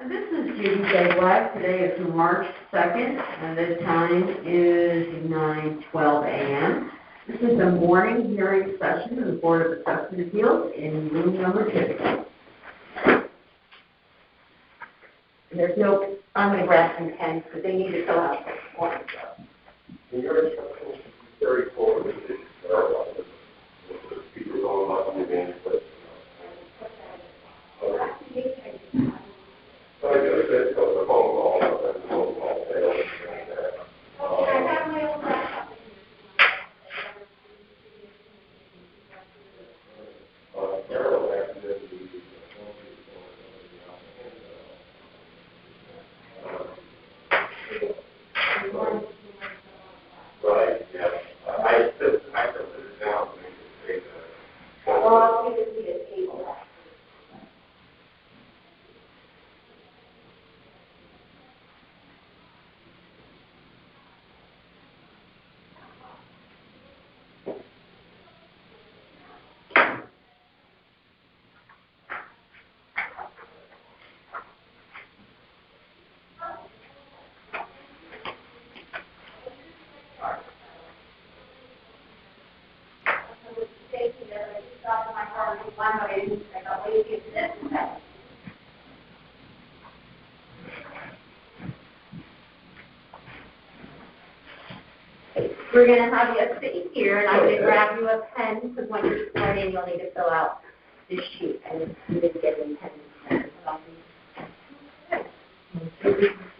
This is Judy J. Black. Today is March 2nd, and the time is 9:12 a.m. This is a morning hearing session of the Board of Assessment Appeals in room number 2. There's no, I'm going to grab some pens because they need to fill out this form. In your instructions, very forward with the speakers on up in advance, but I just said the phone call, the phone call failed. I have my old laptop. Carol accidentally right, yeah. I put it down so you can say that. Well, we can see a table. We're going to have you sit here, and I'm going to grab you a pen, because when you're sworn in, you'll need to fill out this sheet, and you didn't get any pens.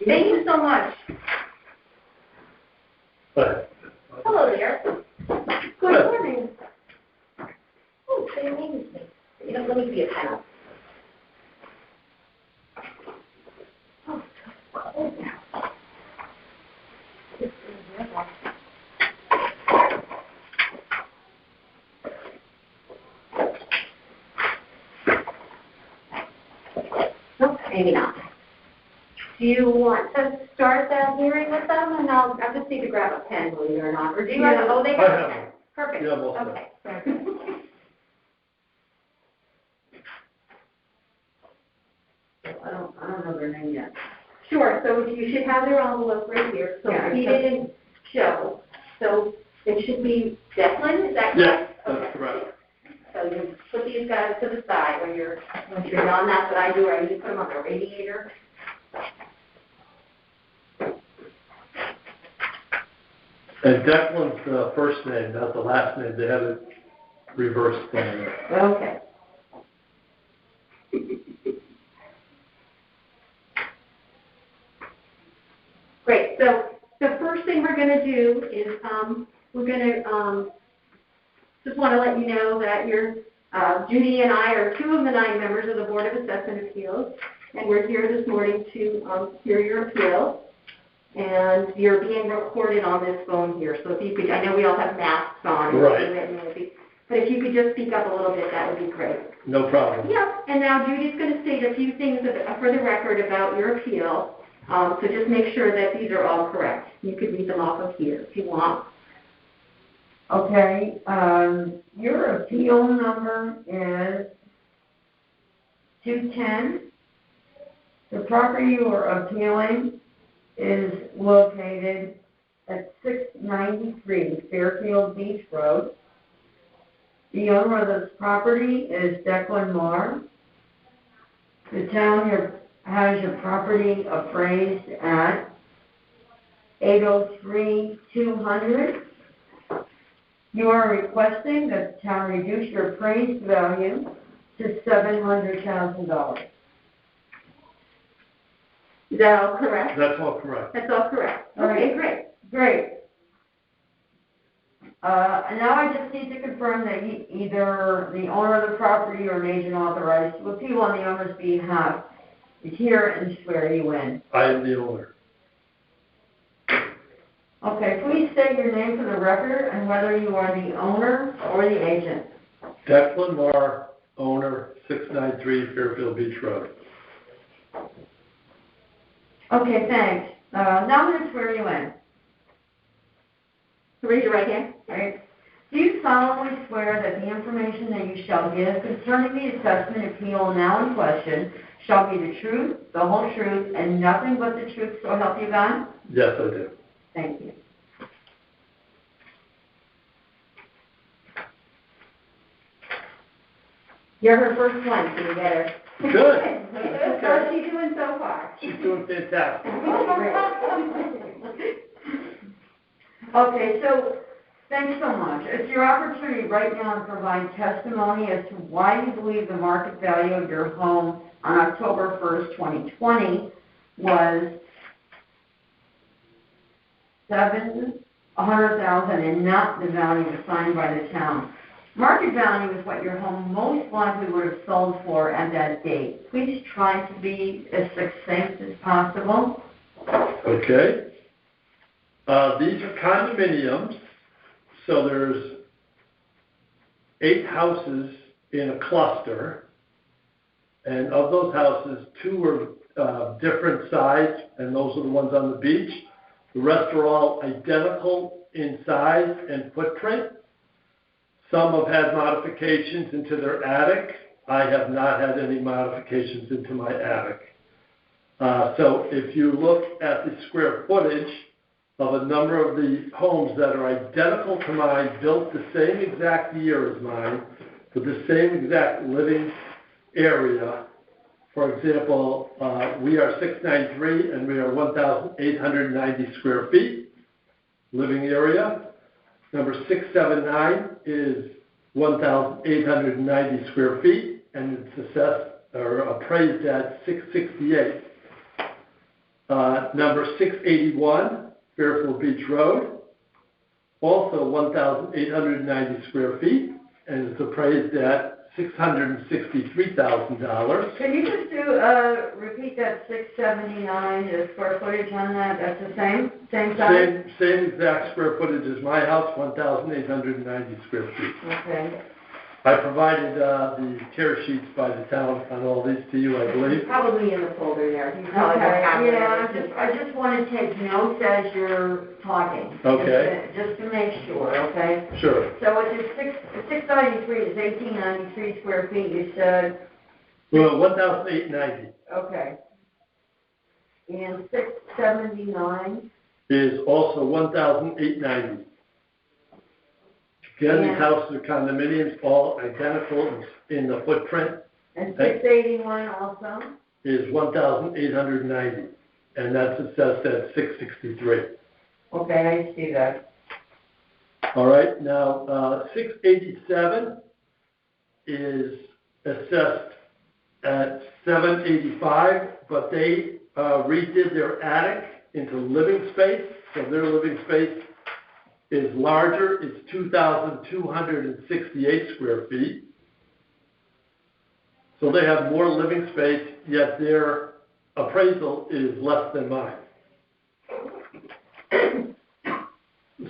Thank you so much. Hello there. Good morning. Oh, say your name with me. You don't let me be a pen. Oh, cold now. Maybe not. Do you want to start that hearing with them? And I'll just need to grab a pen, believe it or not. Or do you have, oh, they have a pen. Perfect. Yeah, most okay. I don't know their name yet. Sure, so you should have their envelope right here. So yeah, he didn't show. So it should be Declan, is that correct? Yes, that's okay. correct. So you put these guys to the side when you're done. That's what I do. I usually put them on the radiator. And Declan's first name, not the last name. They have it reversed. Okay. Great. So the first thing we're going to do is we're going to just want to let you know that Judy and I are 2 of the 9 members of the Board of Assessment Appeals, and we're here this morning to hear your appeal. And you're being recorded on this phone here, so if you could, I know we all have masks on. Right. But if you could just speak up a little bit, that would be great. No problem. Yep. And now Judy's going to state a few things for the record about your appeal. So just make sure that these are all correct. You could read them off of here if you want. Okay, your appeal number is 210. The property you are appealing is located at 693 Fairfield Beach Road. The owner of this property is Declan Marr. The town has your property appraised at $803,200. You are requesting that the town reduce your appraised value to $700,000. Is that all correct? That's all correct. That's all correct. All okay, right. Great. Now I just need to confirm that either the owner of the property or an agent authorized to appeal on the owner's behalf is here and swear you in. I am the owner. Okay, please state your name for the record and whether you are the owner or the agent. Declan Marr, owner, 693 Fairfield Beach Road. Okay, thanks. Now I'm going to swear you in. Raise your right hand. Right. Do you solemnly swear that the information that you shall give concerning the assessment appeal now in question shall be the truth, the whole truth, and nothing but the truth, so help you God? Yes, I do. Thank you. You're her first one, so you better. Good. How's she doing so far? She's doing fantastic. Okay, so thanks so much. It's your opportunity right now to provide testimony as to why you believe the market value of your home on October 1st, 2020 was $700,000 and not the value assigned by the town. Market value is what your home most likely would have sold for at that date. Please try to be as succinct as possible. Okay. These are condominiums, so there's 8 houses in a cluster, and of those houses, 2 were different size, and those are the ones on the beach. The rest are all identical in size and footprint. Some have had modifications into their attic. I have not had any modifications into my attic. So if you look at the square footage of a number of the homes that are identical to mine, built the same exact year as mine, with the same exact living area. For example, we are 693 and we are 1,890 square feet living area. Number 679 is 1,890 square feet, and it's assessed or appraised at 668. Number 681, Fairfield Beach Road, also 1,890 square feet, and it's appraised at $663,000. Can you just repeat that 679, the square footage on that? That's the same size? Same exact square footage as my house, 1,890 square feet. Okay. I provided the tear sheets by the town on all these to you, I believe. Probably in the folder there. You Okay, probably don't have it. yeah, I just want to take notes as you're talking. Okay. Just to make sure, okay? Sure. So it's 693 is 1,893 square feet, you said? Well, 1,890 Okay. And 679? is also 1,890. Again, these houses are condominiums, all identical in the footprint. And 681 also? Is 1,890, and that's assessed at 663. Okay, I see that. All right, now 687 is assessed at 785, but they redid their attic into living space, so their living space is larger. It's 2,268 square feet. So they have more living space, yet their appraisal is less than mine.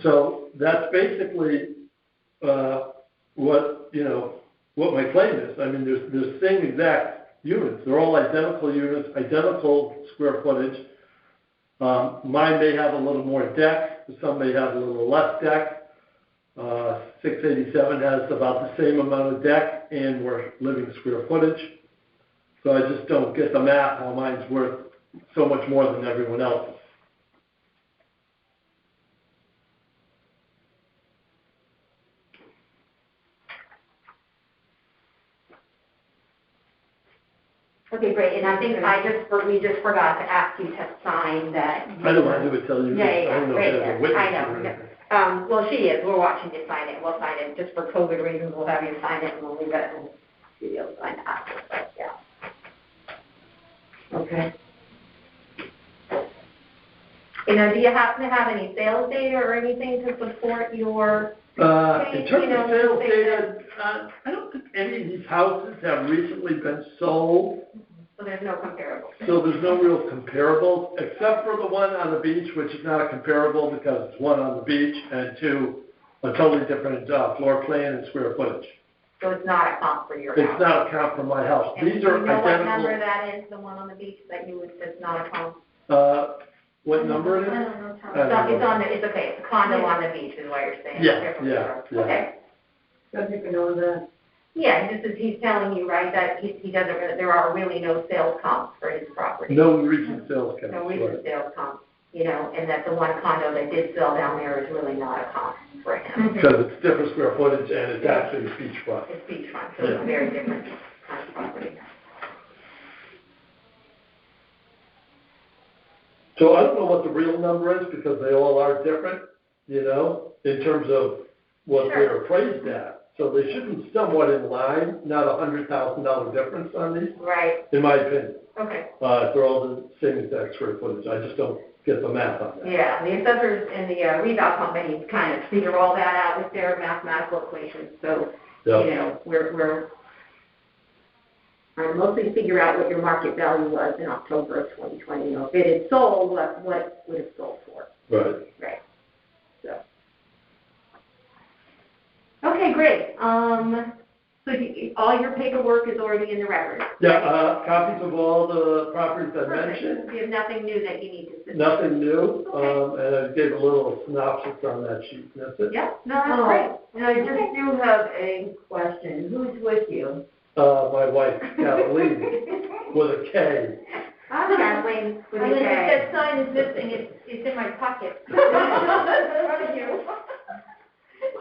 So that's basically what my claim is. I mean, there's the same exact units. They're all identical units, identical square footage. Mine may have a little more deck. Some may have a little less deck. 687 has about the same amount of deck and more living square footage. So I just don't get the math how mine's worth so much more than everyone else's. Okay, great, and I think we just forgot to ask you to sign that. I don't want to do it till you. Yeah, I don't know great, if there's a witness I or know. anything. Well, she is, we're watching you sign it, we'll sign it, just for COVID reasons, we'll have you sign it, and we'll leave it, and you'll sign it after, but, yeah. Okay. You know, do you happen to have any sales data or anything to support your? In terms of sales data, I don't think any of these houses have recently been sold. So there's no comparable. So there's no real comparable, except for the one on the beach, which is not a comparable because it's one on the beach and two, a totally different floor plan and square footage. So it's not a comp for your house? It's not a comp for my house. And These do are you know identical. what number that is, the one on the beach that you would say is not a comp? What number it is? It's okay, it's a condo on the beach is what you're saying. Yeah. Okay. So take a note of that. Yeah, and this is, he's telling you, right, that he doesn't, there are really no sales comps for his property. No recent sales count. No recent sales comps, you know, and that the one condo that did sell down there is really not a comp for him. Because it's different square footage and it's actually beachfront. It's beachfront, so it's a very different kind of property. So I don't know what the real number is because they all are different, you know, in terms of what they're appraised at. So they should be somewhat in line, not $100,000 difference on these, Right, in my opinion. okay. If they're all the same exact square footage. I just don't get the math on that. Yeah, the assessors and the revale companies kind of figure all that out with their mathematical equations, so, Yep. you know, we're trying to mostly figure out what your market value was in October of 2020. You know, if it had sold, what would have sold for? Right. Right. So. Okay, great. So all your paperwork is already in the record? Yeah, copies of all the properties I Perfect. mentioned. You have nothing new that you need to submit? Nothing new, Okay. and I gave a little synopsis on that sheet, and that's it. Yeah, no, that's great. And I just do have a question. Who's with you? My wife, Kathleen, with a K. I'm Kathleen with a If K. that sign is missing, it's in my pocket. In front of you.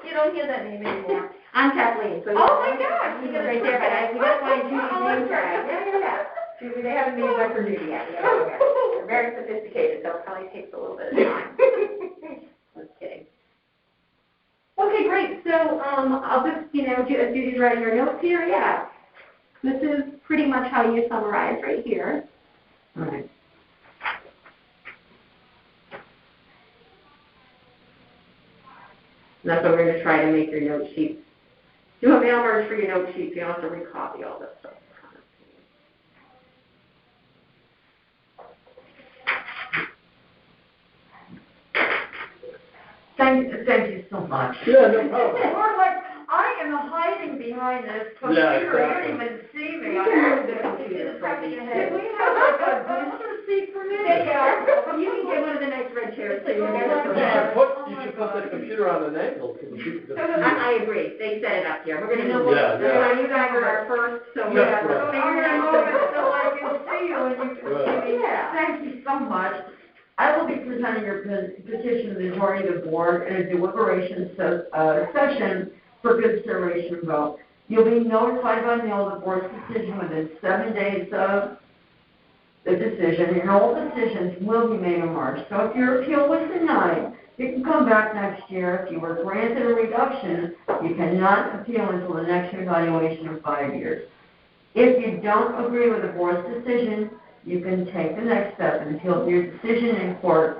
You don't hear that name anymore. I'm Kathleen, so. Oh, my gosh. You got right there, but we gotta find Judy's name tag. Yeah. Judy, they haven't made one for Judy yet. They're very sophisticated, so it probably takes a little bit of time. Just kidding. Okay, great. So, I'll just, you know, Judy's writing her notes here. Yeah. This is pretty much how you summarize right here. All right. And that's what we're going to try to make your note sheet. Do a mail merge for your note sheet, so you don't have to recopy all this stuff. Thank you so much. Yeah, no problem. Or like, I am hiding behind this computer, Yeah, you exactly. don't even see me. I have the computer from me. Can we have like a booster seat for me? There you are. You can get one of the nice red chairs, so you You should put the computer on an angle so the people can see it. I agree. They set it up here. We're going to move it. Yeah. You guys are our first, so we're Yeah, going to right. I'm gonna move it so I can see you and you can see me. Yeah. Thank you so much. I will be presenting your petition to the majority of the board in a deliberation session for consideration vote. You'll be notified by mail of the board's decision within 7 days of the decision, and all decisions will be made in March. So if your appeal was denied, you can come back next year. If you were granted a reduction, you cannot appeal until the next evaluation of 5 years. If you don't agree with the board's decision, you can take the next step and appeal your decision in court.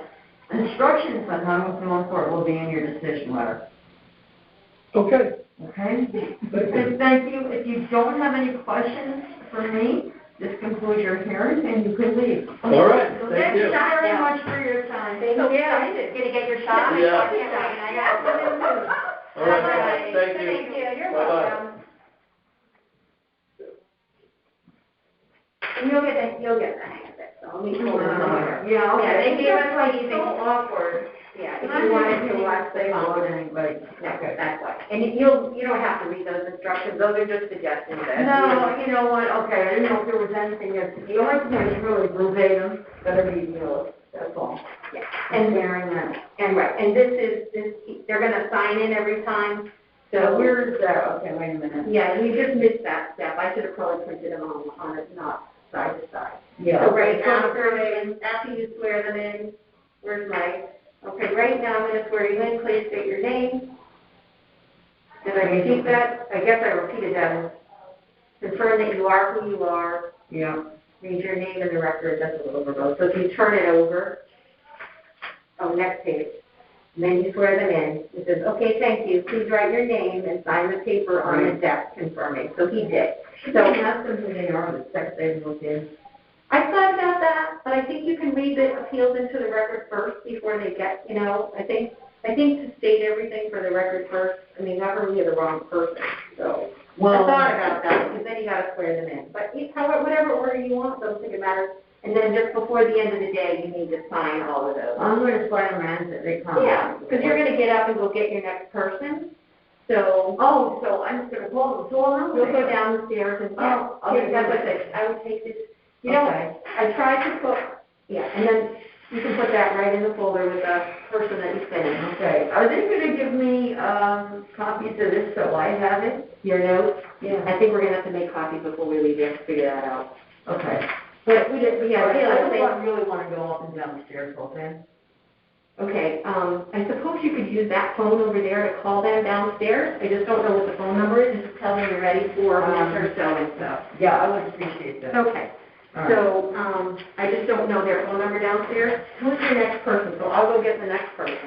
Instructions on how to appeal in court will be in your decision letter. Okay. Okay? Thank you. If you don't have any questions for me, this concludes your hearing and you can leave. All right, thank Thank you. you very much for your time. Thank you. Going to get your shot? Yeah. I can't wait. I know. All right, thank you. Thank you. You're Bye-bye. welcome. And you'll get the hang of it, so let me pull it over. Yeah, okay. Yeah, they gave us like It's these so awkward. Yeah, if you wanted to watch the phone. Anybody. That's why. And you don't have to read those instructions, those are just suggestions. No, you know what, okay, I didn't know if there was anything that, the only thing that's really verbatim, gotta be, that's all. Yeah. And hearing that. And right, and this, they're gonna sign in every time, So so. where is that? Okay, wait a minute. Yeah, you just missed that step, I should have probably printed them on it, not side to side. Yeah. So right after you swear them in, where's my, okay, right now I'm gonna swear you in, please state your name. Did I repeat that? I guess I repeated that. Confirm that you are who you are. Yeah. Read your name in the record, that's a little verbose. So if you turn it over, next page, and then you swear them in. It says, okay, thank you, please write your name and sign the paper on the desk confirming. So he did. So So ask them who they are, the sex they look in. I thought about that, but I think you can read the appeals into the record first before they get, I think to state everything for the record first, not really the wrong person, so. Well, I thought about that, because then you gotta swear them in. But whatever order you want, don't think it matters. And then just before the end of the day, you need to sign all of those. I'm going to sign them as they come. Yeah, because you're gonna get up and go get your next person. So, So I'm just gonna call them, so around you'll go down the stairs and, yeah, Oh, okay, that's what perfect. I would take this, you know, Okay. I tried to put, yeah, and then you can put that right in the folder with the person that you sent in. Okay, are they gonna give me, copies of this so I have it? Your notes, Yeah. I think we're gonna have to make copies before we leave, you have to figure that out. Okay. But we did, yeah, I don't yeah, really wanna go up and down the stairs, okay? okay, I suppose you could use that phone over there to call them downstairs. I just don't know what the phone number is, just tell them you're ready for lunch or so and stuff. Yeah, I would appreciate that. Okay, All right. so, I just don't know their phone number downstairs. Who's your next person? So I'll go get the next person.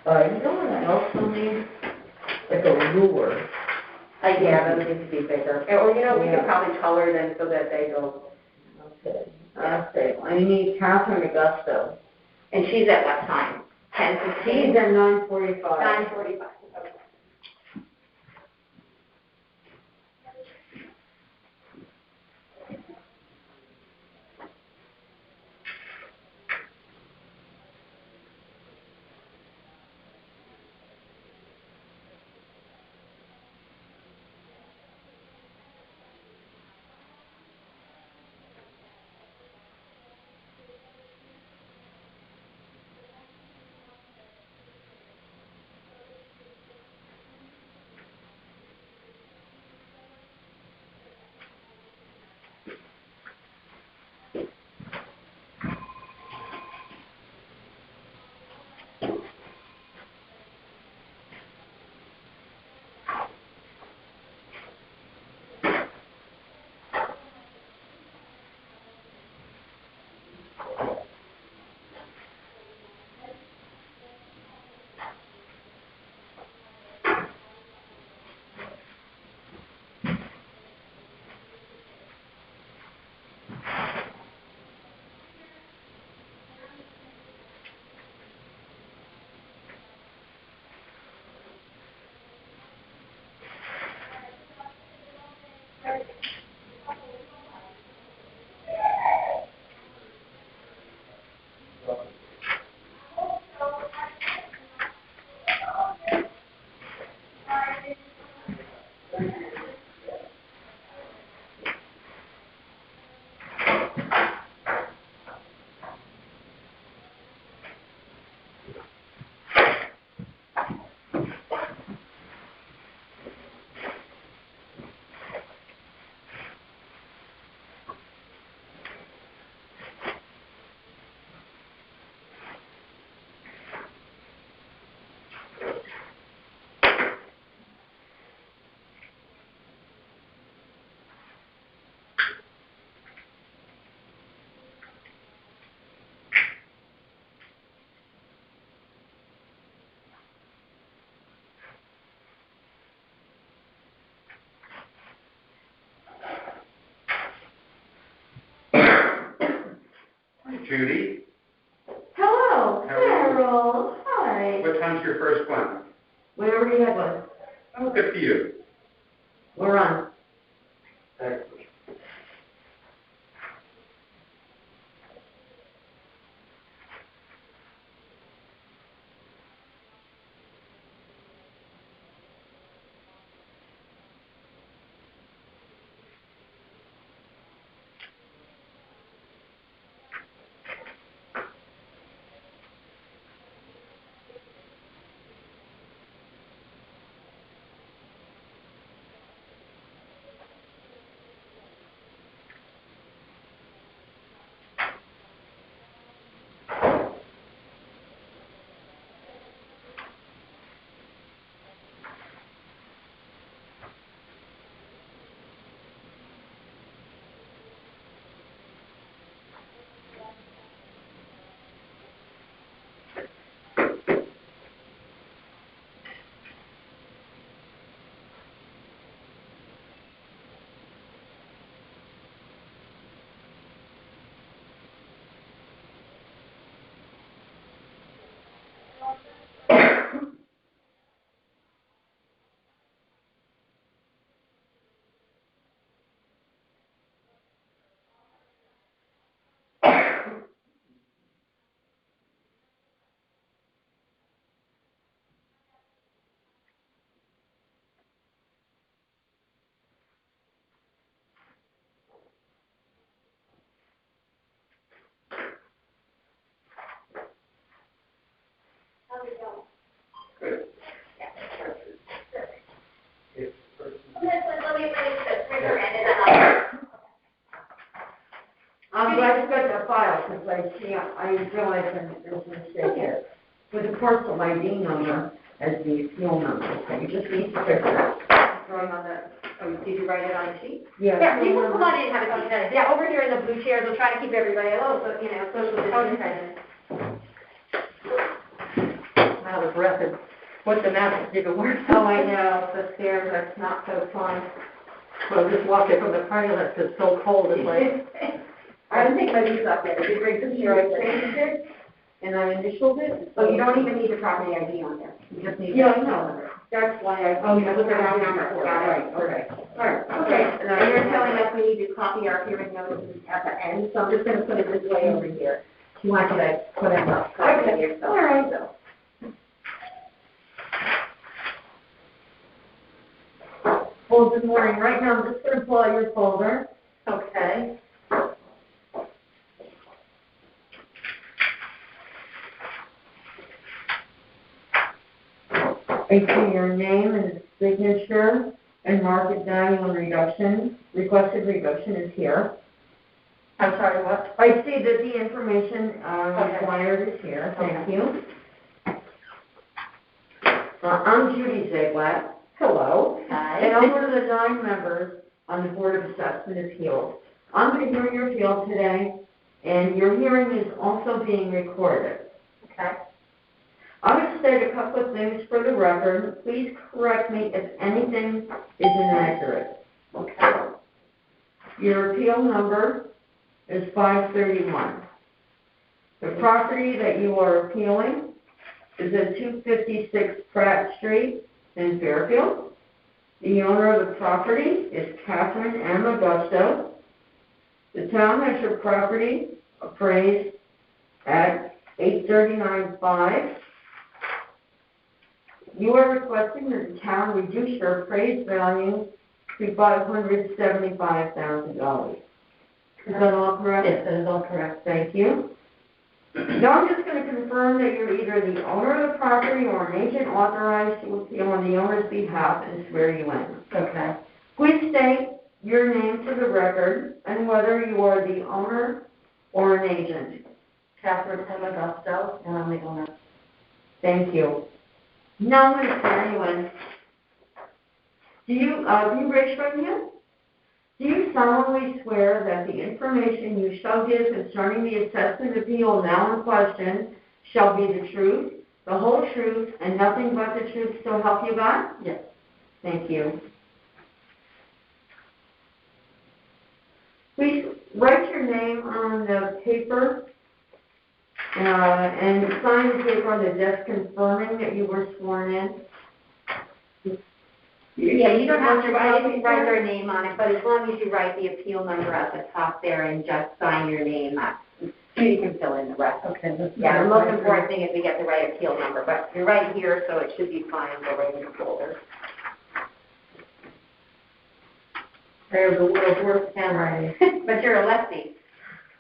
You know what I also need? Like a ruler. Yeah, those need to be bigger. Or, you know, we Yeah. could probably color them so that they go, Okay. Okay, I need Catherine Augusto. and she's at what time? 10:15? She's at 9:45. 9:45. Okay. Judy, Hello, How are you? Carol. Hi. what time's your first one? Whenever you have one, Oh, good for you. we're on. Excellent. our file, because I realize there's a mistake here. With the parcel ID number as the appeal number, so you just need to fix that. Drawing on the, did you write it on a sheet? Yeah. Yeah, you can come on in and have a seat. Yeah, over here in the blue chairs, we'll try to keep everybody a little, social distancing. Out of breath and what's the matter? Even worse. Oh, I know, the stairs, that's not so fun. Well, just walking from the parking lot, it's so cold, it's like. I didn't take my boots off yet, I did bring some here, I changed it, and I initialed it. Oh, you don't even need the property ID on there, you just need. Yeah, I know. That's why I. Oh, you put the wrong number, got it. Right, okay. All right, okay, and you're telling us we need to copy our hearing notices at the end, so I'm just gonna put it this way over here. You want you to put it up, copy it yourself. All right. So. Well, good morning. Right now, I'm just going to pull out your folder. Okay. I see your name and signature and market value and reduction. Requested reduction is here. I'm sorry, what? I see that the information required is here. Thank you. I'm Judy Zaglak. Hello. Hi. And I'm one of the 9 members on the Board of Assessment Appeals. I'm going to hear your appeal today, and your hearing is also being recorded. Okay. I'm going to state a couple of things for the record. Please correct me if anything is inaccurate. Okay. Your appeal number is 531. The property that you are appealing is at 256 Pratt Street in Fairfield. The owner of the property is Catherine M. Augusto. The town has your property appraised at $839,500. You are requesting that the town reduce your appraised value to $575,000. Is that all correct? Yes, that is all correct. Thank you. Now I'm just going to confirm that you're either the owner of the property or an agent authorized to appeal on the owner's behalf and swear you in. Okay. Please state your name for the record and whether you are the owner or an agent. Catherine M. Augusto, and I'm the owner. Thank you. Now I'm going to swear you in. Do you raise your right hand? Do you solemnly swear that the information you shall give concerning the assessment appeal now in question shall be the truth, the whole truth, and nothing but the truth, so help you God? Yes. Thank you. Please write your name on the paper and sign the paper on the desk confirming that you were sworn in. Yeah, you don't have to write their name on it, but as long as you write the appeal number at the top there and just sign your name, Judy can fill in the rest. Okay. Yeah, the most important thing is we get the right appeal number, but you're right here, so it should be fine, go right in the folder. There's a little worse handwriting. But you're a lefty.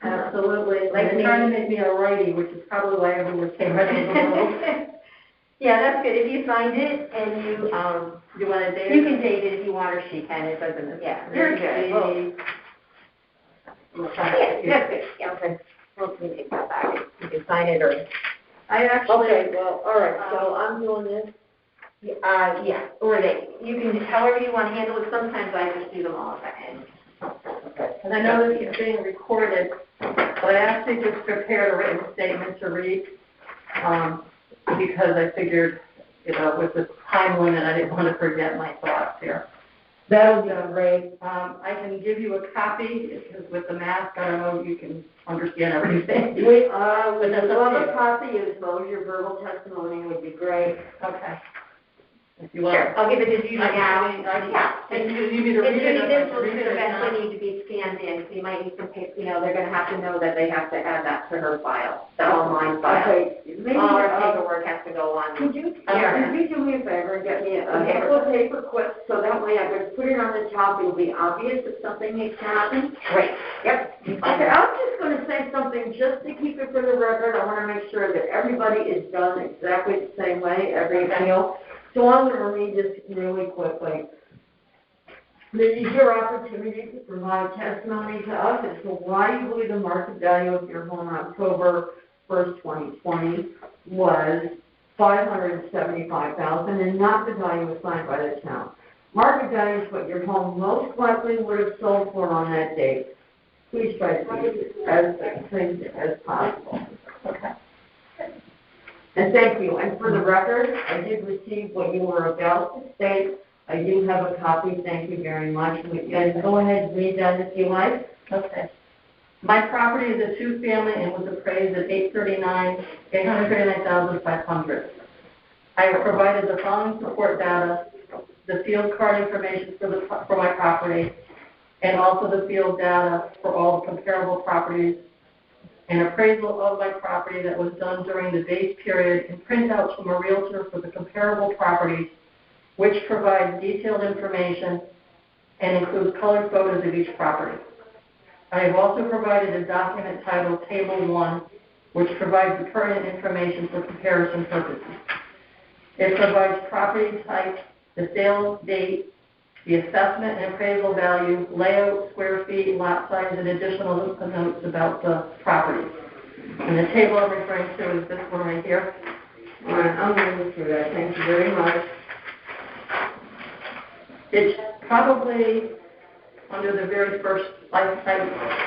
Absolutely. Like They're me. trying to make me a righty, which is probably why everyone's handwriting is a little. Yeah, that's good. If you signed it and you want to date you it? can date it if you want, or she can. It doesn't. Yeah, you're good. We'll Yeah, that's good. Yeah, okay. Well, we take that back. You can sign it or. I actually. Okay, well, all right, so I'm doing this. Yeah, or you can, however you want to handle it. Sometimes I just do them all at the end. Okay. And I know this is being recorded, but I actually just prepared a written statement to read, because I figured, with the time limit, I didn't want to forget my thoughts here. That'll be great. I can give you a copy, because with the mask, I don't know if you can understand everything. Would But that's love okay. a copy as well as your verbal testimony would be great. Okay. If you want. Sure, I'll give it to Judy now. Yeah. And you need me to And read it? Judy, this will Read it eventually need to be scanned in, so you might need some paper, they're gonna have to know that they have to add that to her file, the online file. Okay, maybe, All our paperwork has to go on. could you do me a favor and get me a couple of paper clips, so that way I could put it on the top, it'll be obvious if something needs to happen? Great, yep. Okay, I'm just going to say something just to keep it for the record. I want to make sure that everybody is done exactly the same way, every appeal. So I'm going to read this really quickly. This is your opportunity to provide testimony to us as to why you believe the market value of your home on October 1st, 2020 was $575,000 and not the value assigned by the town. Market value is what your home most likely would have sold for on that date. Please try to be as succinct as possible. Okay. And thank you. And for the record, I did receive what you were about to state. I do have a copy. Thank you very much. And go ahead and read that if you like. Okay. My property is a two-family and was appraised at $839,500. I have provided the following support data: the field card information for my property, and also the field data for all the comparable properties, an appraisal of my property that was done during the base period, and printouts from a realtor for the comparable properties, which provides detailed information and includes colored photos of each property. I have also provided a document titled Table 1, which provides the pertinent information for comparison purposes. It provides property type, the sales date, the assessment and appraisal value, layout, square feet, lot size, and additional notes about the property. And the table I'm referring to is this one right here. All right, I'm going to go through that. Thank you very much. It's probably under the very first, I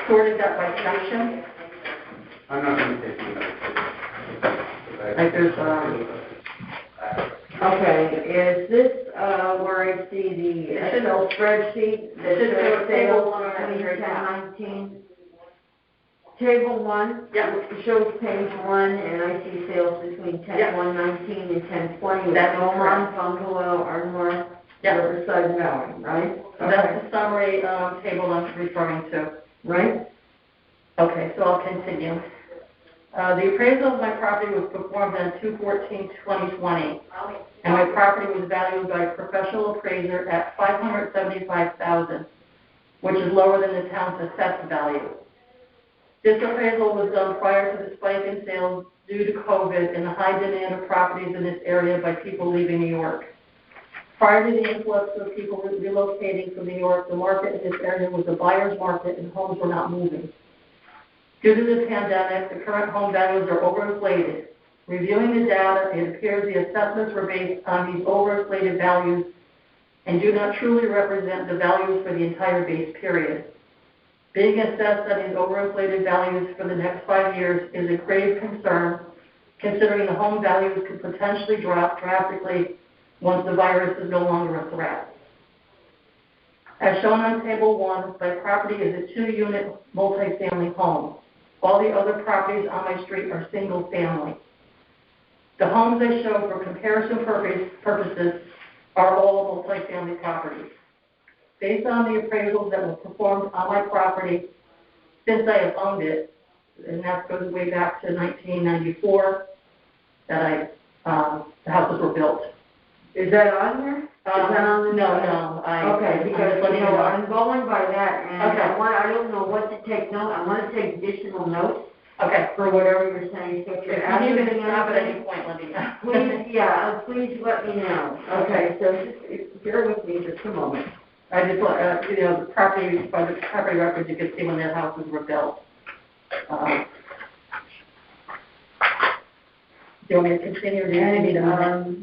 sorted that by section. I'm not going to take you. Like there's, Okay, is this where I see the Excel spreadsheet that should shows show table sales one on that very top. 1019? Table 1? Yep. It shows page 1, and I see sales between 10/1/19 and 10/20. That's Beaumont, Bungalow, or North Riverside Valley, right? That's the summary table I'm referring to. Right? Okay, so I'll continue. The appraisal of my property was performed on 2/14/2020, and my property was valued by a professional appraiser at $575,000, which is lower than the town's assessed value. This appraisal was done prior to the spike in sales due to COVID and the high demand of properties in this area by people leaving New York. Prior to the influx of people relocating from New York, the market in this area was a buyer's market and homes were not moving. Due to the pandemic, the current home values are overinflated. Reviewing the data, it appears the assessments were based on these overinflated values and do not truly represent the values for the entire base period. Being assessed on these overinflated values for the next 5 years is a grave concern, considering the home values could potentially drop drastically once the virus is no longer a threat. As shown on Table 1, my property is a 2-unit multifamily home. All the other properties on my street are single family. The homes I show for comparison purposes are all multifamily properties. Based on the appraisals that were performed on my property since I have owned it, and that goes way back to 1994 that the houses were built. Is that on here? No. Okay, because, I'm you know, I'm going by that, and Okay. I don't know what to take note. I want to take additional notes Okay. for whatever you're saying. So if you're If you asking need me to me stop at anything, any point, let me know. please let me know. Okay, so just bear with me just a moment. I just want, the property, by the property records, you can see when their houses were built. Do you want me to continue, or do you need a minute?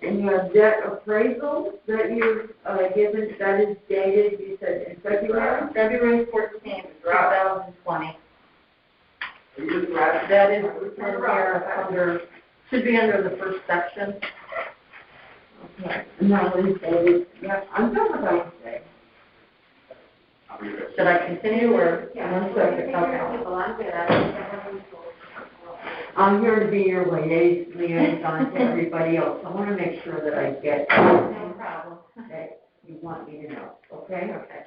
And your debt appraisal that you've given, that is dated, you said in February? February 14th, 2020. That is in here should be under the first section. Okay. No, it's dated. Yeah, I'm done with that today. Should I continue, or? One second. Okay. I'm here to be your liaison to everybody else. I want to make sure that I get No problem. that you want me to know, okay? Okay.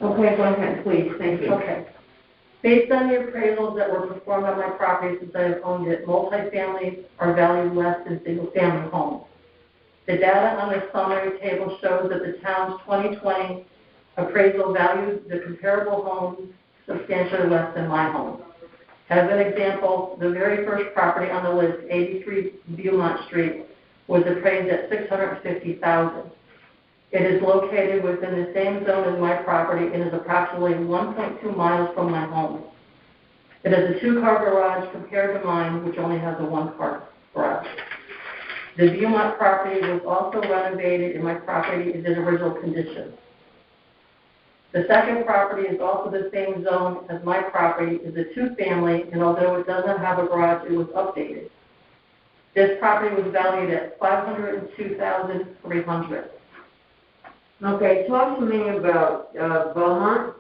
Okay, go ahead, please, thank you. Okay. Based on the appraisals that were performed on my property since I have owned it, multifamilies are valued less than single-family homes. The data on the summary table shows that the town's 2020 appraisal valued the comparable homes substantially less than my home. As an example, the very first property on the list, 83 Beaumont Street, was appraised at $650,000. It is located within the same zone as my property and is approximately 1.2 miles from my home. It has a two-car garage compared to mine, which only has a one-car garage. The Beaumont property was also renovated and my property is in original condition. The second property is also the same zone as my property, is a two-family, and although it doesn't have a garage, it was updated. This property was valued at $502,300. Okay, talk to me about Beaumont.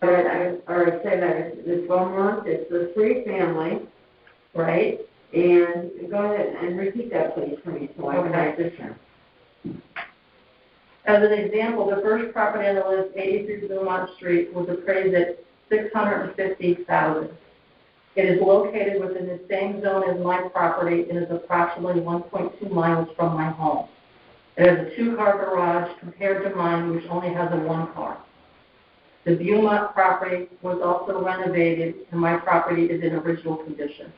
Or say that it's Beaumont, it's a three-family, Right? and go ahead and repeat that please for me so I can write this down. As an example, the first property on the list, 83 Beaumont Street, was appraised at $650,000. It is located within the same zone as my property and is approximately 1.2 miles from my home. It has a two-car garage compared to mine, which only has a one-car. The Beaumont property was also renovated, and my property is in original condition.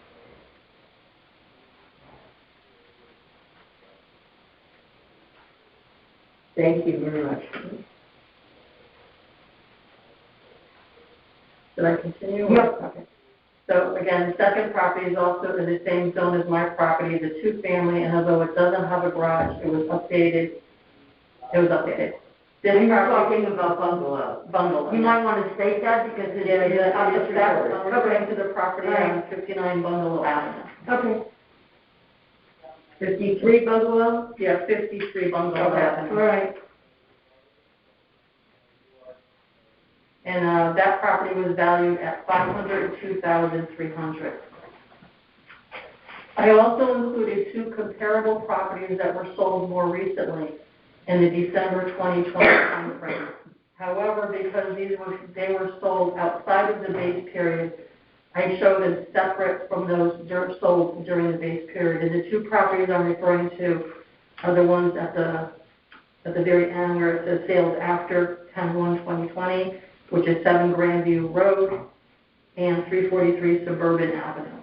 Thank you very much. Did I continue? Yep. Okay. So again, the second property is also in the same zone as my property, the two-family, and although it doesn't have a garage, it was updated. This And you're property, talking about bungalow. bungalow. You might want to state that because it Yeah, is I'm recorded. referring to the property All on right. 59 Bungalow Avenue. Okay. 53 bungalow? Yeah, 53 Bungalow All Avenue. right. And that property was valued at $502,300. I also included two comparable properties that were sold more recently in the December 2020 timeframe. However, because they were sold outside of the base period, I show them separate from those sold during the base period. And the two properties I'm referring to are the ones at the very end where it says sales after 10/1/2020, which is 7 Grandview Road and 343 Suburban Avenue.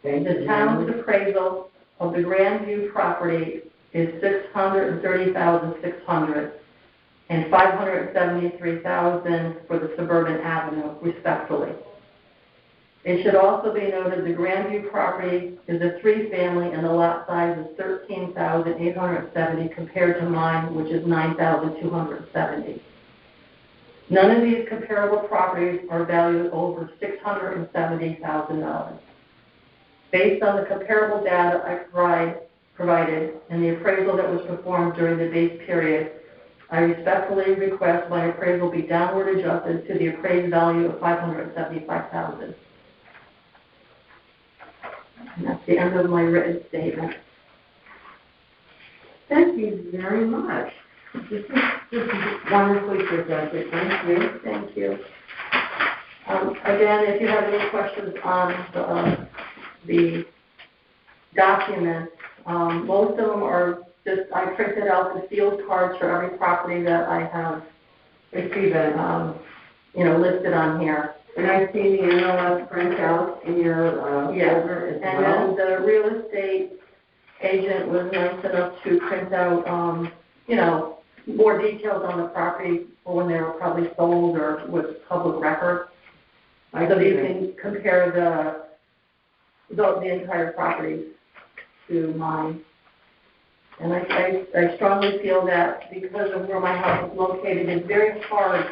The town's appraisal of the Grandview property is $630,600 and $573,000 for the Suburban Avenue, respectively. It should also be noted the Grandview property is a three-family and the lot size is 13,870 compared to mine, which is 9,270. None of these comparable properties are valued over $670,000. Based on the comparable data I provided and the appraisal that was performed during the base period, I respectfully request my appraisal be downward adjusted to the appraised value of $575,000. And that's the end of my written statement. Thank you very much. This is wonderfully presented. Thank you. Thank you. Again, if you have any questions on the documents, most of them are just, I printed out the field cards for every property that I have received, listed on here. And I've seen the MLS printout in your folder as And well. then the real estate agent was nice enough to print out, more details on the property for when they were probably sold or with public record. So that you can compare the entire property to mine. And I strongly feel that because of where my house is located, it's very hard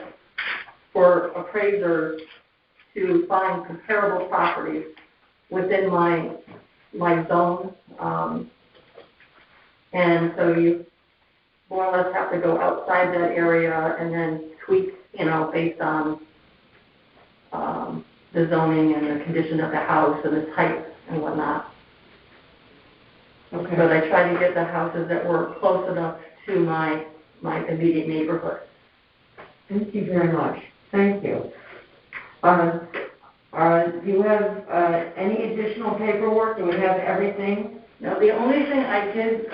for appraisers to find comparable properties within my zone. And so you more or less have to go outside that area and then tweak, based on the zoning and the condition of the house and its height and whatnot. Okay. But I tried to get the houses that were close enough to my immediate neighborhood. Thank you very much. Thank you. Do you have any additional paperwork? Do we have everything? Now, the only thing I did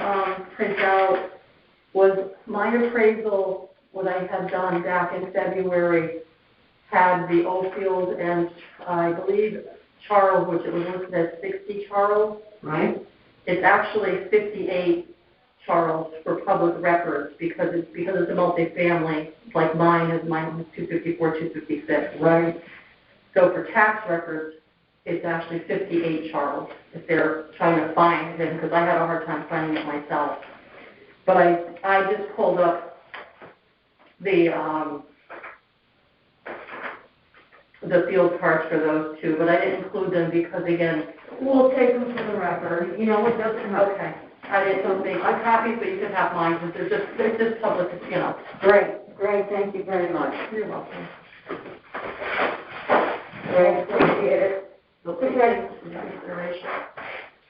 print out was my appraisal, what I had done back in February, had the Oldfield and I believe Charles, which it was listed as 60 Charles. Right? It's actually 58 Charles for public records because it's a multifamily, like mine is 254, 256. Right. So for tax records, it's actually 58 Charles, if they're trying to find it, because I had a hard time finding it myself. But I just pulled up the field cards for those two, but I didn't include them because, again, We'll take them for the record. You know, it doesn't help. okay, I didn't make copies, but you can have mine, because they're just public, you know. Great. Thank you very much. You're welcome. Great. Appreciate it. Okay. Deliberation.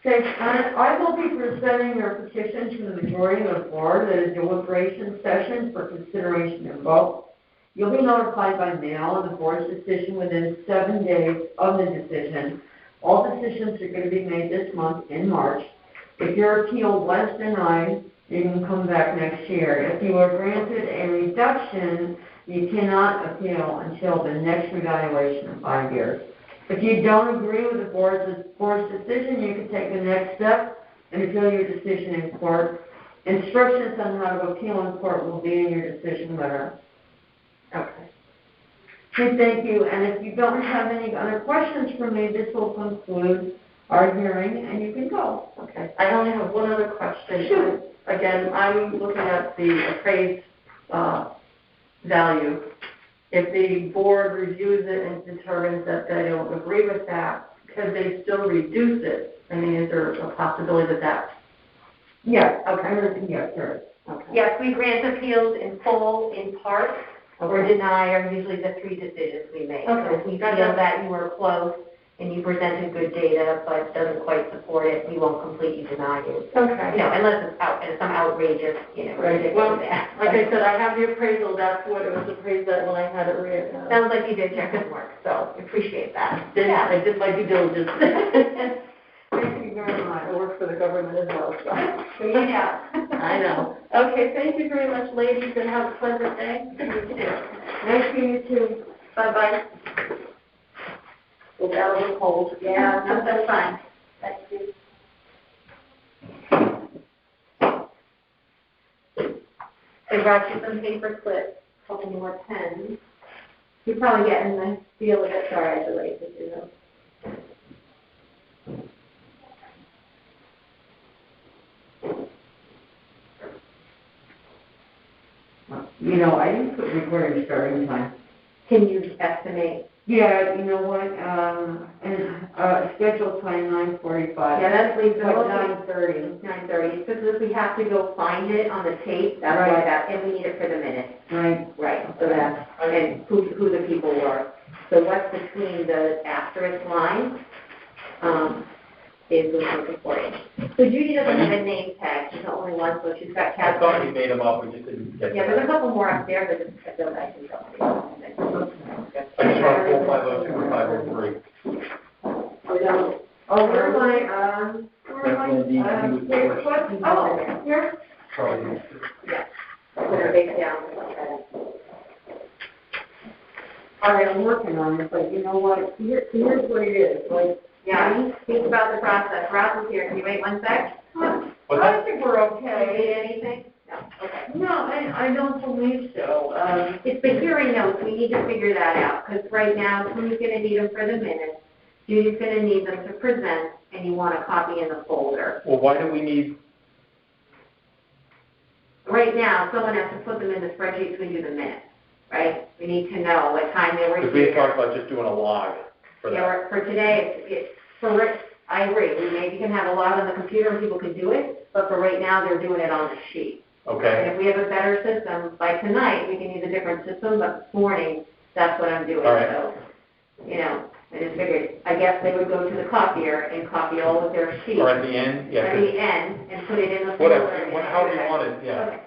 Okay, I will be presenting your petition to the majority of the board at a deliberation session for consideration and vote. You'll be notified by mail of the board's decision within 7 days of the decision. All decisions are going to be made this month in March. If your appeal was denied, you can come back next year. If you are granted a reduction, you cannot appeal until the next revaluation in 5 years. If you don't agree with the board's decision, you can take the next step and appeal your decision in court. Instructions on how to appeal in court will be in your decision letter. Okay. Okay, thank you. And if you don't have any other questions for me, this will conclude our hearing, and you can go. Okay. I only have one other question. Sure. Again, I'm looking at the appraised value. If the board reviews it and determines that they don't agree with that, could they still reduce it? I mean, is there a possibility that? Yes. Okay. Yes, sir. Okay. Yes, we grant appeals in full, in part, or deny are usually the three decisions we make. So Okay. if we feel that you were close and you presented good data but doesn't quite support it, we won't completely deny you. Okay. You know, unless it's some outrageous, Right. Well, ridiculous act. like I said, I have the appraisal. That's what it was appraised at when I had it read. Sounds like you did your homework, so appreciate that. I did my due diligence. Thank you very much. I work for the government as well, so. So you know. I know. Okay, thank you very much, ladies, and have a pleasant day. Nice to meet you too. Bye-bye. We'll be out of the cold. Yeah, no, that's fine. Thank you. I brought you some paper clips, a couple more pens. You're probably getting the feel of it. Sorry, I delayed to do those. You know, I didn't put recording starting time. Can you estimate? Yeah, you know what, scheduled time 9:45. Yeah, that leaves Like about 9:30. 9:30. Because if we have to go find it on the tape, that's Right. why and we need it for the minutes. Right. Right, so that's, and who the people were. So what's between the asterisk lines, is what's we're recording. So Judy doesn't have a name tag, she's the only one, so she's got I thought we Catherine. made them up, we just didn't get Yeah, them. there's a couple more upstairs, I feel like I can go. I just want 4502 or 503. Oh, where am I, oh, here? Charlie. Put her face down. All right, I'm working on it, but you know what, here's what it is, like, Yeah, think about the process. Rob is here, can you wait 1 sec? What's I that? think we're Do you okay. need anything? No, okay. No, I don't believe so. It's the hearing notes, we need to figure that out, because right now, Tony's gonna need them for the minutes, Judy's gonna need them to present, and you want a copy in the folder. Well, why do we need, Right now, someone has to put them in the spreadsheet so we do the minutes, right? We need to know what time they were because we had here. talked about just doing a log for Yeah, that. for today, I agree, we maybe can have a log on the computer and people can do it, but for right now, they're doing it on the sheet. And Okay, if we have a better system, by tonight, we can use a different system, but this morning, that's what I'm doing. All right. So, I just figured, I guess they would go to the copier and copy all of their sheets Or at the end, yeah. at the end and put it in the folder. Whatever, however you want it, yeah.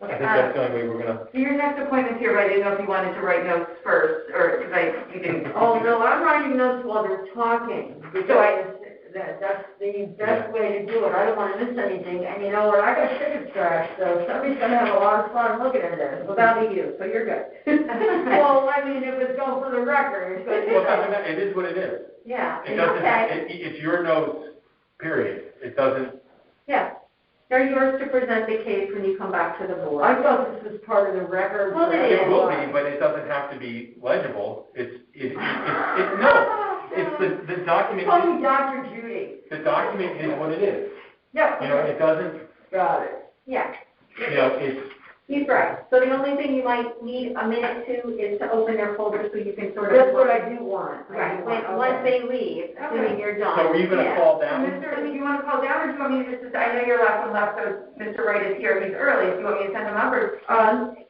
I think that's the only way we're gonna. So your next appointment's here, but I didn't know if you wanted to write notes first, or, because you didn't. Oh, no, I'm writing notes while they're talking, because that's the best way to do it. I don't want to miss anything, and you know what, I got ticket trash, so somebody's gonna have a lot of fun looking at this. Well, that'll be you, so you're good. Well, I mean, if it's going for the record, it's gonna be. Well, it is what it is. Yeah, It doesn't, okay, it's your notes, period. It doesn't, yeah. They're yours to present the case when you come back to the board. I thought this was part of the record. Well, it it is. will be, but it doesn't have to be legible. No, it's the document, Call me Dr. Judy. the document is what it is. Yeah. You know, it doesn't, Got it. Yeah, you know, it's, he's right. So the only thing you might need a minute to is to open their folder so you can sort of. That's what I do want. Right, once they leave, assuming you're done. so are you gonna Yeah. call down? Mr., do you want to call down, or do you want me to just, I know your last one left, so Mr. Wright is here, he's early, do you want me to send him up, or?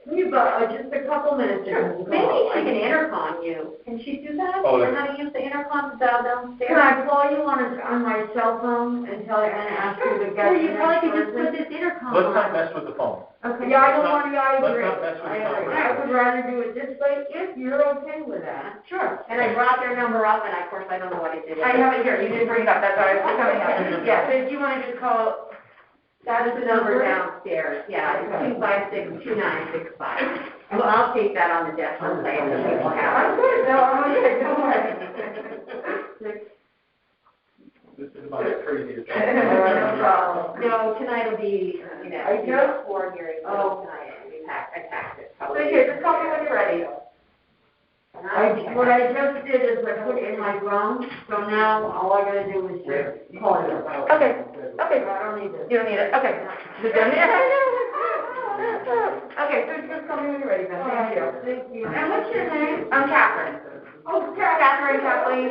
We've got just a couple minutes. Sure, maybe she can intercom you. Can she do that? Oh, Learn how to use the intercom to dial downstairs? Can I call you on my cell phone and tell you and ask you to get? Or you probably could just put this intercom on. Let's not mess with the phone. Okay. Yeah, I don't want to, I agree. Let's not mess with the I agree. phone. I would rather do it this way if you're okay with that. Sure, and I brought their number up, and of course, I don't know what I did. I have it here, you didn't bring it up, that's why I was coming up. Yeah, so do you want to just call, That is the number downstairs, yeah, it's 256-2965. Well, I'll take that on the desk and say that people have. I'm good, no, I'm okay, don't worry. This is about as crazy as No problem. No, tonight will be, I just- 4 hearings, so tonight, I packed it. So here, just call me when you're ready. What I just did is I put it in my phone, so now all I gotta do is just call you. Okay, okay. I don't need this. You don't need it, okay. Just down there. Okay, so just call me when you're ready, then, thank you. Thank you. And what's your name? I'm Catherine. Oh, Catherine, Kathleen.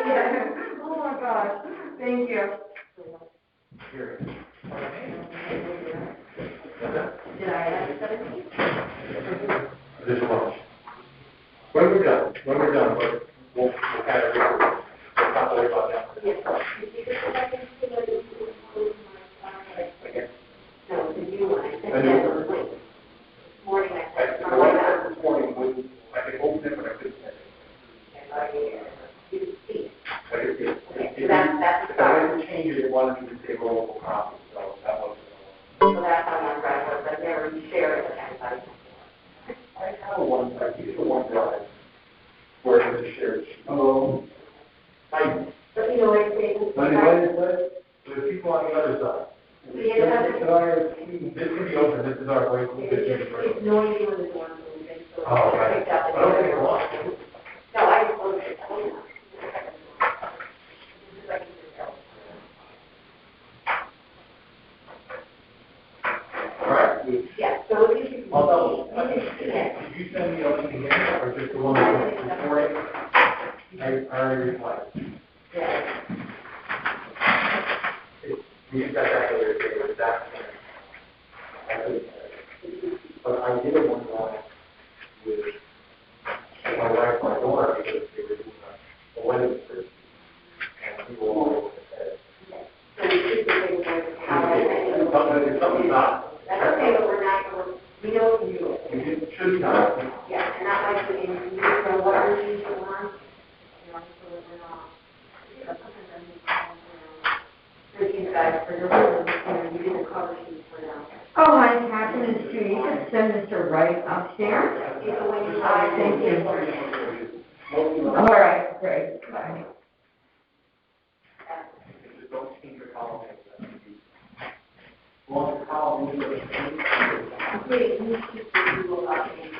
Oh, my gosh. Thank you. Did I ask 17? There's a bunch. When we're done, we'll kind of, let's not worry about that. No, did you want it? I do. This morning, I said, The one I heard this morning was, I could open it, but I couldn't send it. you can see. I could see it. Okay, so that's the If I start. wanted to change it, it wanted me to take a local copy, so that wasn't. So that's how my drive was, I've never shared it with anybody. I have one, I use the one drive where it is shared. Oh. I, But you know, there's people on the other side. you have to. This can be open, this is our break. It's noisy when the door's moving, so. Oh, right. Picked up I don't think it was. No, I just closed it. Oh, no. All right. Yeah, so if you can. Although, You can see it. did you send me a link again, or just the one that was this morning? I already replied. Yeah. You got that earlier, it was that. But I did one with my wife, my daughter, because they were doing a wedding trip. And people were all over the head. So we should be able to. Something's not. That's okay, but we're not, we know what to do. It should not. Yeah, and not like we can use the water use the one, so we're not. For these guys, for the room, you did the cover sheet for them. Oh, hi, Catherine, it's Judy. Just send Mr. Wright upstairs. Either way you Thank you. All right, great. Bye. Just don't change the column. Well, the column is Wait, you should do a lot of things.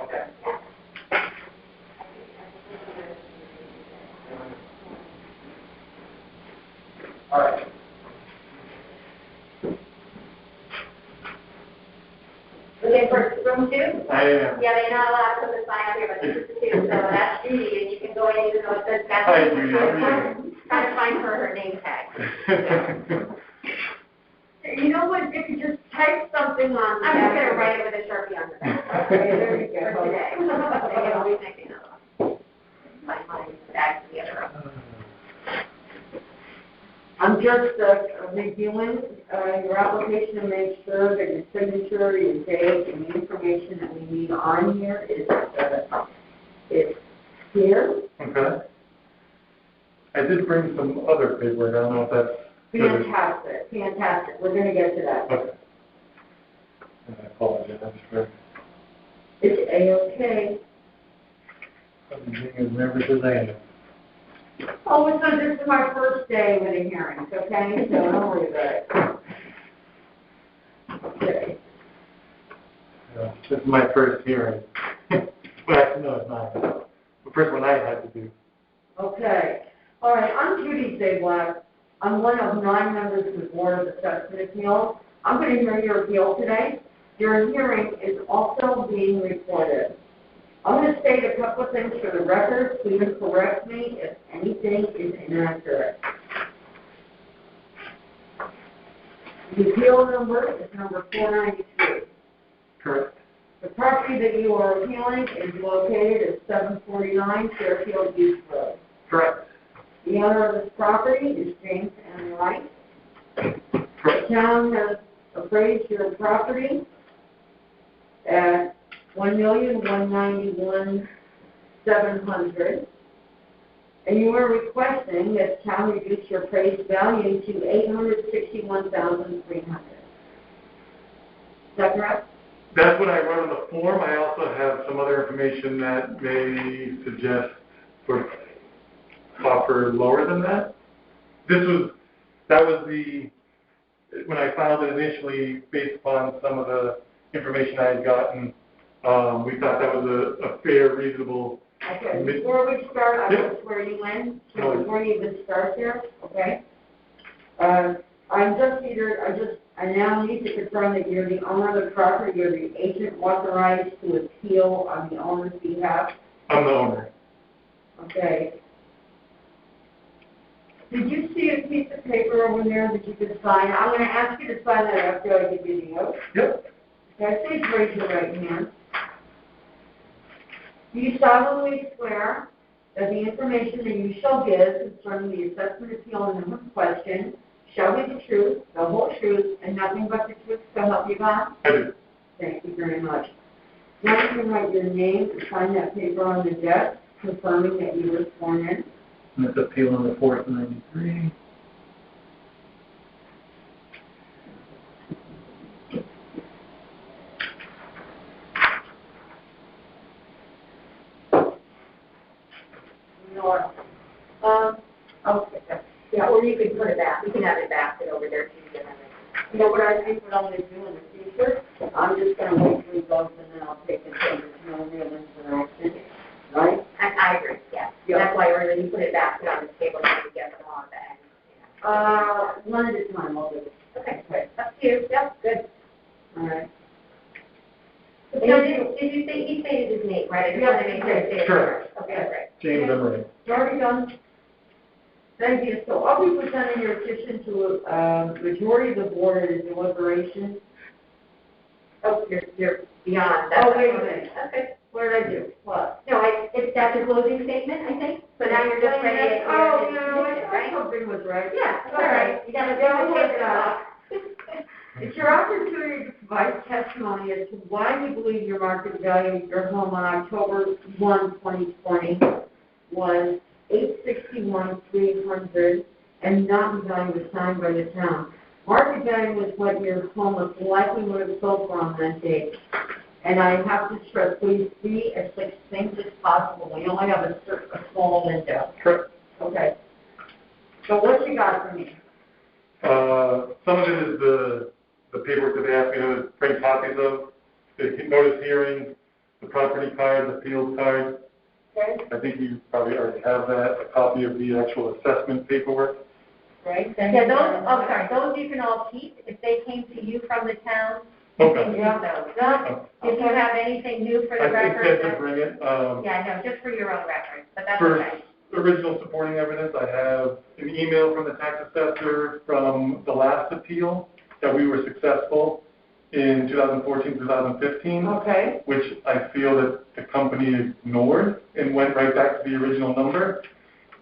okay. All right. Okay, from one too? I am. Yeah, they're not allowed to put the sign up here, but this is the two, so that's Judy, and you can go in even though it says Hi, Kathleen. Judy, how are you? Trying to find her name tag. You know what, if you just type something on the I'm just gonna back. write it with a Sharpie on the back. Okay, there you go. For today. Maybe I'll be making my tag to the other one. I'm just reviewing your application to make sure that your signature, your date, and the information that we need on here is here. Okay. I did bring some other paperwork, I don't know if that's good. Fantastic, fantastic. We're going to get to that. Okay. I apologize for It's A-okay. being as nervous as I am. Oh, so this is my first day with the hearings, okay? So don't worry about it. Okay. This is my first hearing. Well, no, it's not. The first one I had to do. Okay. All right, I'm Judy Zablack. I'm one of 9 members of the Board of Assessment Appeals. I'm going to hear your appeal today. Your hearing is also being recorded. I'm going to state a couple of things for the record. Please correct me if anything is inaccurate. The appeal number is number 493. Correct. The property that you are appealing is located at 749 Fairfield Beach Road. Correct. The owner of this property is James M. Wright. The town has appraised your property at $1,191,700, and you are requesting that the town reduce your appraised value to $861,300. Is that correct? That's what I wrote on the form. I also have some other information that may suggest for offer lower than that. That was when I filed it initially based upon some of the information I had gotten. We thought that was a fair, reasonable. Okay, before we start, I Yep. will swear you in, No. so before you even start there, okay? I now need to confirm that you're the owner of the property, you're the agent authorized to appeal on the owner's behalf, I'm the owner. okay? Did you see a piece of paper over there that you could sign? I'm going to ask you to sign that after I give you the oath. Yep. Okay, please raise your right hand. Do you solemnly swear that the information that you shall give concerning the assessment appeal and the question shall be the truth, the whole truth, and nothing but the truth, so help you God? I do. Thank you very much. Now you can write your name and sign that paper on the desk, confirming that you were sworn in. And it's appeal number 493. Nora. Okay. Yeah, or you could put it back. You can have it back and over there too. You know what I think what I'm going to do in the future? I'm just going to wait till he goes and then I'll take it so there's no real interaction, right? I agree, yeah. Yeah. That's why when you put it back, put it on the table, and you get them on the end. One at a time, I'll do it. Okay, up to you. Yep, good. All right. So did you say, he stated his name, right? I just Yeah, wanted to make sure I say it correct. Okay, great. James Emery. You already done? Thank you. So I'll be presenting your petition to a majority of the board at a deliberation. Oh, you're beyond that. Oh, wait a minute. Okay. What did I do? What? No, that's a closing statement, I think, so now you're just ready to. Oh, no, I right? thought something was right. Yeah, that's all right. You gotta Don't do work it. it out. It's your opportunity to provide testimony as to why you believe your market value of your home on October 1, 2020 was $861,300 and not the value assigned by the town. Market value was what your home most likely would have sold for on that date. And I have to stress, please be as succinct as possible. We only have a small window. Correct. Okay. So what you got for me? Some of it is the paperwork that they asked me to bring copies of, the notice hearing, the property card, the field card. Okay. I think you probably already have that, a copy of the actual assessment paperwork. Right? Yeah, those you can all keep. If they came to you from the town, Okay. Yeah, so, Doug, if you have anything new for the I think record, that to bring it, yeah, no, just for your own record, but that's for okay. original supporting evidence, I have an email from the tax assessor from the last appeal that we were successful in 2014, 2015. Okay. Which I feel that the company ignored and went right back to the original number.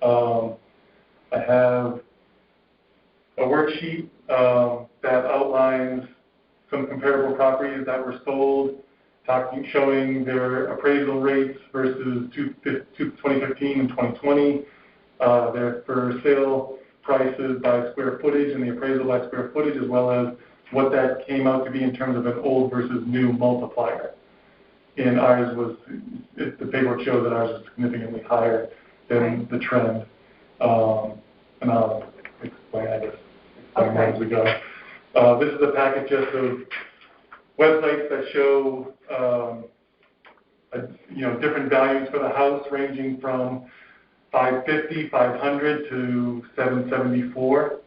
I have a worksheet that outlines some comparable properties that were sold, showing their appraisal rates versus 2015 and 2020, their for sale prices by square footage and the appraisal by square footage, as well as what that came out to be in terms of an old versus new multiplier. And ours was, the paperwork shows that ours is significantly higher than the trend. And I'll explain, I guess, as we go. This is a package just of websites that show, different values for the house, ranging from $550, $500 to $774.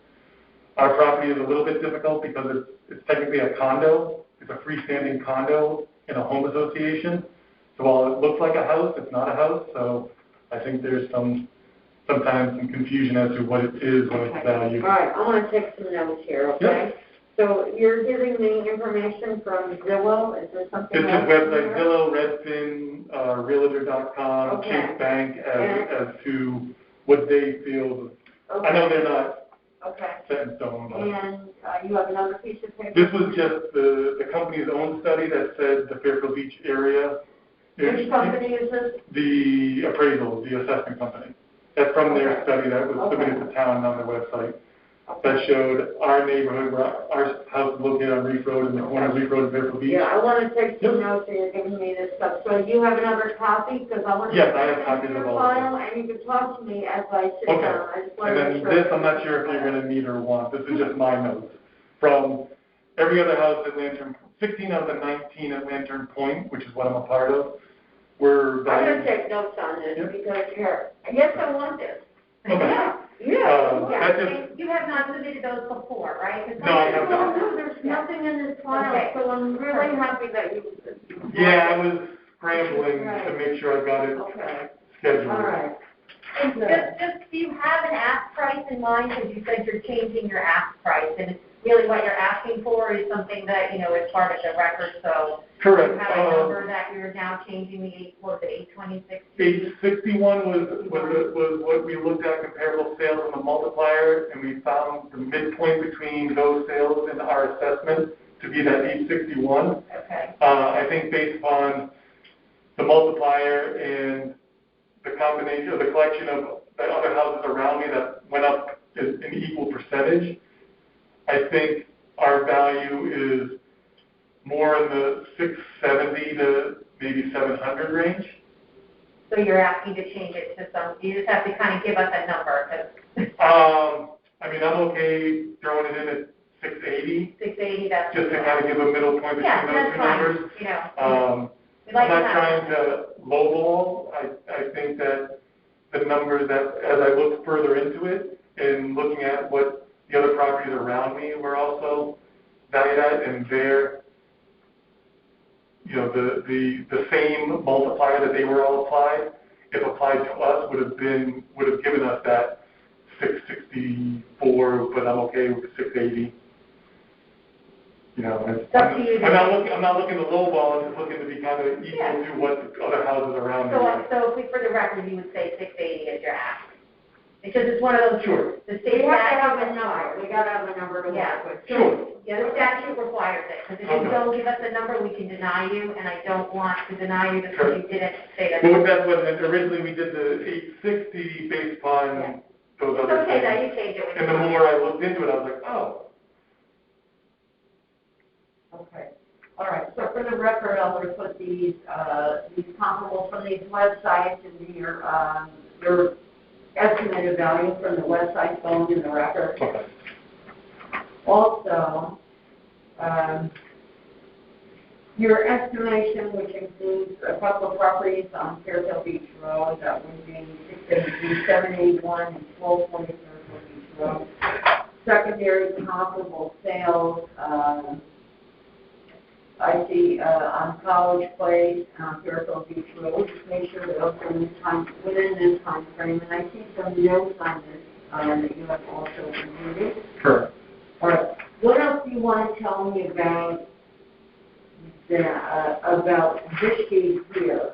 Our property is a little bit difficult because it's technically a condo. It's a freestanding condo in a home association. So while it looks like a house, it's not a house. So I think there's sometimes some confusion as to what it is when it's valued. All right, I want to take some notes here, okay? Yep. So you're giving me information from Zillow, is there something It's else? a website, Zillow, Redfin, Realtor.com, Okay. Chase Bank, as to what they feel. Okay. I know they're not Okay. set in stone. But And you have another piece of paper? this was just the company's own study that said the Fairfield Beach area. Which company is this? The appraisal, the assessment company. That's from their study that was submitted to town on their website. That showed our neighborhood, where our house is located on Reef Road, in the corner of Reef Road and Fairfield Beach. Yeah, I want to take some notes, and you're giving me this stuff. So you have another copy, because I want to. Yes, I have copies of all of them. And you can talk to me as I sit Okay. down. I just want And to then make sure. this, I'm not sure if you're going to need or want. This is just my notes. From every other house at Lantern, 16 out of the 19 at Lantern Point, which is what I'm a part of, were I'm valued. going to take notes on this, Yep. because yes, I want this. Okay. Yeah. That's just, You have not submitted those before, right? 'Cause No, I have not. No, there's nothing in this file, Okay. so I'm really happy that you. yeah, I was scrambling to Right. make sure I got it Okay, scheduled. all right. And just, do you have an ask price in mind? Because you said you're changing your ask price, and it's really what you're asking for is something that, is part of the record, so. Correct. You have a number that you're now changing the 826? 861 was what we looked at comparable sales on the multiplier, and we found the midpoint between those sales and our assessment to be that 861. Okay. I think based upon the multiplier and the combination of the collection of the other houses around me that went up in equal percentage, I think our value is more in the 670 to maybe 700 range. So you're asking to change it to some, you just have to kind of give us a number, 'cause I'm okay throwing it in at 680, 680, that's. just to kind of give a middle point between Yeah, those that's two fine, numbers. We I'm like not that. trying to lowball. I think that the numbers that, as I look further into it and looking at what the other properties around me were also valued at, and their, the same multiplier that they were all applied, if applied to us, would have given us that 664, but I'm okay with the 680. It's up to you. I'm not looking to lowball. I'm just looking to be kind of equal to what the other houses around me are. So if we, for the record, you would say 680 as your ask? Because it's one of those. Sure. The We state have to have statute a number, we gotta have a number to Yeah. work with. Sure. Yeah, the statute requires it, because if you Okay. don't give us a number, we can deny you, and I don't want to deny you because Sure. you didn't say that. Well, that's what, originally we did the 860 based upon Yeah. those It's other okay, now things. you change it. And the more I looked into it, I was like, oh. Okay, all right, so for the record, I'll put these comparables from these websites and your estimated value from the website going in the record. Okay. Also, your estimation, which includes a couple of properties on Fairfield Beach Road, that would be 682, 781, and 1240 Fairfield Beach Road. Secondary comparable sales, I see, on College Place, on Fairfield Beach Road, just make sure that those are within this time frame, and I see some notes on this, that you have also reviewed it. Correct. All right, what else do you want to tell me about this deed here,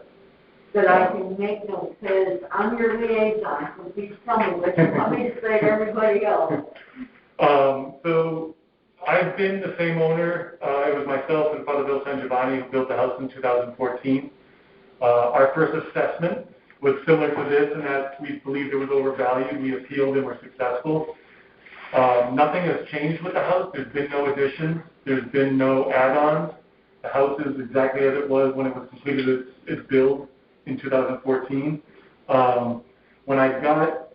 that I can make notes, because I'm your liaison, so please tell me what you want me to say to everybody else. So I've been the same owner. It was myself and Father Bill San Giovanni who built the house in 2014. Our first assessment was similar to this in that we believed it was overvalued. We appealed and were successful. Nothing has changed with the house. There's been no additions. There's been no add-ons. The house is exactly as it was when it was completed its build in 2014. When I got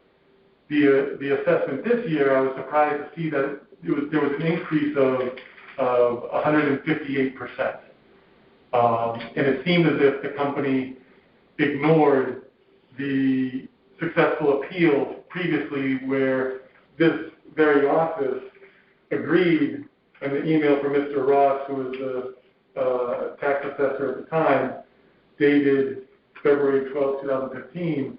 the assessment this year, I was surprised to see that there was an increase of 158%. And it seemed as if the company ignored the successful appeal previously where this very office agreed, and the email from Mr. Ross, who was the tax assessor at the time, dated February 12, 2015,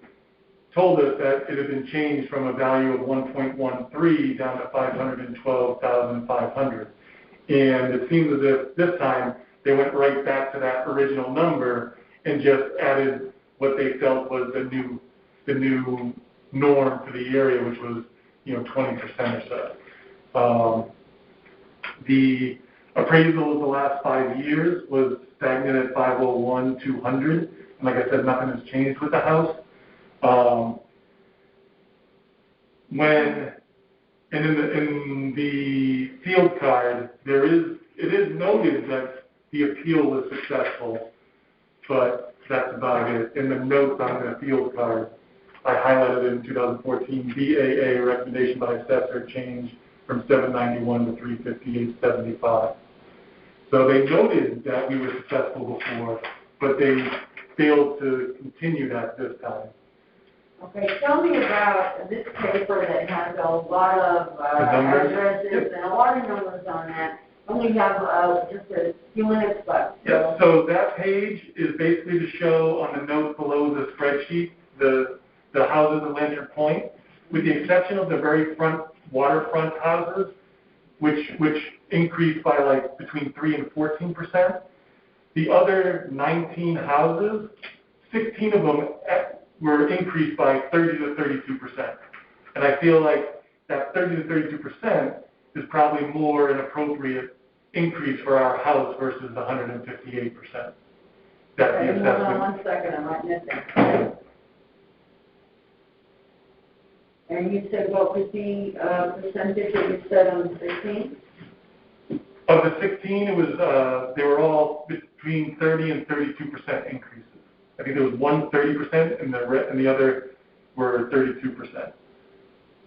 told us that it had been changed from a value of 1.13 down to 512,500. And it seems as if this time they went right back to that original number and just added what they felt was the new norm for the area, which was 20% or so. The appraisal of the last 5 years was stagnant at 501,200, and like I said, nothing has changed with the house. In the field card, it is noted that the appeal was successful, but that's about it. In the notes on the field card, I highlighted in 2014 BAA recommendation by assessor change from 791 to 358.75. So they noted that we were successful before, but they failed to continue that this time. Okay, tell me about this paper that has a lot of addresses and a lot of numbers on that. And we have just a few minutes left. Yeah, so that page is basically to show on the note below the spreadsheet the houses in Lantern Point, with the exception of the very front waterfront houses, which increased by like between 3 and 14%. The other 19 houses, 16 of them were increased by 30 to 32%. And I feel like that 30 to 32% is probably more an appropriate increase for our house versus the 158%. That's the assessment. Hold on 1 second, I'm writing this down. And you said what was the percentage that you said on the 16? Of the 16, it was they were all between 30 and 32% increases. I think there was one 30%, and the other were 32%.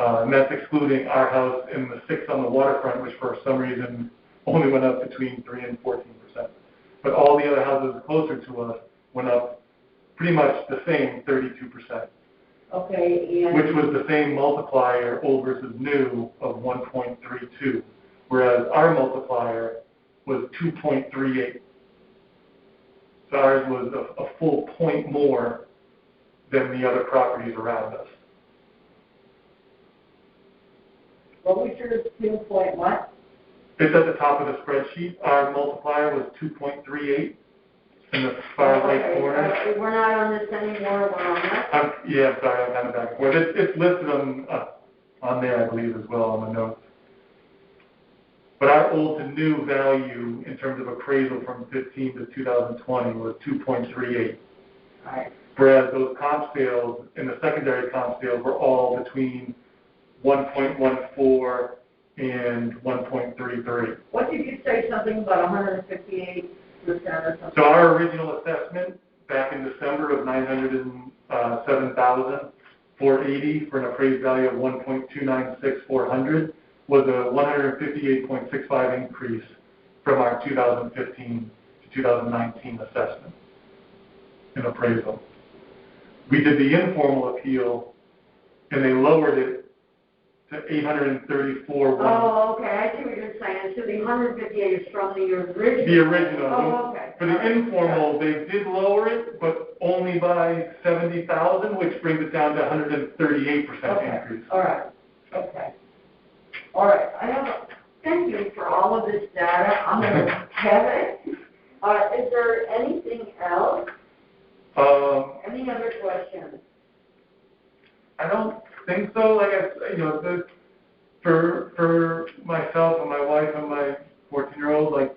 And that's excluding our house and the 6 on the waterfront, which for some reason only went up between 3 and 14%. But all the other houses closer to us went up pretty much the same, 32%. Okay, and... Which was the same multiplier, old versus new, of 1.32, whereas our multiplier was 2.38. So ours was a full point more than the other properties around us. What was your 2 point what? It's at the top of the spreadsheet. Our multiplier was 2.38 in the far right corner. We're not on this anymore, we're on that? Yeah, sorry, I'm kind of back and forth. It's listed on there, I believe, as well on the notes. But our old to new value in terms of appraisal from 15 to 2020 was 2.38. Right. Whereas those comp sales and the secondary comp sales were all between 1.14 and 1.33. What did you say, something about 158% or something? So our original assessment back in December of $907,480 for an appraised value of $1.296,400 was a 158.65 increase from our 2015 to 2019 assessment in appraisal. We did the informal appeal, and they lowered it to 834. Oh, okay, I see what you're saying, so the 158 is from the original? The original. Oh, okay. For the informal, they did lower it, but only by 70,000, which brings it down to 138% Okay. increase. All right, okay. All right, thank you for all of this data. I'm going to have it. Is there anything else? Any other questions? I don't think so. Like for myself and my wife and my 14-year-old, like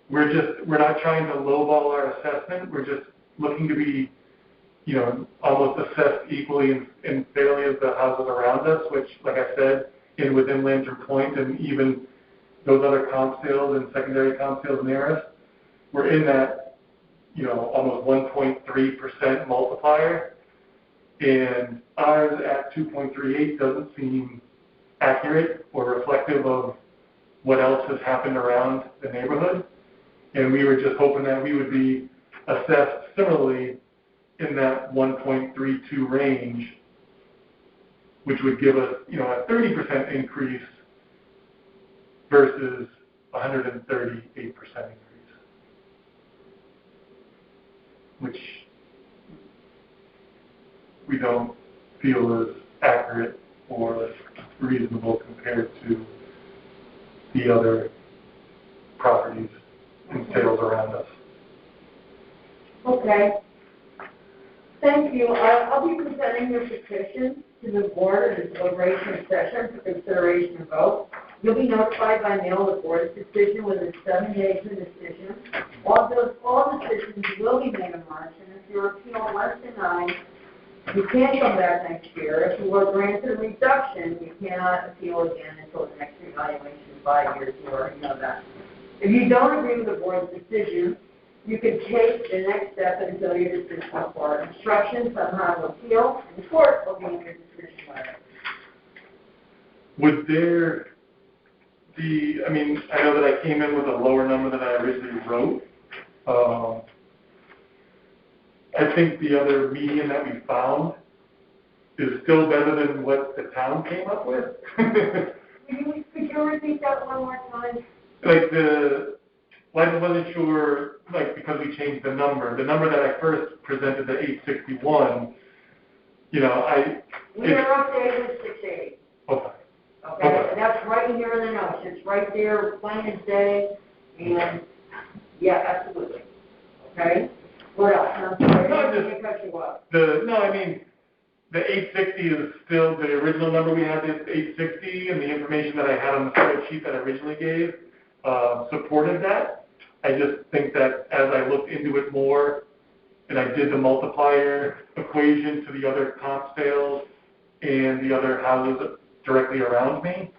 we're not trying to lowball our assessment. We're just looking to be, almost assessed equally and fairly as the houses around us, which, like I said, within Lantern Point and even those other comp sales and secondary comp sales near us, we're in that, almost 1.3% multiplier. And ours at 2.38 doesn't seem accurate or reflective of what else has happened around the neighborhood. And we were just hoping that we would be assessed similarly in that 1.32 range, which would give us, a 30% increase versus 138% increase, which we don't feel is accurate or reasonable compared to the other properties and sales around us. Okay. Thank you. I'll be presenting your petition to the board at a deliberation session for consideration and vote. You'll be notified by mail of the board's decision within 7 days of the decision. All decisions will be made in March, and if your appeal less than 9, you can't come back next year. If you were granted a reduction, you cannot appeal again until the next evaluation in 5 years. You already know that. If you don't agree with the board's decision, you can take the next step until your decision is for instructions on how to appeal, and the court will be in your decision letter. Would there be, I know that I came in with a lower number than I originally wrote. I think the other median that we found is still better than what the town came up with. Could you repeat that one more time? I wasn't sure, because we changed the number that I first presented, the 861, We are updated with 680. Okay. Okay, and that's right here in the notes. It's right there, plain as day, and yeah, absolutely. Okay? What else? I'm sorry, I didn't cut you off. The 860 is still the original number we had, is 860, and the information that I had on the spreadsheet that I originally gave supported that. I just think that as I looked into it more and I did the multiplier equation to the other comp sales and the other houses directly around me,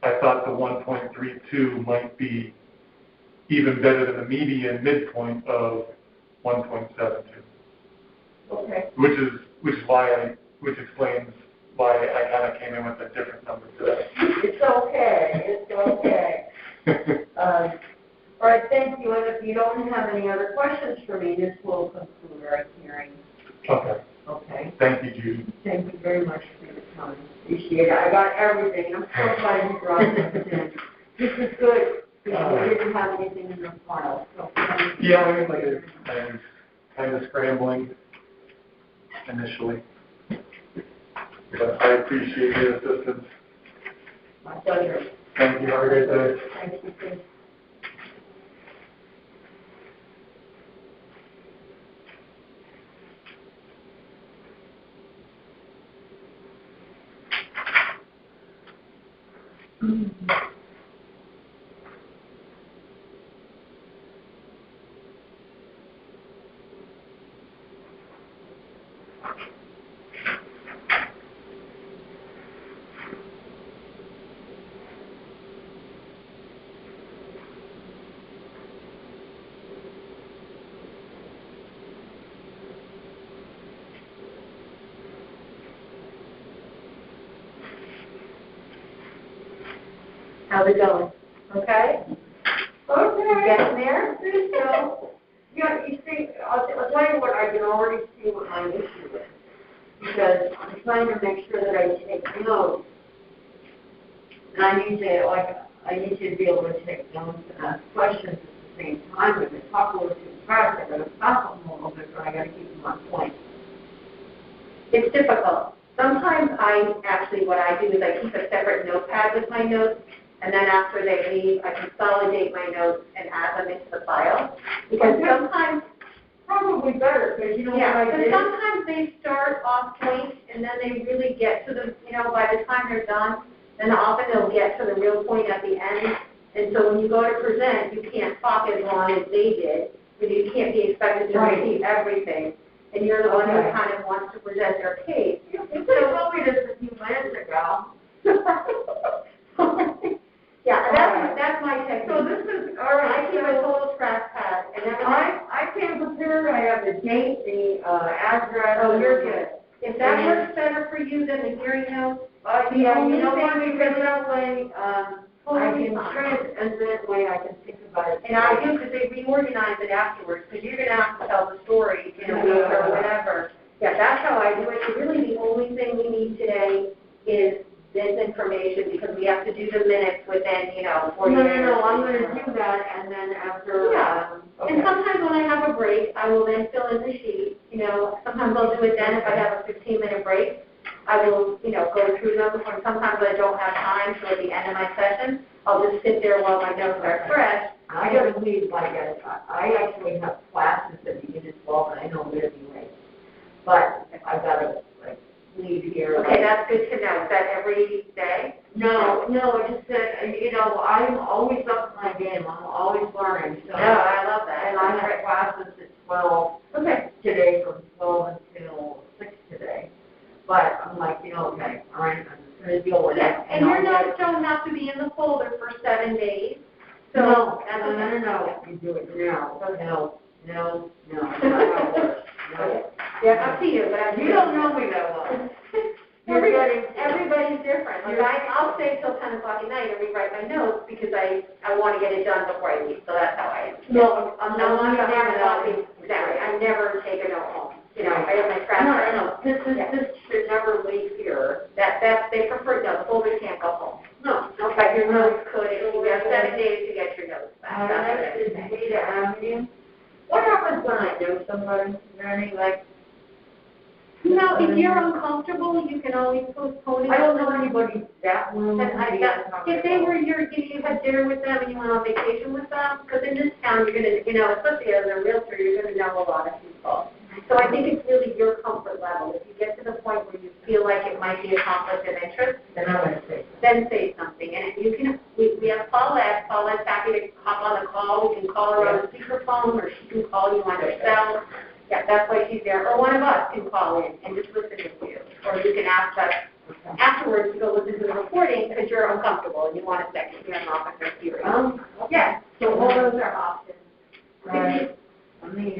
I thought the 1.32 might be even better than the median midpoint of 1.72. Okay. Which explains why I kind of came in with a different number today. It's okay. All right, thank you. And if you don't have any other questions for me, this will conclude our hearing. Okay. Okay. Thank you, Judy. Thank you very much for your time. Appreciate it. I got everything. I'm so glad you brought this in. This is good because we didn't have anything in the file. So yeah, I was kind of scrambling initially, but I appreciate your assistance. My pleasure. Thank you. Have a great day. Thank you, too. How's it going? Okay? Okay. Getting there? So, you see, I'll tell you what, I can already see what my issue is. Because I'm trying to make sure that I take notes And I need you to be able to take notes and ask questions at the same time. If they talk a little too fast, I gotta stop them a little bit, but I gotta keep them on point. It's difficult. Sometimes what I do is I keep a separate notepad with my notes, and then after they leave, I consolidate my notes and add them into the file. Because sometimes, Probably better, because you know what yeah, I because did? sometimes they start off point, and then they really get to the, by the time they're done, then often they'll get to the real point at the end. And so when you go to present, you can't talk as long as they did, because you can't be expected to Right. repeat everything. And you're the one who Okay. kind of wants to present their case. You could have told me this a few minutes ago. Yeah, Alright. that's my technique. So this is, all right, I keep a total track pad, and then I came prepared, I have the date, the address. oh, you're good. If that works better for you than the hearing notes, Yeah, you know only what, thing because that way, I totally can fine. and that way I can think about it. And I do, because they reorganize it afterwards, because you're gonna have to tell the story in a week or whatever. Yeah, that's how I do it. So really, the only thing we need today is this information, because we have to do the minutes within, 48 No, I'm hours. gonna do that, and then after, Yeah. And sometimes when I have a break, I will then fill in the sheet, sometimes I'll do it then if I have a 15-minute break. I will, go through them, or sometimes I don't have time, so at the end of my session, I'll just sit there while my notes are fresh. I gotta leave, I actually have classes that begin at 12, and I know I'm gonna be late. But if I gotta, leave here. Okay, that's good to know. Is that every day? No, I just said, I'm always up to my game, I'm always learning, so. No, I love that. And I have classes at 12 Okay. today, from 12 until 6 today. But I'm like, okay, all right, I'm just gonna deal with it. Yeah, and your I'll notes get- don't have to be in the folder for 7 days. So No, that's okay. no, you do it now. No, that's not how it works. No. Yeah, up to you, but You don't know me that well. Everybody's different. I'll stay till 10 o'clock at night and rewrite my notes because I want to get it done before I leave. So that's how I. No, I'm No, not I'm gonna never have copy. Exactly. I never take a note home. I have my trash. No. This should never leave here. They prefer, no, the folder can't go home. No. But your notes could, if you have 7 days to get your notes back. That's what Next is I'm saying. Data Avenue. What happens when I know somebody? Is there any, If you're uncomfortable, you can always postpone it. I don't know anybody that well. If they were you had dinner with them and you went on vacation with them, because in this town, you're gonna, especially as a realtor, you're gonna know a lot of people. So I think it's really your comfort level. If you get to the point where you feel like it might be a conflict of interest, Then I'm gonna say. then say something. And you can, we have Paulette. Paulette's happy to hop on the call. We can call her on the speakerphone, or she can call you on her cell. Yeah, that's why she's there. Or one of us can call in and just listen to you. Or you can ask us afterwards to go listen to the recording because you're uncomfortable and you want a second hearing officer hearing. Yeah, so all those are options. Right. Let me,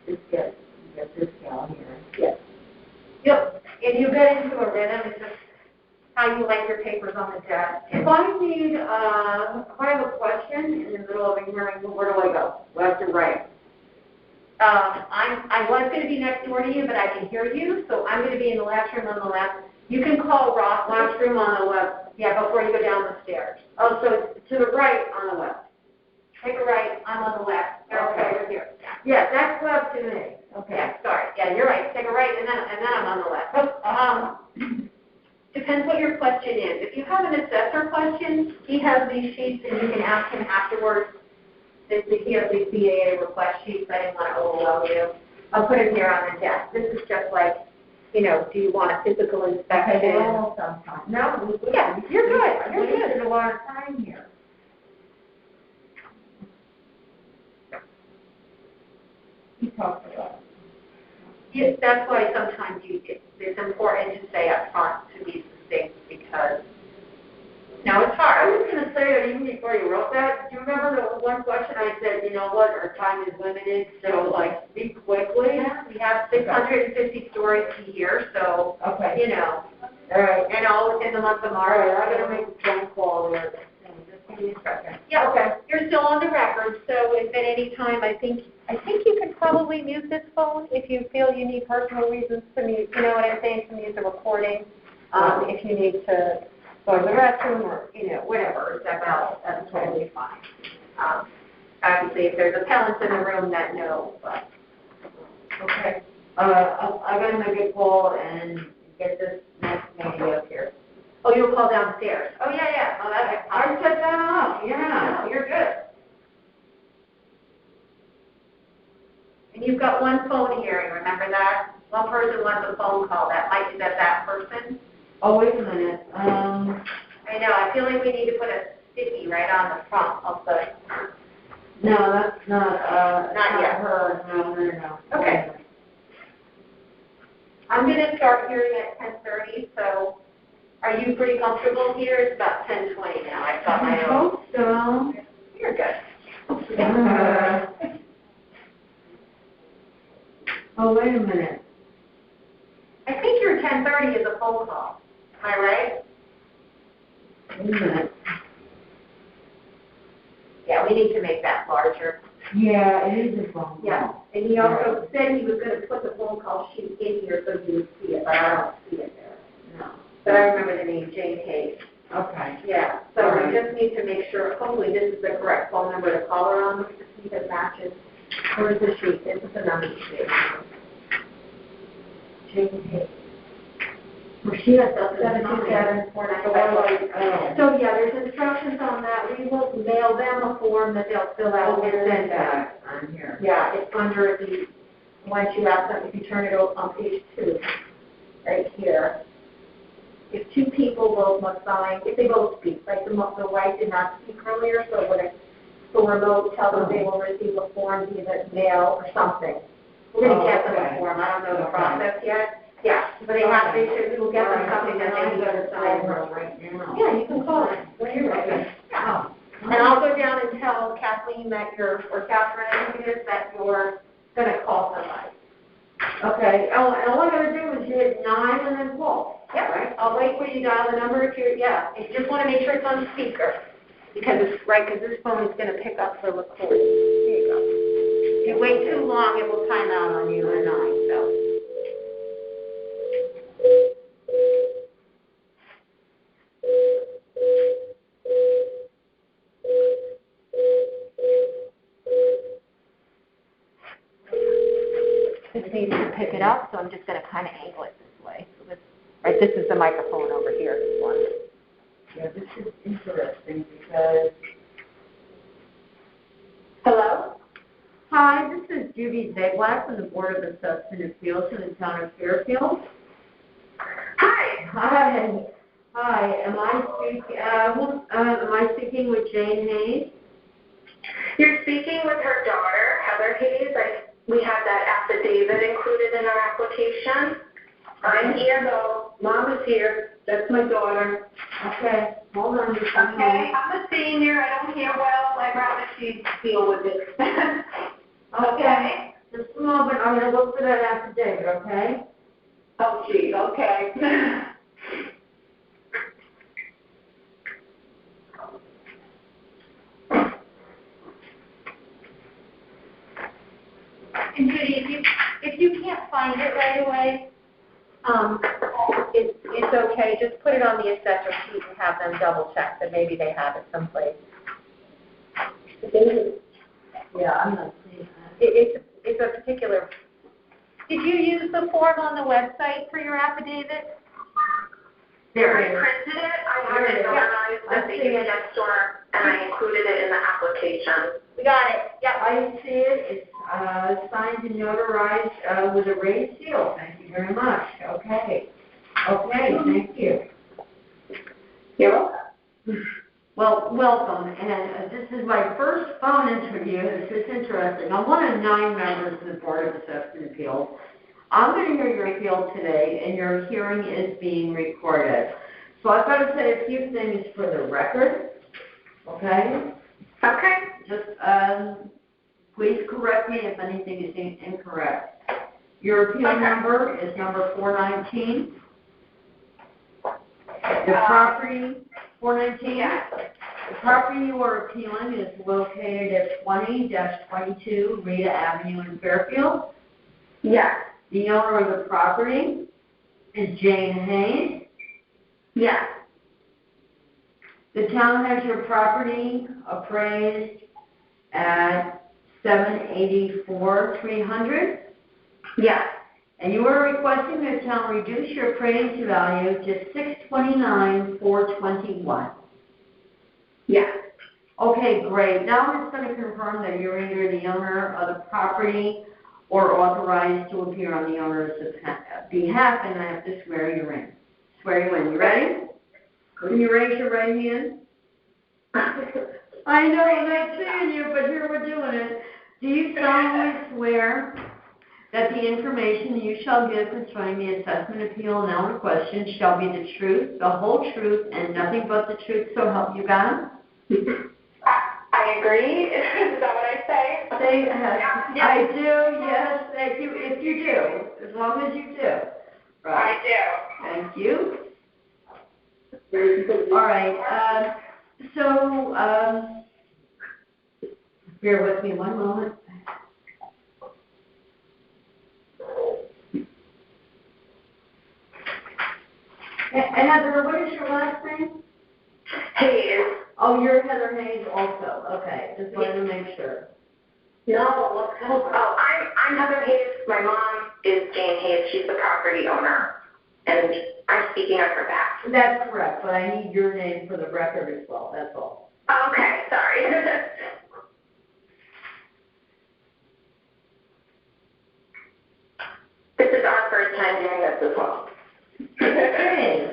just get this gal here. Yes. Yep. If you get into a rhythm, it's just how you like your papers on the desk. If I have a question in the middle of a hearing, where do I go? Left or right? I was going to be next door to you, but I can hear you, so I'm going to be in the last room on the left. You can call Ross. Last room on the left. Yeah, before you go down the stairs. Oh, so to the right on the left. Take a right. I'm on the left. Okay. Over here. Yeah, that's left to me. Okay. Yeah, sorry. Yeah, you're right. Take a right, and then I'm on the left. Depends what your question is. If you have an assessor question, he has these sheets, and you can ask him afterwards. He has these BAA request sheets. I didn't want to overwhelm you. I'll put him here on the desk. This is just like, do you want a physical inspection? No, Yeah, you're good. You're good. Wasted a lot of time here. He talked about. Yes, that's why sometimes it's important to say up front to be succinct because, it's I hard. was going to say that even before you wrote that. Do you remember the one question I said, our time is limited, so speak quickly? Yeah, we have 650 stories a year, so, Okay. All right. and all within the month of All March. right, I got to make a phone call there. Just give me a second. Yeah, Okay. you're still on the record, so if at any time, I think you could probably mute this phone if you feel you need personal reasons to mute, you know what I'm saying, to mute the recording, if you need to go to the restroom or, whatever, step out, that's totally fine. Obviously, if there's appellants in the room, that no, but, okay. I gotta make a call and get this next lady up here. Oh, you'll call downstairs? Oh, yeah. Oh, that's I set that up, yeah. No, you're good. And you've got one phone hearing, remember that? One person wants a phone call, is that person? Oh, wait a minute, I know, I feel like we need to put a sticky right on the front of the, no, that's not, Not yet. her, no. Okay. I'm gonna start hearing at 10:30, so are you pretty comfortable here? It's about 10:20 now, I've got my I own. hope so. You're good. Oh, wait a minute. I think your 10:30 is a phone call, am I right? Wait a minute. Yeah, we need to make that larger. Yeah, it is a phone. Yeah, and he also said he was gonna put the phone call sheet in here so you would see it, but I don't see it there. No. But I remember the name, Jane Hayes. Okay. Yeah, so All we right. just need to make sure, hopefully this is the correct phone number to call her on, to see if it matches. Where's the sheet? This is the number sheet. Jane Hayes. Well, she has 727-495. So, yeah, there's instructions on that. We will mail them a form that they'll fill out and send back. I'm here. Yeah, it's under the, once you ask them, if you turn it over on page 2, right here. If two people both must sign, if they both speak, like the wife did not speak earlier, so when it's so remote, tell them they will receive a form via mail or something. We're going to get them a form. I don't know the process yet. Yeah, but we will get them something that they need to sign. Right now. Yeah, you can call it when you're ready. Yeah. And I'll go down and tell Kathleen or Catherine, I think it is, that you're going to call somebody. Okay, oh, and all I gotta do is hit 9 and then call. Yeah, right. I'll wait for you to dial the number if you're, and you just want to make sure it's on speaker. Because this phone is going to pick up the recording. Here you go. If you wait too long, it will time out on you at 9, so. It needs to pick it up, so I'm just going to kind of angle it this way. So this is the microphone over here, this one. Yeah, this is interesting because... Hello? Hi, this is Judy Zayblack from the Board of Assessment Appeals in the town of Fairfield. Hi. Hi, am I speaking with Jane Hayes? You're speaking with her daughter, Heather Hayes. We have that affidavit included in our application. I'm here though. Mom is here. That's my daughter. Okay, hold on just a Okay, moment. I'm a senior. I don't hear well. I'd rather she deal with it. Okay, just a moment. I'm going to look for that affidavit, okay? Oh, gee, okay. And Judy, if you can't find it right away, it's okay. Just put it on the assessor sheet and have them double check that maybe they have it someplace. Yeah, I'm not seeing that. It's a particular. Did you use the form on the website for your affidavit? There, I printed it. I have it notarized at the UPS store, and I included it in the application. We got it. Yep. I see it. It's signed and notarized with a raised seal. Thank you very much. Okay. Okay, thank you. You're welcome. Well, welcome. And this is my first phone interview. This is interesting. I'm one of 9 members of the Board of Assessment Appeals. I'm going to hear your appeal today, and your hearing is being recorded. So I've got to say a few things for the record. Okay? Okay. Just please correct me if anything is incorrect. Your appeal number is number 419. The property, 419? Yes. The property you are appealing is located at 20-22 Rita Avenue in Fairfield. Yes. The owner of the property is Jane Hayes. Yes. The town has your property appraised at $784,300, Yes. and you are requesting the town reduce your appraised value to $629,421. Yes. Okay, great. Now I'm just going to confirm that you're either the owner of the property or authorized to appear on the owner's behalf, and I have to swear you in. Swear you in. You ready? Can you raise your right hand? I know I'm not seeing you, but here we're doing it. Do you solemnly swear that the information you shall give concerning the assessment appeal now in question shall be the truth, the whole truth, and nothing but the truth, so help you God? I agree. Is that what I say? Say yes. I do, yes, thank you, if you do, as long as you do. Right. I do. Thank you. All right, bear with me one moment. And Heather, what is your last name? Hayes. Oh, you're Heather Hayes also, okay, just wanted to make sure. No, oh, I'm Heather Hayes. My mom is Jane Hayes. She's the property owner, and I'm speaking on her behalf. That's correct, but I need your name for the record as well, that's all. Okay, sorry. This is our first time doing this as well. Okay.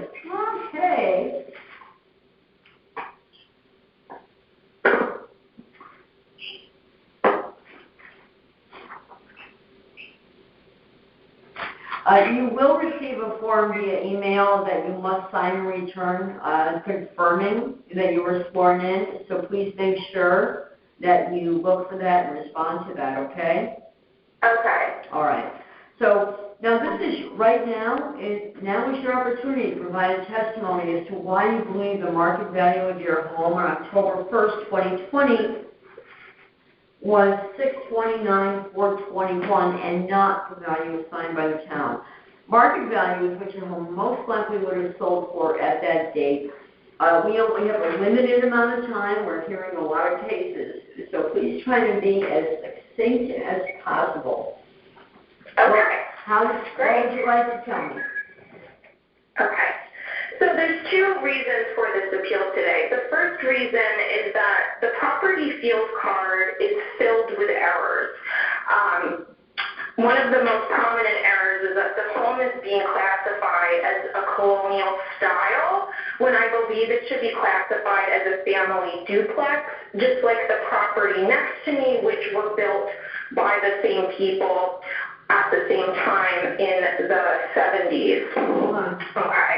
You will receive a form via email that you must sign and return confirming that you were sworn in, so please make sure that you look for that and respond to that, okay? Okay. All right. So now this is, right now is your opportunity to provide a testimony as to why you believe the market value of your home on October 1st, 2020 was $629,421 and not the value assigned by the town. Market value is what your home most likely would have sold for at that date. We only have a limited amount of time. We're hearing a lot of cases, so please try to be as succinct as possible. Okay. What would you like to tell me? Okay. So there's two reasons for this appeal today. The first reason is that the property field card is filled with errors. One of the most prominent errors is that the home is being classified as a colonial style, when I believe it should be classified as a family duplex, just like the property next to me, which were built by the same people at the same time in the 70s. Okay.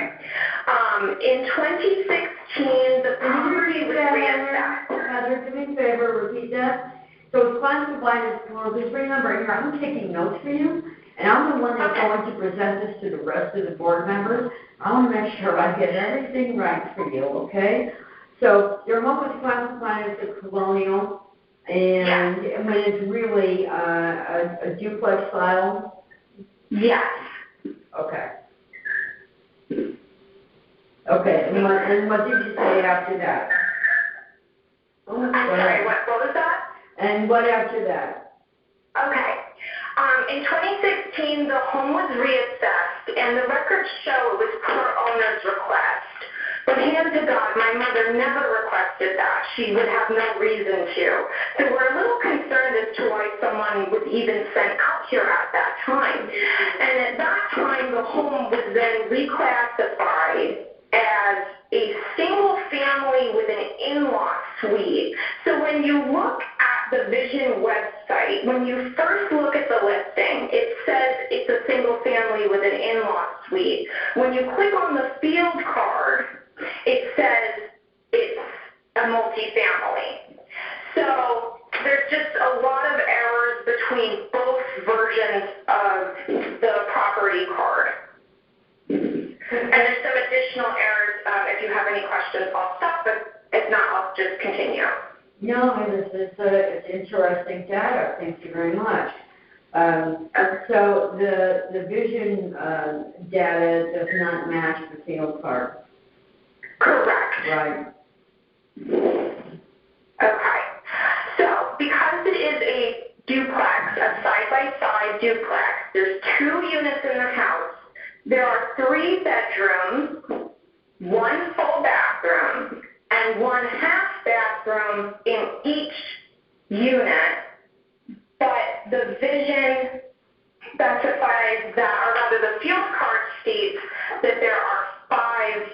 In 2016, the property was reassessed. Heather, do me a favor, repeat that. So it's classified as plural, because remember, here, I'm taking notes for you, and I'm the one that's going to present this to the rest of the board members. I want to make sure I get everything right for you, okay? So your home is classified as a colonial, and when it's really a duplex style? Yes. Okay. Okay, and what did you say after that? I'm sorry, what was that? And what after that? Okay. In 2016, the home was reassessed, and the records show it was per owner's request. But hand to God, my mother never requested that. She would have no reason to. So we're a little concerned as to why someone was even sent out here at that time. And at that time, the home was then reclassified as a single family with an in-law suite. So when you look at the Vision website, when you first look at the listing, it says it's a single family with an in-law suite. When you click on the field card, it says it's a multifamily. So there's just a lot of errors between both versions of the property card. And there's some additional errors. If you have any questions, I'll stop, but if not, I'll just continue. No, it's interesting data. Thank you very much. So the Vision data does not match the field card. Correct. Right. Okay. So because it is a duplex, a side-by-side duplex, there's 2 units in the house. There are 3 bedrooms, 1 full bathroom, and 1 half bathroom in each unit. But the vision specifies that, or rather the field card states that there are 5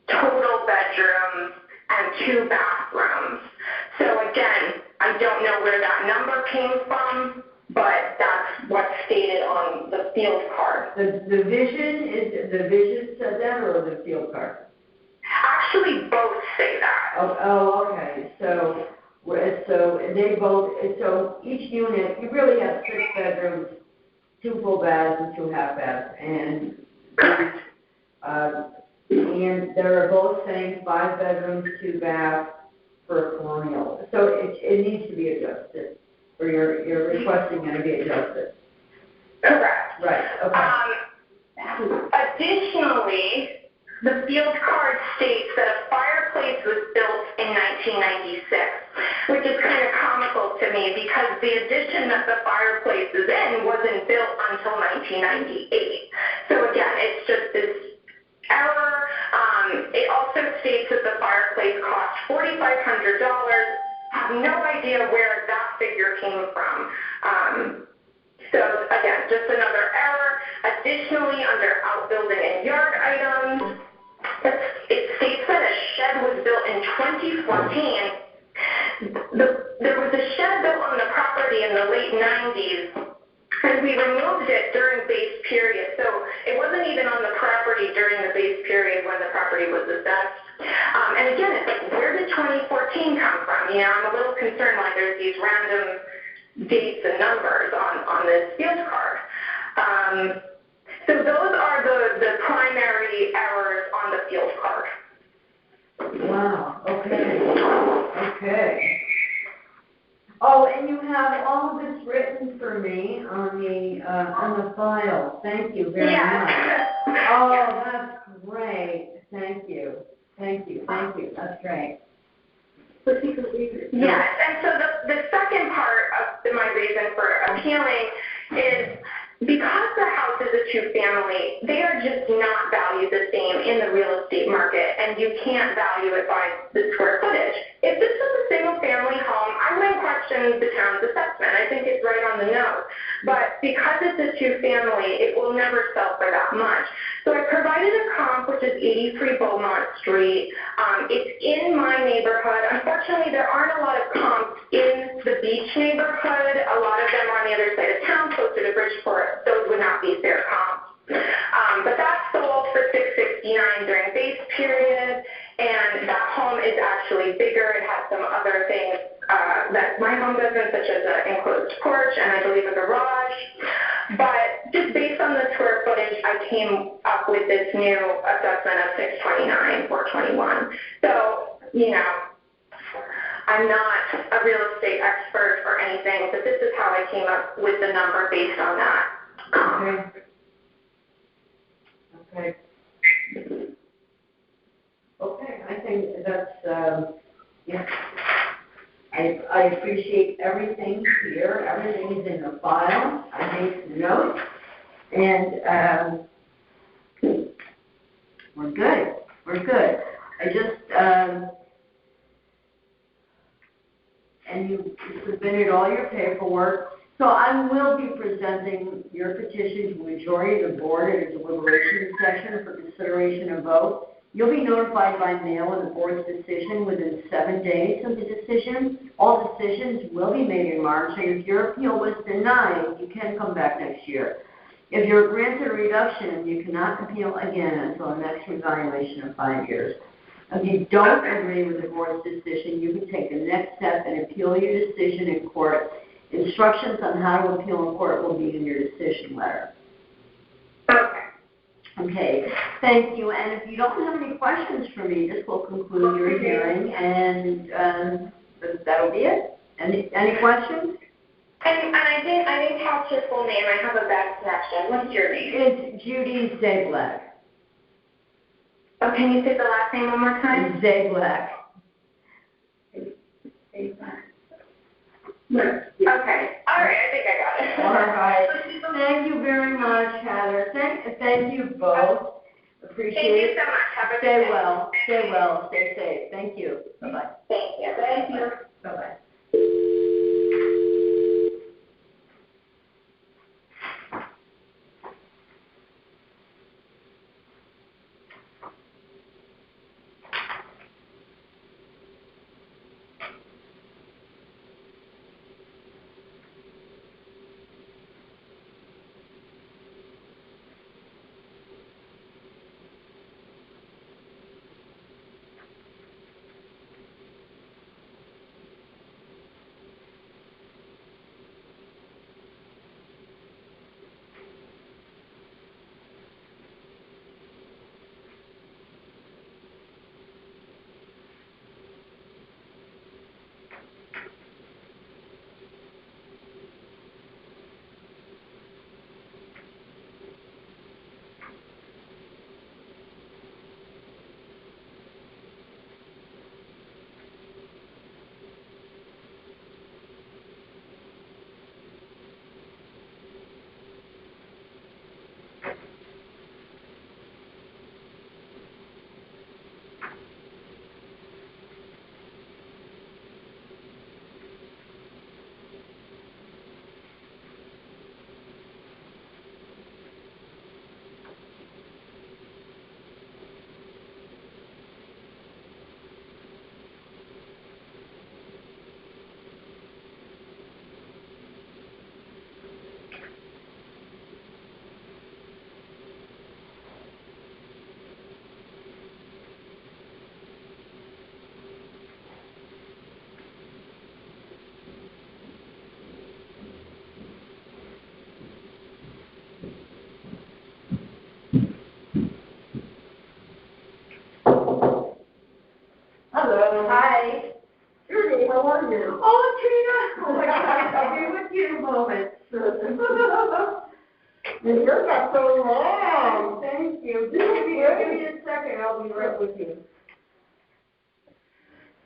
total bedrooms and 2 bathrooms. So again, I don't know where that number came from, but that's what's stated on the field card. The vision said that, or the field card? Actually, both say that. Oh, okay, so they both, so each unit, you really have 6 bedrooms, 2 full baths and 2 half baths, and they're both saying 5 bedrooms, 2 baths for a colonial. So it needs to be adjusted, or you're requesting it to be adjusted. Correct. Right, okay. Additionally, the field card states that a fireplace was built in 1996, which is kind of comical to me because the addition that the fireplace is in wasn't built until 1998. So again, it's just this error. It also states that the fireplace cost $4,500. Have no idea where that figure came from. So again, just another error. Additionally, under outbuilding and yard items, it states that a shed was built in 2014. There was a shed built on the property in the late 90s, and we removed it during base period. So it wasn't even on the property during the base period when the property was assessed. And again, it's like, where did 2014 come from? You know, I'm a little concerned why there's these random dates and numbers on this field card. So those are the primary errors on the field card. Wow, okay. Oh, and you have all of this written for me on the file. Thank you very much. Oh, that's great. Thank you. That's great. Yes, and so the second part of my reason for appealing is because the house is a 2-family, they are just not valued the same in the real estate market, and you can't value it by the square footage. If this was a single-family home, I wouldn't question the town's assessment. I think it's right on the nose. But because it's a 2-family, it will never sell for that much. So I provided a comp, which is 83 Beaumont Street. It's in my neighborhood. Unfortunately, there aren't a lot of comps in the beach neighborhood. A lot of them are on the other side of town, closer to Bridgeport. Those would not be fair comps. But that sold for $669 during base period, and that home is actually bigger. It has some other things that my home doesn't, such as an enclosed porch and I believe a garage. But just based on the square footage, I came up with this new assessment of $629,421. So, you know, I'm not a real estate expert or anything, but this is how I came up with the number based on that. Okay, I think that's, I appreciate everything here. Everything is in the file. I made some notes, and we're good. I just, and you submitted all your paperwork. So I will be presenting your petition to the majority of the board at a deliberation session for consideration and vote. You'll be notified by mail of the board's decision within 7 days of the decision. All decisions will be made in March, and if your appeal was denied, you can come back next year. If you're granted a reduction, you cannot appeal again until the next revaluation of 5 years. If you don't agree with the board's decision, you can take the next step and appeal your decision in court. Instructions on how to appeal in court will be in your decision letter. Okay, thank you. And if you don't have any questions for me, this will conclude your hearing, and that'll be it. Any questions? And I didn't catch your full name. I have a bad connection. What's your name? It's Judy Zablak. Oh, can you say the last name one more time? Zablak. Okay, all right, I think I got it. All right. Thank you very much, Heather. Thank you both. Appreciate Thank you it. so much. Have a good Stay day. well, stay safe. Thank you. Bye-bye. Thank you. Thank you. Bye-bye. Hello. Hi. Judy, how are you? Oh, Trina. Oh, my God. I'll be with you in a moment. Your hair got so long. Thank you. Give me a second. I'll be right with you.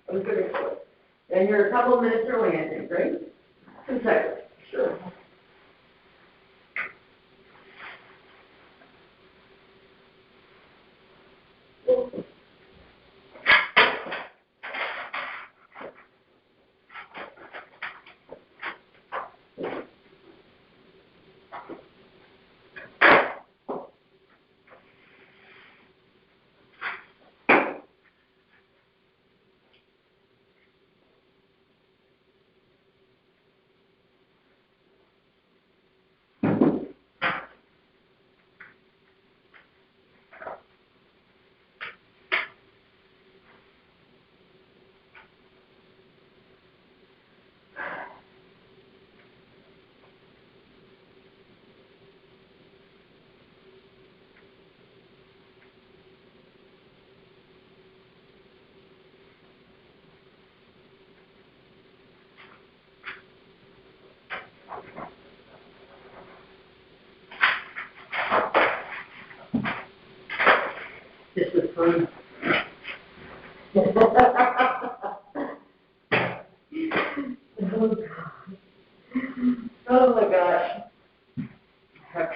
I was going to quit. And you're a couple of minutes early, I think, right? 2 seconds. Sure. This was fun. Oh, my gosh. Okay.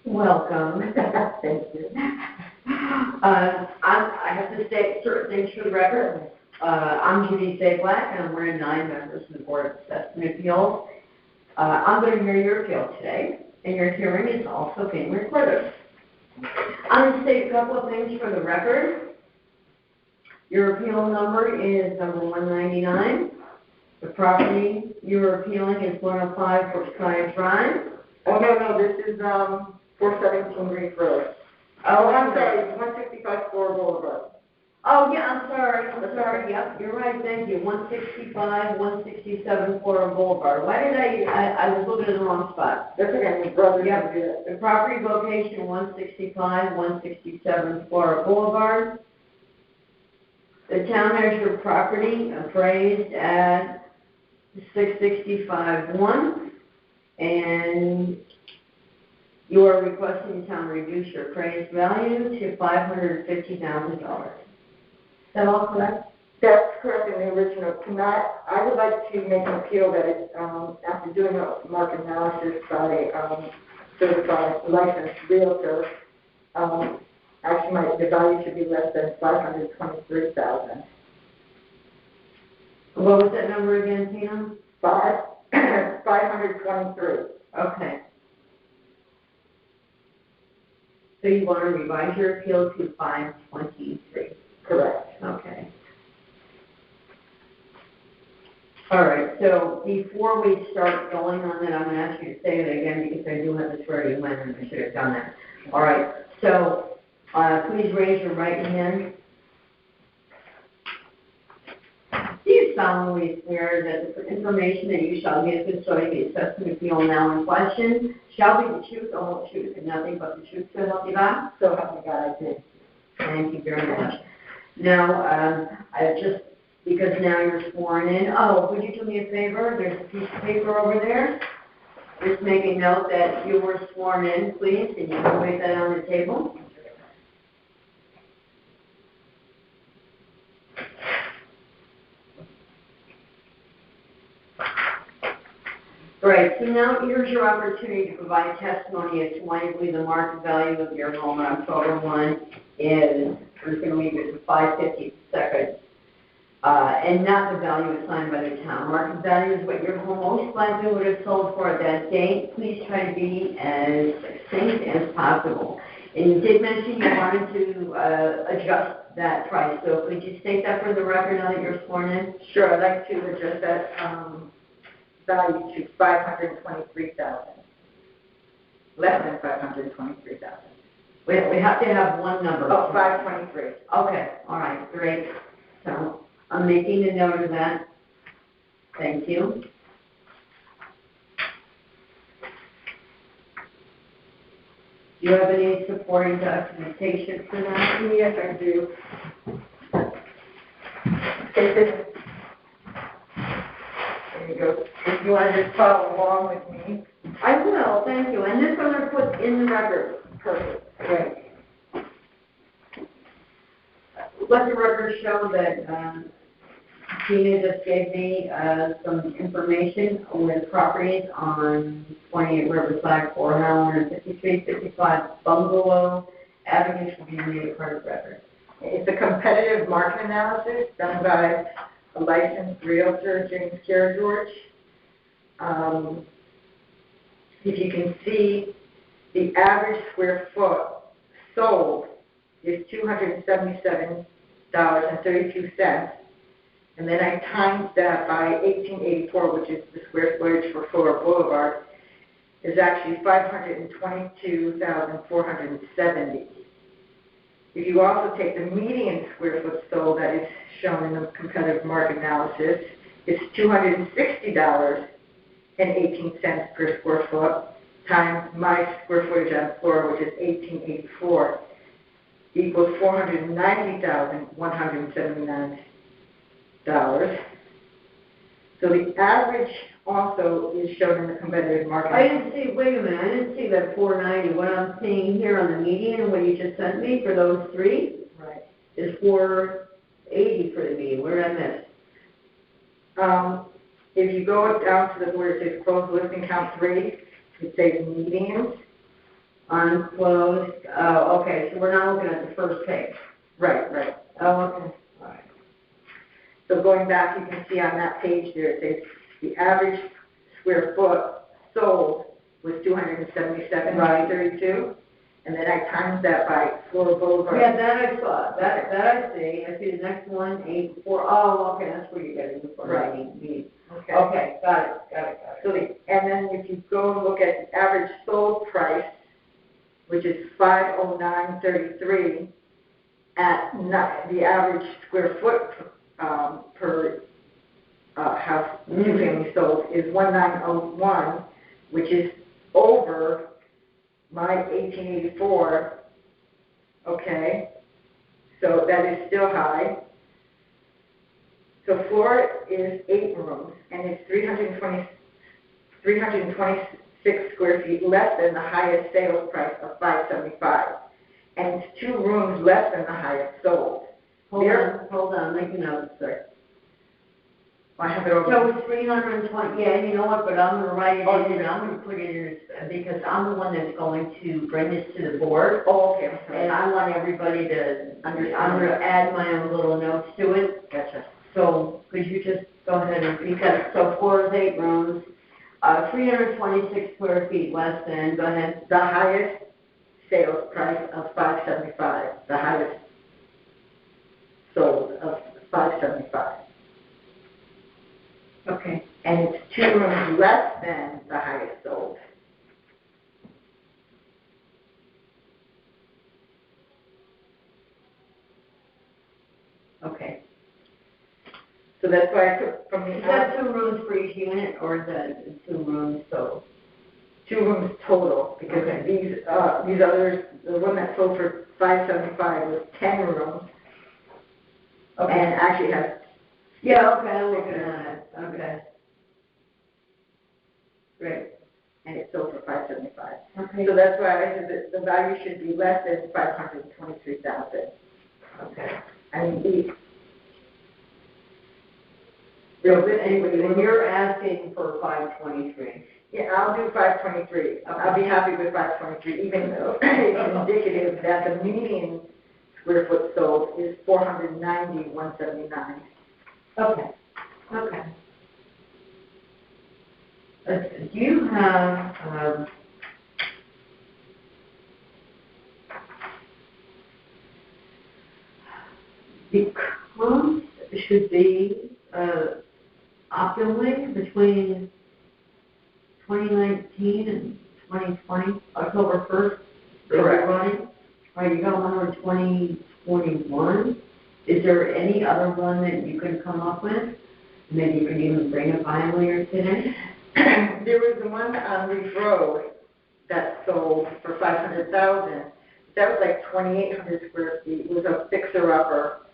Welcome. Thank you. I have to state certain things for the record. I'm Judy Black, and I'm one of 9 members of the Board of Assessment Appeals. I'm going to hear your appeal today, and your hearing is also being recorded. I'm going to say a couple of things for the record. Your appeal number is number 199. The property you are appealing is 105 Brookside Drive. Oh, no, this is, 417 Reef Road. Oh, I'm sorry, it's 165 Flora Boulevard. Oh, yeah, I'm sorry, yep, you're right, thank you, 165, 167 Flora Boulevard. Why did I was looking at the wrong spot. That's okay, my brother Yep. did it. The property location, 165, 167 Flora Boulevard. The town has your property appraised at 665.1, and you are requesting the town reduce your appraised value to $550,000. Is that all correct? That's correct in the original. I would like to make an appeal that it, after doing a market analysis by a certified licensed realtor, actually the value should be less than $523,000. What was that number again, Tina? 523. Okay. So you want to revise your appeal to 523? Correct. Okay. All right, so before we start going on that, I'm going to ask you to say it again because I do have to swear you in and I should have done that. All right, so please raise your right hand. Do you solemnly swear that the information that you shall give concerning the assessment appeal now in question shall be the truth, the whole truth, and nothing but the truth, so help you God? So help me God, I do. Thank you very much. Now, because now you're sworn in, would you do me a favor? There's a piece of paper over there. Just make a note that you were sworn in, please, and you can write that on the table. Right, so now here's your opportunity to provide testimony as to why you believe the market value of your home on October 1 is, we're just going to leave it to 550 seconds, and not the value assigned by the town. Market value is what your home most likely would have sold for at that date. Please try to be as succinct as possible. And you did mention you wanted to adjust that price, so could you state that for the record now that you're sworn in? Sure, I'd like to adjust that value to $523,000. Less than $523,000. We have to have one number. Oh, 523. Okay, all right, great. So I'm making a note of that. Thank you. Do you have any supporting documentation for that? Yes, I do. There you go. If you want to just follow along with me. I will, thank you. And this I'm going to put in the record. Perfect. Great. Let the record show that Tina just gave me some information with properties on 28 Riverside, 453, 55 Bungalow Avenue should be made a part of record. It's a competitive market analysis done by a licensed realtor, James George. If you can see, the average square foot sold is $277.32, and then I times that by 1884, which is the square footage for Flora Boulevard, is actually 522,470. If you also take the median square foot sold that is shown in the competitive market analysis, it's $260.18 per square foot times my square footage on Flora, which is 1884, equals $490,179. So the average also is shown in the competitive market. I didn't see, wait a minute, I didn't see that 490. What I'm seeing here on the median and what you just sent me for those three Right. is 480 for the median. Where did I miss? If you go down to the where it says closed listing count 3, it says medians. Unclosed. Okay, so we're not looking at the first page. Right. Oh, okay. All right. So going back, you can see on that page there, it says the average square foot sold was 277.32, and then I times that by Flora Boulevard. Yeah, that I saw, that I see. I see the next one, 8.4. Oh, okay, that's where you're getting the Right. Okay, got it. So and then if you go and look at the average sold price, which is 509.33, the average square foot per house, two-family sold is 1901, which is over my 1884. Okay, so that is still high. So floor is 8 rooms, and it's 326 square feet less than the highest sales price of $575, and it's 2 rooms less than the highest sold. Hold on, make a note, sir. I have it over. So it's 320, yeah, you know what, but I'm gonna write it in, and I'm gonna put it in, because I'm the one that's going to bring this to the board. Oh, okay, I'm sorry. And I want everybody to understand. I'm gonna add my own little notes to it. Gotcha. So could you just go ahead and read that? So 4 is 8 rooms, 326 square feet less than, go ahead. The highest sales price of $575, the highest sold of $575. Okay. And it's 2 rooms less than the highest sold. Okay. So that's why I took from the. Is that 2 rooms for each unit, or is that 2 rooms total? 2 rooms total, because Okay. these others, the one that sold for $575 was 10 rooms, Okay. and actually has. Yeah, okay, I'm looking at it. Okay. Great. And it sold for $575. Okay. So that's why I said that the value should be less than $523,000. Okay. I mean, And you're asking for 523. yeah, I'll do 523. I'll be happy with 523, even though it's indicative that the median square foot sold is 490,179. Okay. Okay. Do you have, the comps should be, optimally between 2019 and 2020, October 1st? Correct. Running? Are you got one on 2021? Is there any other one that you can come up with? Maybe you can even bring it by earlier today? There was the one on Reef Road that sold for $500,000. That was like 2,800 square feet. It was a fixer-upper,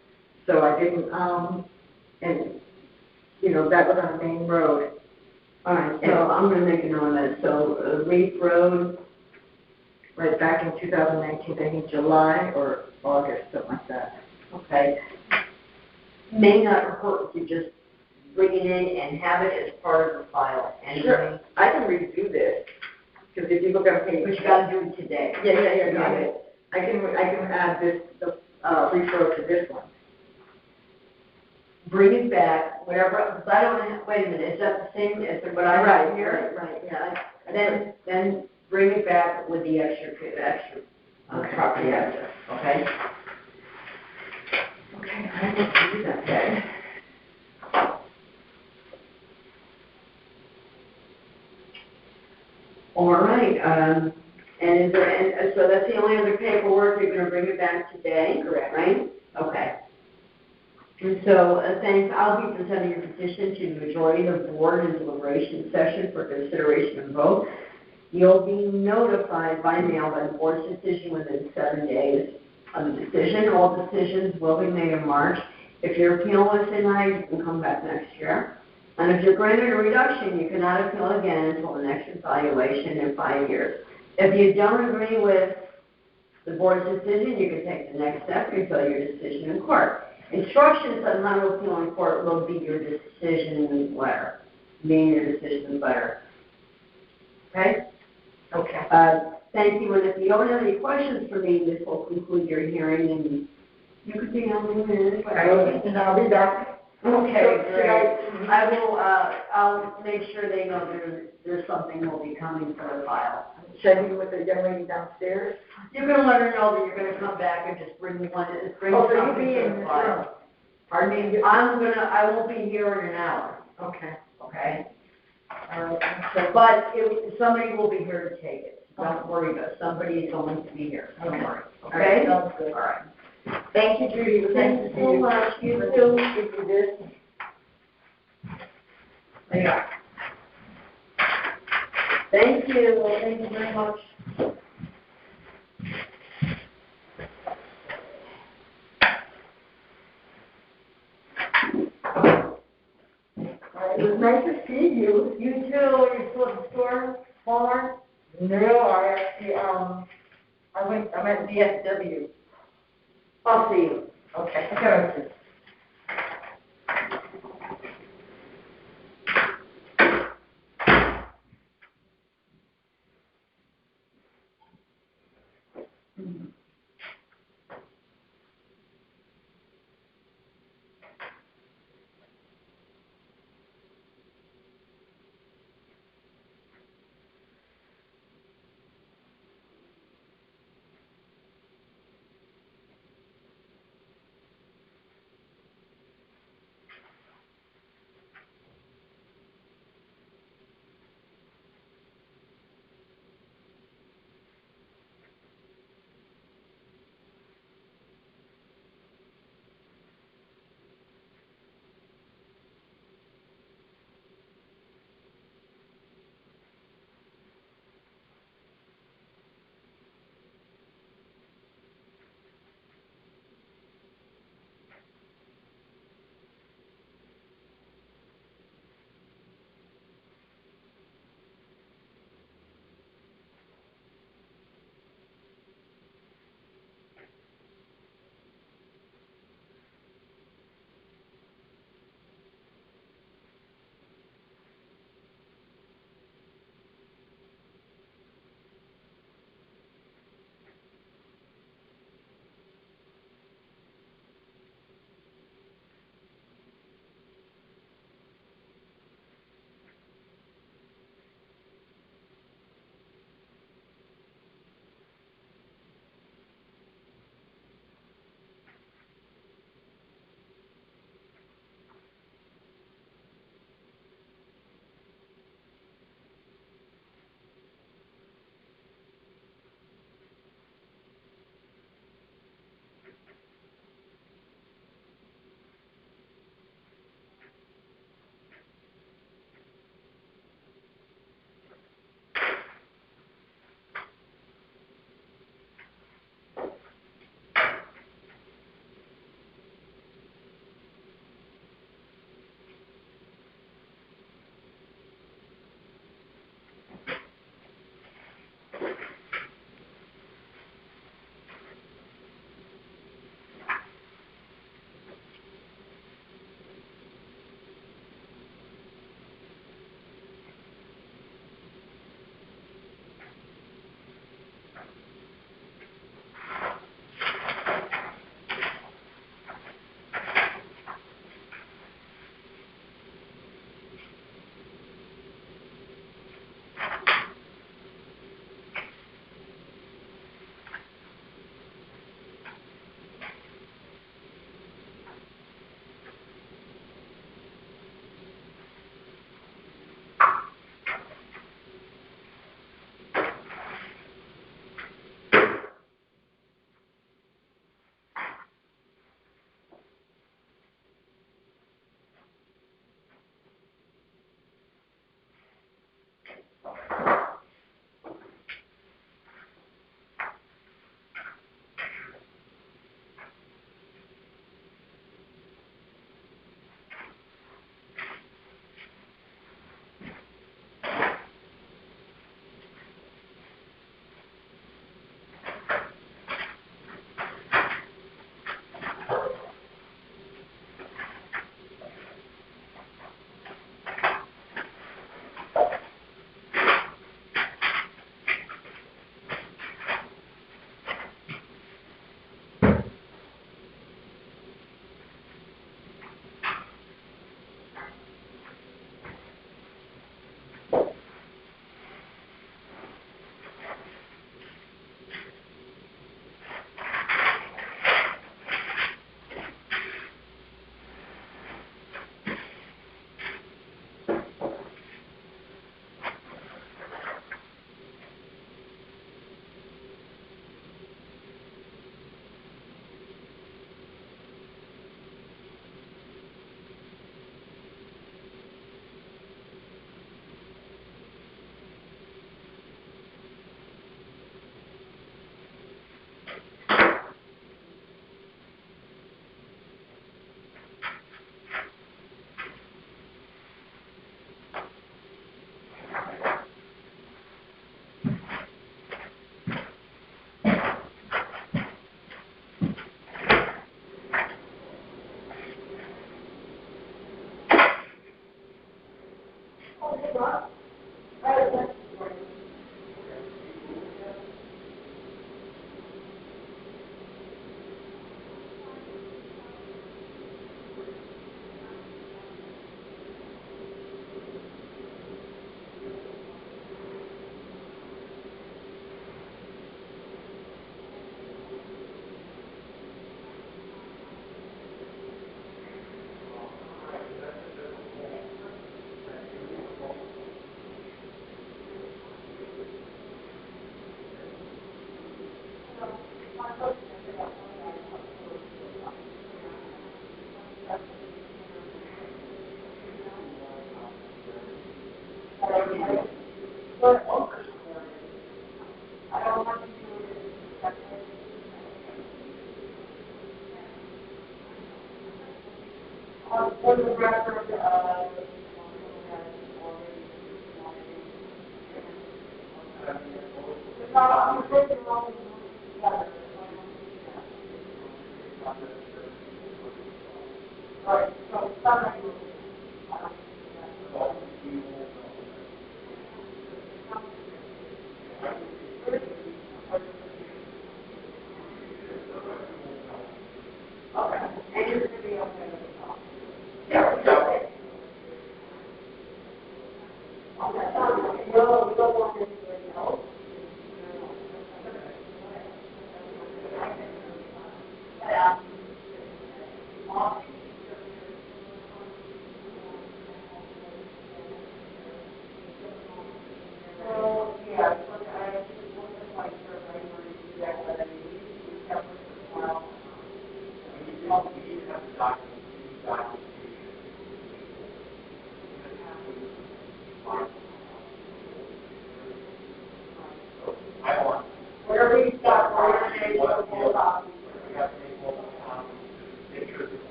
so I didn't. And you know that was on the main road. All right, so I'm going to make a note of that. So Reef Road, Right back in 2019, I think July or August, something like that. okay. May not hurt if you just bring it in and have it as part of the file. Anyway. Sure, I can redo this because if you look at page. But you got to do it today. Yeah. Got it. I can add this Reef Road to this one. Bring it back, whatever, because I don't have, wait a minute, is that the same as what I have here? Right, yeah. Then bring it back with the extra property address, okay? Okay, I will do that then. All right, and so that's the only other paperwork, you're going to bring it back today? Correct. Right? Okay. And so, thanks, I'll be presenting your petition to the majority of the board in deliberation session for consideration and vote. You'll be notified by mail by the board's decision within 7 days of the decision. All decisions will be made in March. If your appeal was denied, you can come back next year. And if you're granted a reduction, you cannot appeal again until the next evaluation in 5 years. If you don't agree with the board's decision, you can take the next step, you appeal your decision in court. Instructions on how to appeal in court will be your decision letter, your decision letter. Okay? Okay. Thank you, and if you don't have any questions for me, this will conclude your hearing, and you can be on the minute. And I'll be back Okay, Should great. I will, I'll make sure they know there's something will be coming for the file. Should I meet with the young lady downstairs? You're gonna let her know that you're gonna come back and just bring bring Oh, so you'll something be to in the this file. room? Pardon me, I won't be here in an hour, Okay. okay? All right. So, But somebody will be here to take it. Don't worry about it. Somebody is going to be here. Don't Okay. worry. all right, Okay? sounds good. All right. Thank you, Judy. It was nice Thank to you see so you. much. You Nice too. to speak to this. There you are. Thank you very much. All right, it was nice to see you. You too. You're still at the store, Walmart? No, I actually, I'm at DSW. I'll see you. Okay. Okay.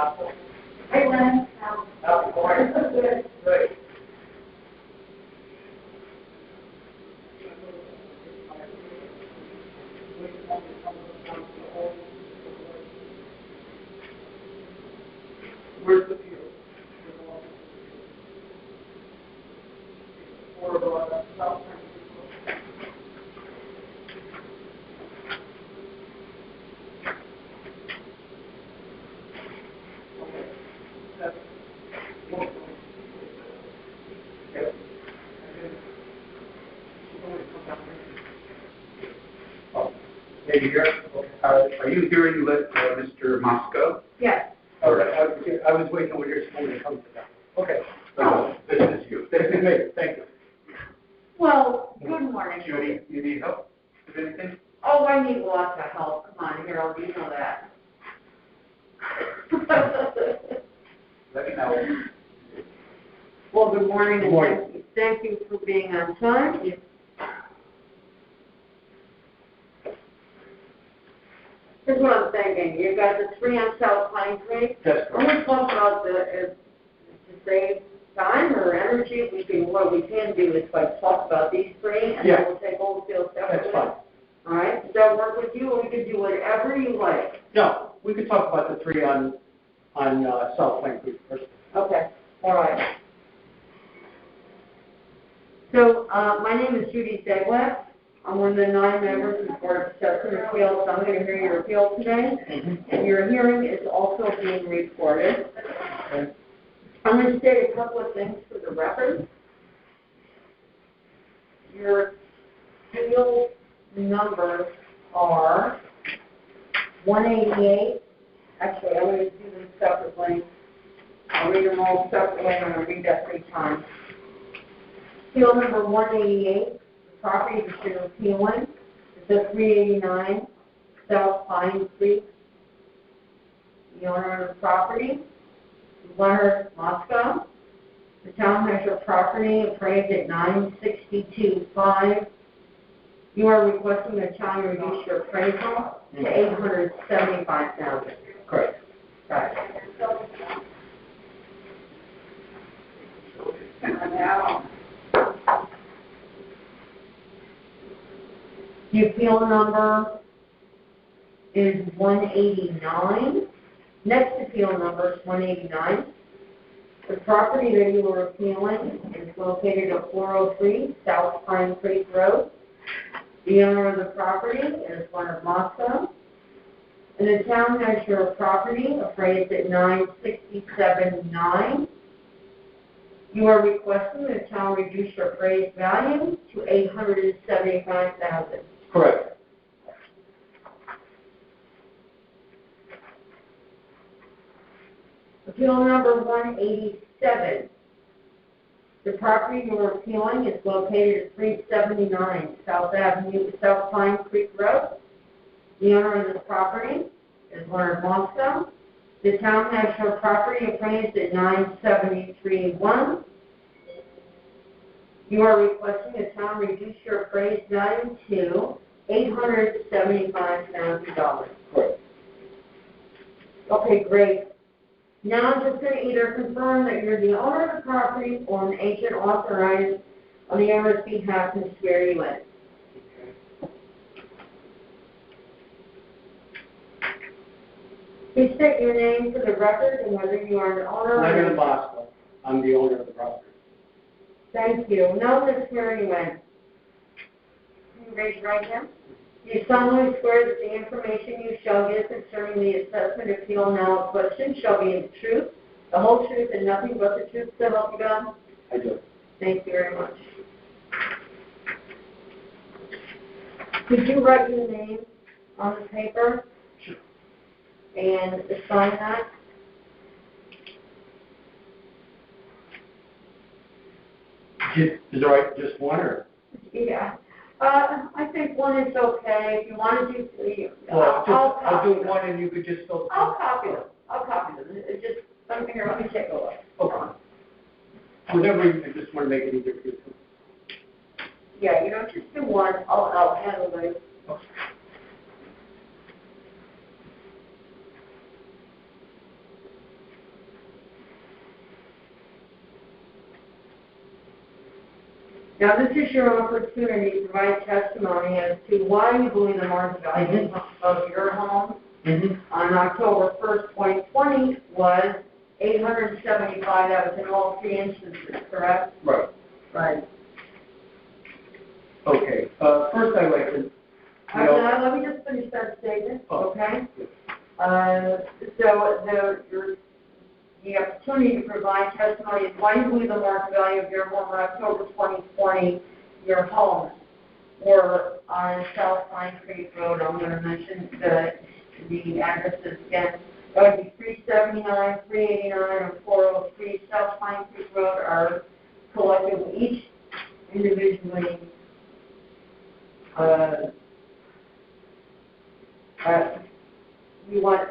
Boston. Hey, Lynn. Happy morning. Great. Where's the field? Maybe here. Are you here and you let Mr. Moscow? Yes. All right. I was waiting when you're supposed to come to that. Okay. This is you. This is me. Thank you. Well, good morning. Judy, you need help with anything? Oh, I need lots of help. Come on, Harold, you know that. Let me know. Well, good morning. Good morning. And thank you for being on time. Here's what I'm thinking. You've got the 3 on South Pine Creek. That's I'm going to talk about to save time or energy. What we can do is like talk about these 3, and Yeah. then we'll take Oldfield separately. That's fine. All right? Does that work with you, or we can do whatever you like? No, we could talk about the 3 on South Plain Creek first. Okay. All right. So my name is Judy Segwett. I'm one of the 9 members of the Board of Assessment Appeals. So I'm going to hear your appeal today. And your hearing is also being recorded. Okay. I'm going to state a couple of things for the record. Your appeal numbers are 188. Actually, I'm going to do them separately. I'll read them all separately. I'm going to read that 3 times. Appeal number 188, the property that you're appealing is at 389 South Pine Creek. The owner of the property is Leonard Moscow. The town has your property appraised at $962,500. You are requesting the town reduce your appraisal to $875,000. Correct. Right. Now, The appeal number is 189. Next appeal number is 189. The property that you are appealing is located at 403 South Pine Creek Road. The owner of the property is Leonard Moscow. And the town has your property appraised at $967,900. You are requesting the town reduce your appraised value to $875,000. Correct. Appeal number 187. The property you are appealing is located at 379 South Pine Creek Road. The owner of this property is Leonard Moscow. The town has your property appraised at $973,100. You are requesting the town reduce your appraised value to $875,000. Correct. Okay, great. Now I'm just going to either confirm that you're the owner of the property or an agent authorized on the owner's behalf and swear you in. Please state your name for the record and whether you are an owner or Leonard an Moscow. I'm the owner of the property. Thank you. Now let's swear you in. Can you raise your right hand? Do you solemnly swear that the information you shall give concerning the assessment appeal now in question shall be the truth, the whole truth, and nothing but the truth, so help you God? I do. Thank you very much. Could you write your name on the paper? Sure. And sign that? Is it right, just one or? Yeah. I think one is okay. If you want to do three, Well, I'll do them. one and you could just go. I'll copy them. It's just, something here, let me take a look. Okay. Whatever, you just want to make it easier for you. Yeah, you know, just do one. I'll handle it. Now, this is your opportunity to provide testimony as to why you believe the market value of your home on October 1st, 2020 was $875. That was in all 3 instances, correct? Right. Right. Okay, first I'd like to, Let me just finish that statement, okay? So the opportunity to provide testimony is why you believe the market value of your home on October 2020, your homes were on South Pine Creek Road. I'm going to mention the addresses again. That would be 379, 389, and 403 South Pine Creek Road are collectively each individually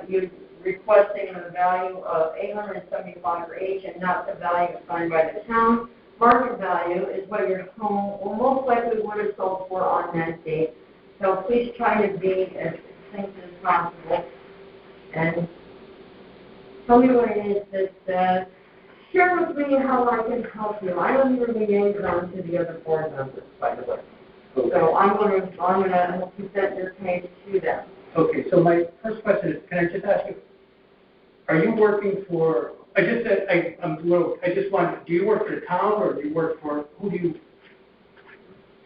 you requesting the value of $875 for each and not the value assigned by the town. Market value is what your home will most likely would have sold for on that date. So please try to be as succinct as possible and tell me what it is that share with me how I can help you. I don't even liaison to the other board members, by the way. okay. So I'm going to present your case to them. Okay, so my first question is, can I just ask you, are you working for, do you work for the town or do you work for, who do you?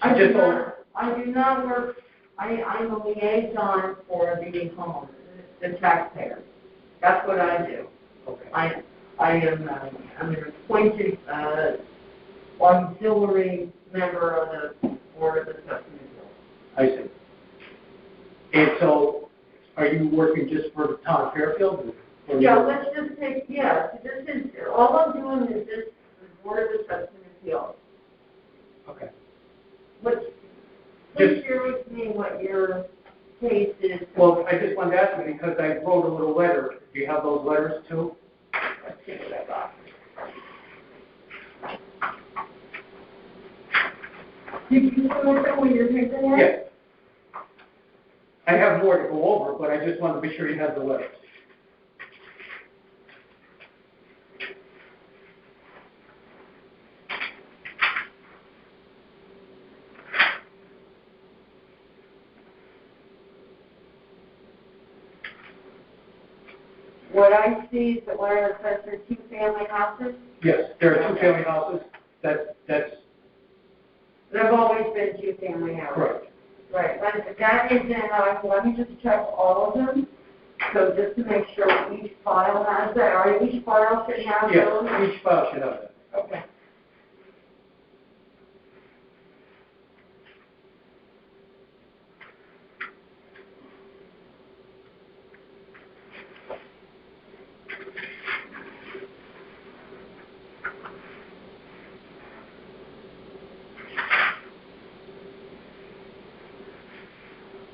I do not work, I'm a liaison for the homeowners, the taxpayers. That's what I do. Okay. I'm an appointed auxiliary member of the Board of Assessment Appeals. I see. And so, are you working just for the town of Fairfield? Yeah, let's just take, this is, all I'm doing is this Board of Assessment Appeals. Okay. Please share with me what your case is. Well, I just wanted to ask you because I wrote a little letter. Do you have those letters too? Let's see what I got. Did you submit them when you're taking it? Yes. I have more to go over, but I just wanted to be sure you had the letters. What I see is that where it says there are 2 family houses, Yes, there are 2 family houses. That's there have always been 2 family houses. correct. Right, that is in, let me just check all of them, so just to make sure each file has that, or each file should have Yes, those? each file should have that. Okay.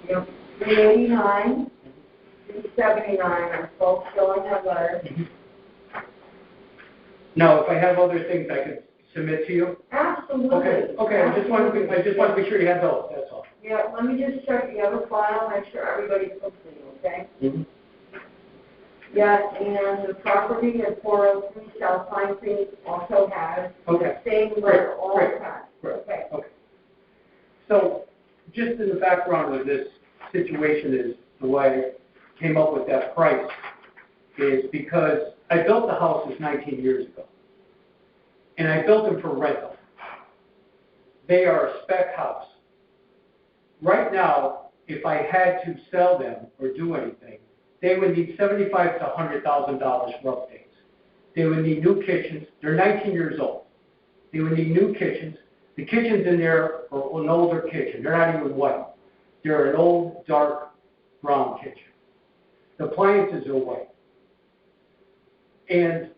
Yep, 389, 379 are both showing that letter. Now, if I have other things I could submit to you? Absolutely. Okay, I just wanted to be sure you had those, that's all. Yeah, let me just check the other file, make sure everybody's complete, okay? Mm-hmm. Yeah, and the property at 403 South Pine Creek also has Okay. the same letter all Great. the time. Great. Okay. Okay. So, just in the background of this situation is the way I came up with that price is because I built the houses 19 years ago. And I built them for rental. They are a spec house. Right now, if I had to sell them or do anything, they would need $75,000 to $100,000 for updates. They would need new kitchens. They're 19 years old. They would need new kitchens. The kitchens in there are an older kitchen. They're not even white. They're an old, dark brown kitchen. The appliances are white. And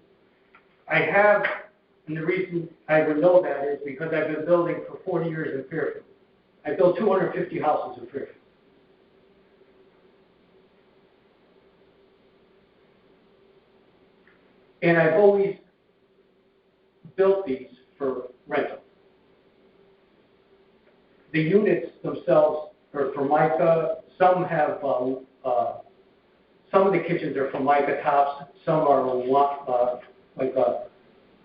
and the reason I would know that is because I've been building for 40 years in Fairfield. I built 250 houses in Fairfield. And I've always built these for rental. The units themselves are Formica. Some have, some of the kitchens are Formica tops. Some are like a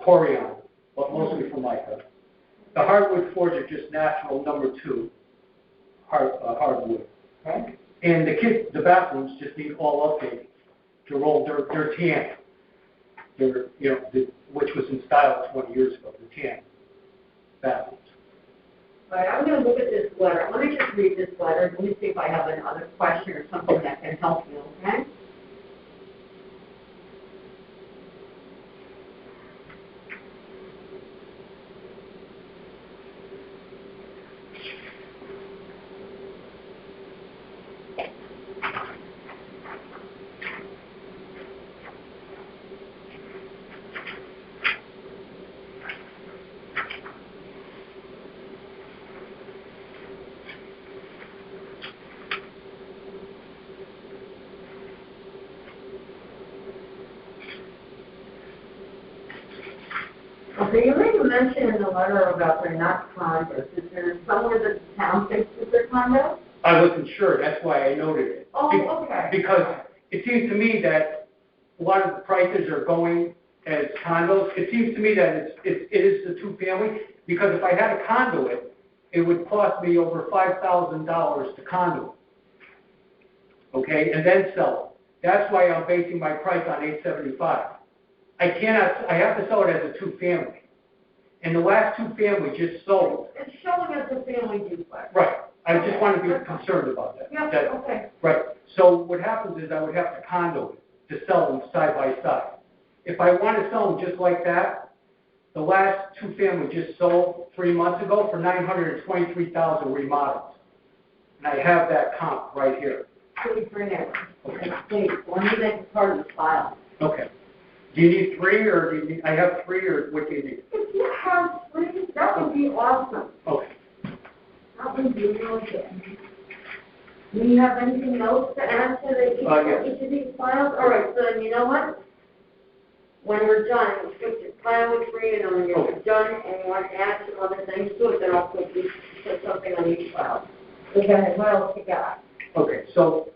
Corian, but mostly Formica. The hardwood floors are just natural #2 hardwood. Okay. And the bathrooms just need all updating. They're tan. They're, which was installed 20 years ago, the tan bathrooms. All right, I'm going to look at this letter. Let me just read this letter. Let me see if I have another question or something that can help you, okay? Okay, you made a mention in the letter about they're not condos. Is there somewhere that the town thinks that they're condos? I wasn't sure, that's why I noted it. Oh, okay. Because it seems to me that a lot of the prices are going as condos. It seems to me that it is the two-family, because if I had a conduit, it would cost me over $5,000 to conduit. Okay, and then sell it. That's why I'm basing my price on $875. I have to sell it as a two-family. And the last two-family just sold. It's showing as a family duplex. Right. I just want to be concerned about that. Yeah, okay. Right. So what happens is I would have to condo it to sell them side by side. If I want to sell them just like that, the last two-family just sold 3 months ago for $923,000 remodeled. And I have that comp right here. Please bring it. Okay. Please, let me make it part of the file. Okay. Do you need 3 or do you need, I have 3 or what do you need? If you have 3, that would be awesome. Okay. That would be really good. Do you have anything else to add to each of these files? All right, so then you know what? When we're done, we'll just file with 3, and then when you're done and you want to add some other things to it, then I'll put something on each file. Okay, what else you got? Okay, so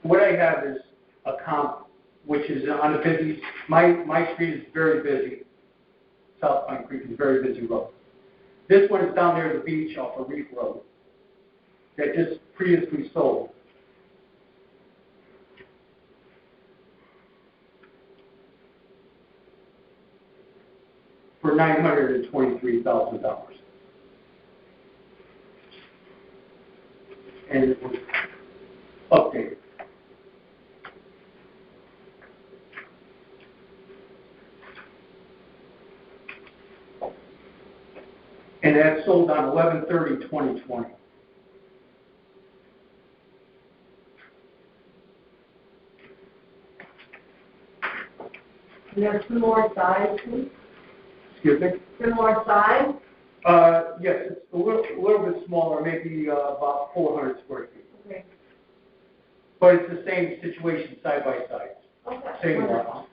what I have is a comp, which is on a busy, my street is very busy. South Pine Creek is a very busy road. This one is down there at the beach off of Reef Road that just previously sold. For $923,000. And it was updated. And that sold on 11/30/2020. And there's some more size, please? Excuse me? Some more size? Yes, it's a little bit smaller, maybe about 400 square feet. Okay. But it's the same situation side by side. Okay. Same Wonderful. lot.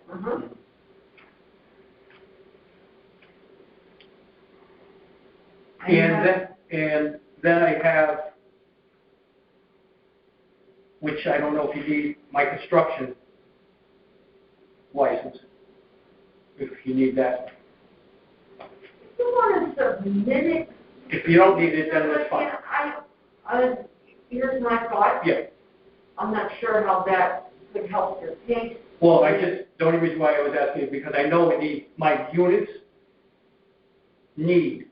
And then I have, which I don't know if you need, my construction license, if you need that. You want to submit it? If you don't need it, then that's fine. Here's my thought. Yeah. I'm not sure how that could help your case. Well, the only reason why I was asking is because I know my units need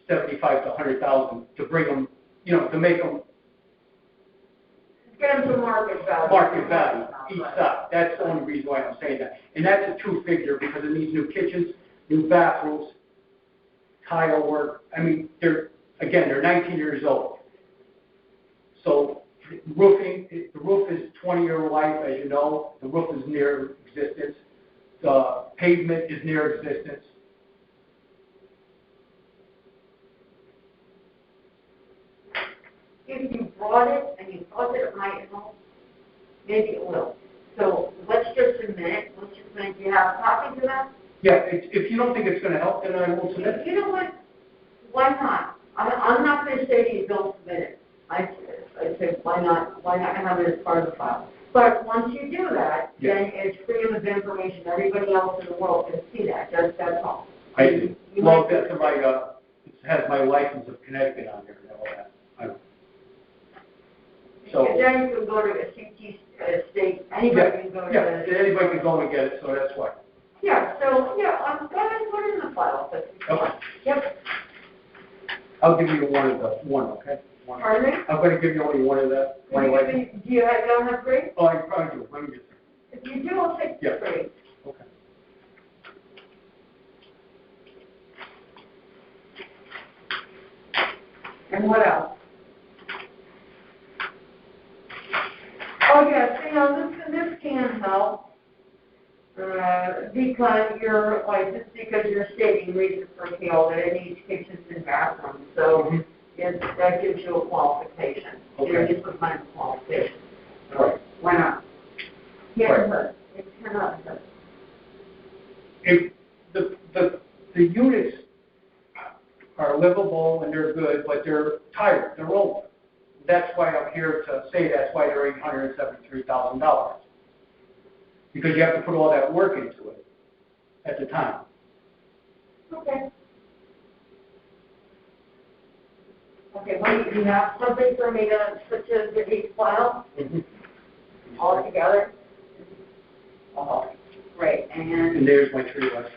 75 to 100,000 to bring them, to make them Get them to market value. market value each side. That's the only reason why I'm saying that. And that's a true figure because it needs new kitchens, new bathrooms, tile work. I mean, they're 19 years old. So roofing, the roof is 20-year life, as you know. The roof is near existence. The pavement is near existence. If you brought it and you thought that it might help, maybe it will. So let's just submit it. Do you have copies of that? Yeah, if you don't think it's going to help, then I won't submit it. You know what? Why not? I'm not going to say to you, don't submit it. I say, why not? Why not have it as part of the file? But once you do that, then it's freedom of information. Everybody else in the world can see that. That's all. I see. Well, that's my, it's has my license of Connecticut on there and all that. So. And then you can go to a CT state, anybody can go to. Yeah, anybody can go and get it, so that's why. Yeah, so, yeah, go ahead and put it in the file, but. Okay. Yep, I'll give you one, okay? One. pardon me? I'm gonna give you only one of that, my license. Do you don't have three? Oh, I probably do, let me just, If you do, I'll take Yeah. three. okay. And what else? Oh, yes, this can help, because you're, because you're stating reason for appeal that it needs kitchens and bathrooms, so that gives you a qualification. Okay. You put my qualification. All right. Why not? Yeah, Right. it cannot hurt. If the units are livable and they're good, but they're tired, they're old. That's why I'm here to say that's why they're $873,000. Because you have to put all that work into it at the time. Okay. Okay, well, you have something for me to put to the file all together? Oh, great, and, And there's my tree license.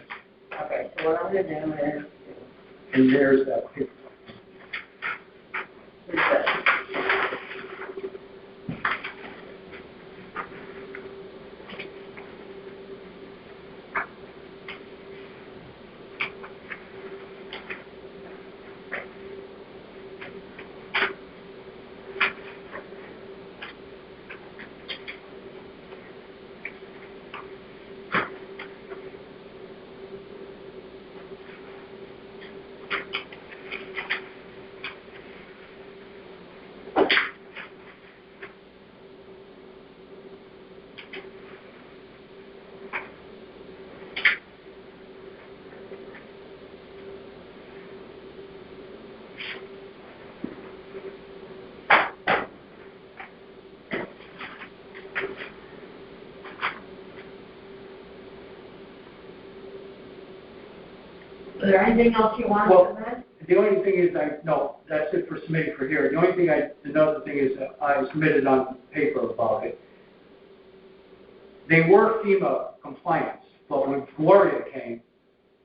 okay, so what I'm gonna do is, And there's that paper. is there anything else you want Well, to submit? the only thing is, no, that's it for submitting for here. The only thing another thing is I submitted on paper about it. They were FEMA compliance, but when Gloria came,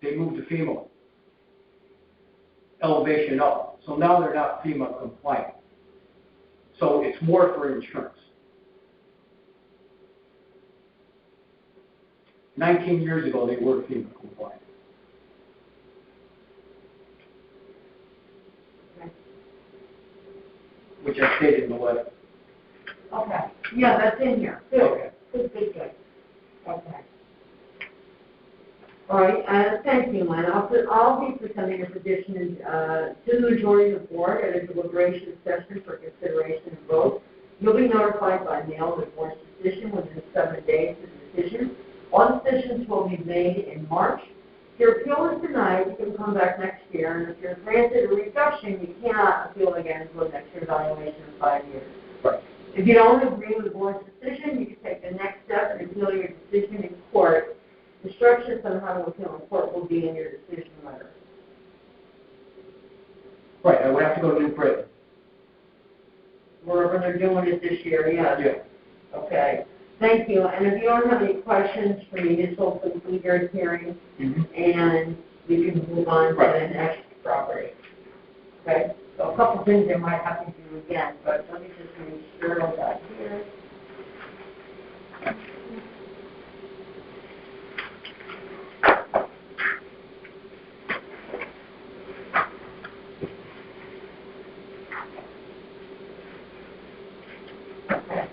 they moved to FEMA elevation up. So now they're not FEMA compliant. So it's more for insurance. 19 years ago, they were FEMA compliant. Which I stated in the letter. Okay, yeah, that's in here. Good. Okay. Good. Okay. All right, thank you, Lynn. I'll be presenting a petition to the majority of the board at a deliberation session for consideration and vote. You'll be notified by mail of the board's decision within 7 days of the decision. All decisions will be made in March. If your appeal is denied, you can come back next year, and if you're granted a reduction, you cannot appeal again until next year's evaluation in 5 years. Right. If you don't agree with the board's decision, you can take the next step and appeal your decision in court. Instructions on how to appeal in court will be in your decision letter. Right, I would have to go to New Britain. Wherever they're doing it this year, yes. Yeah. Okay. Thank you. And if you don't have any questions for me, this will conclude your hearing, and we can move on to the next property. Okay? So a couple things I might have to do again, but let me just make sure of that here. Okay.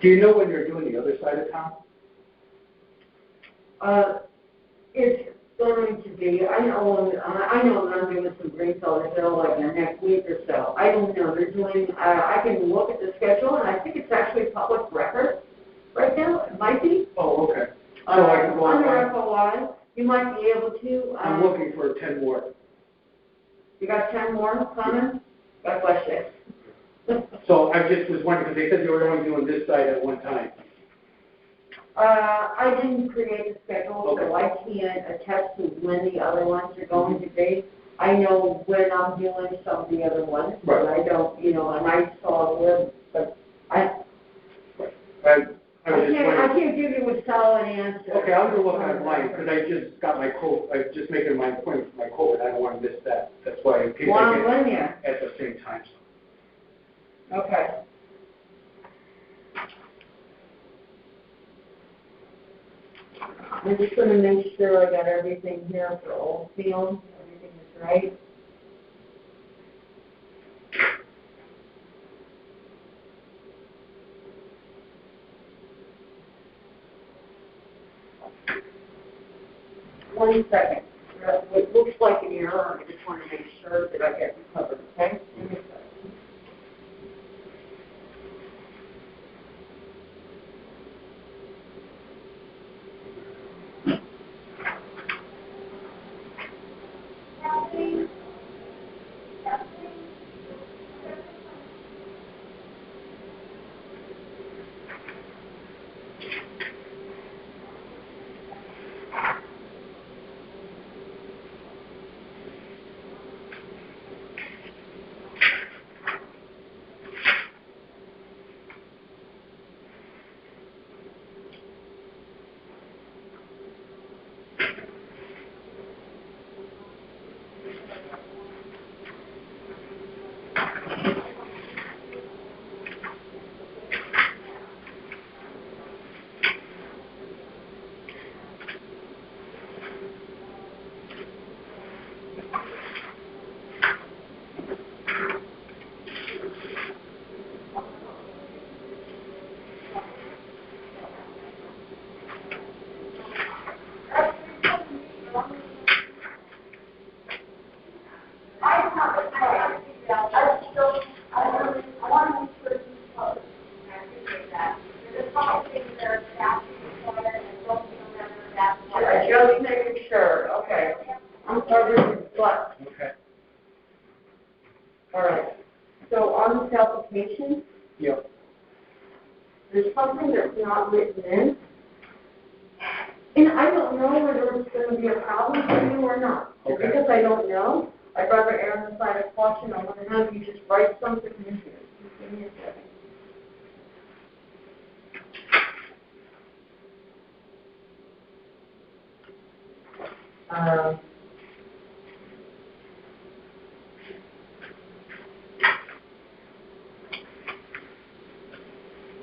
Do you know when they're doing the other side of town? It's going to be, I know I'm doing some Greenfield Hill like in the next week or so. I don't know, they're doing, I can look at the schedule, and I think it's actually public record right now, it might be. Oh, okay. So I can go Under online. FOI, you might be able to, I'm looking for 10 more. you got 10 more coming? God bless you. So I just was wondering, because they said they were only doing this site at one time. I didn't create the schedule, so I can't attest to when the other ones are going to be. I know when I'm doing some of the other ones, but I don't, and I saw them, but I I was just wondering. can't give you a solid answer. Okay, I'm gonna look online, because I just got my code, I'm just making my appointment for my code, I don't want to miss that. That's why in case Well, I I'm get with you. at the same time. Okay. I'm just gonna make sure I got everything here for Oldfield, everything is right. One second. It looks like an error, I just want to make sure that I get it covered, okay? Give me a second. Just making sure, okay. I'm covered, but, Okay. all right. So on this application, Yep. there's something that's not written in. And I don't know whether it's going to be a problem for you or not. And Okay. because I don't know, I'd rather err on the side of caution. I want to have you just write something in here. Just give me a second.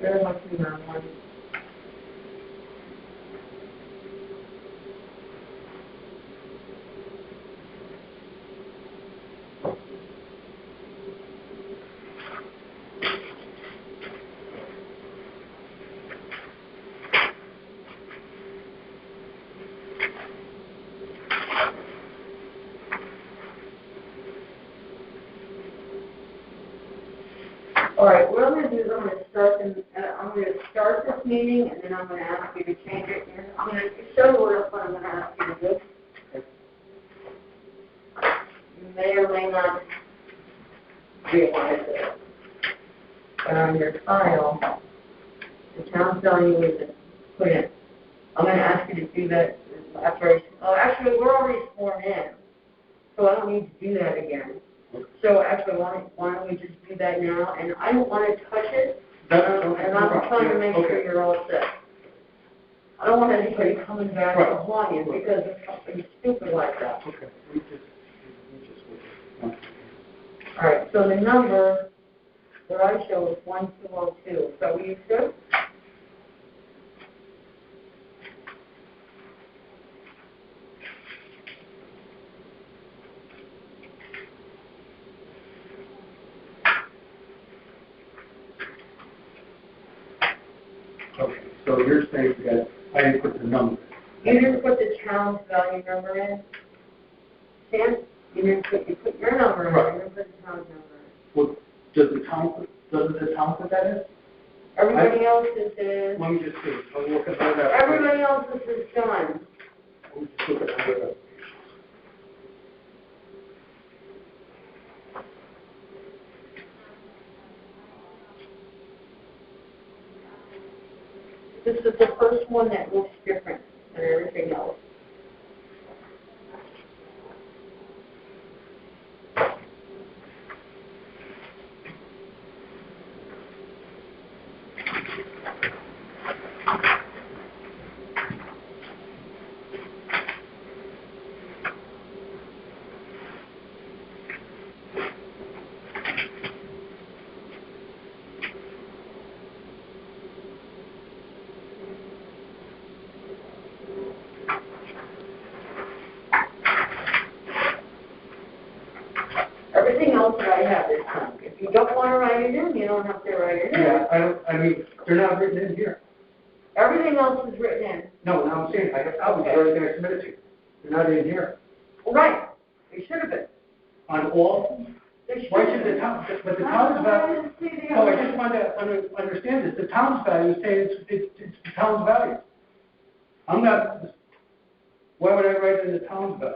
Very much in that one. All right, what I'm going to do is I'm going to start this meeting, and then I'm going to ask you to change it. I'm going to show you what I'm going to ask you to do. You may or may not realize it, but on your file, the town value is put in. I'm going to ask you to do that after. Actually, we're already sworn in, so I don't need to do that again. So actually, why don't we just do that now? And I don't want to touch it, and I'm trying to make sure you're all set. I don't want anybody coming back to haunt you because of something stupid like that. Okay. All right, so the number that I show is 1202. Is that what you said? Okay, so you're saying that I didn't put the number. You didn't put the town's value number in? Sam, you put your number in, you didn't put the town's number in. Well, doesn't the town put that in? Everybody else's is, Let me just see, I'll look at that. everybody else's is done. Let me just look at that. This is the first one that looks different than everything else. Everything else that I have is done. If you don't want to write it in, you don't have to write it in. Yeah, I mean, they're not written in here. Everything else is written in. No, I'm saying, I was everything I submitted to you. They're not in here. Right. They should have been. On all, They should why have should been. the town, but the town's value, no, I just want to understand this, the town's value is saying it's the town's value. I'm not, why would I write in the town's value?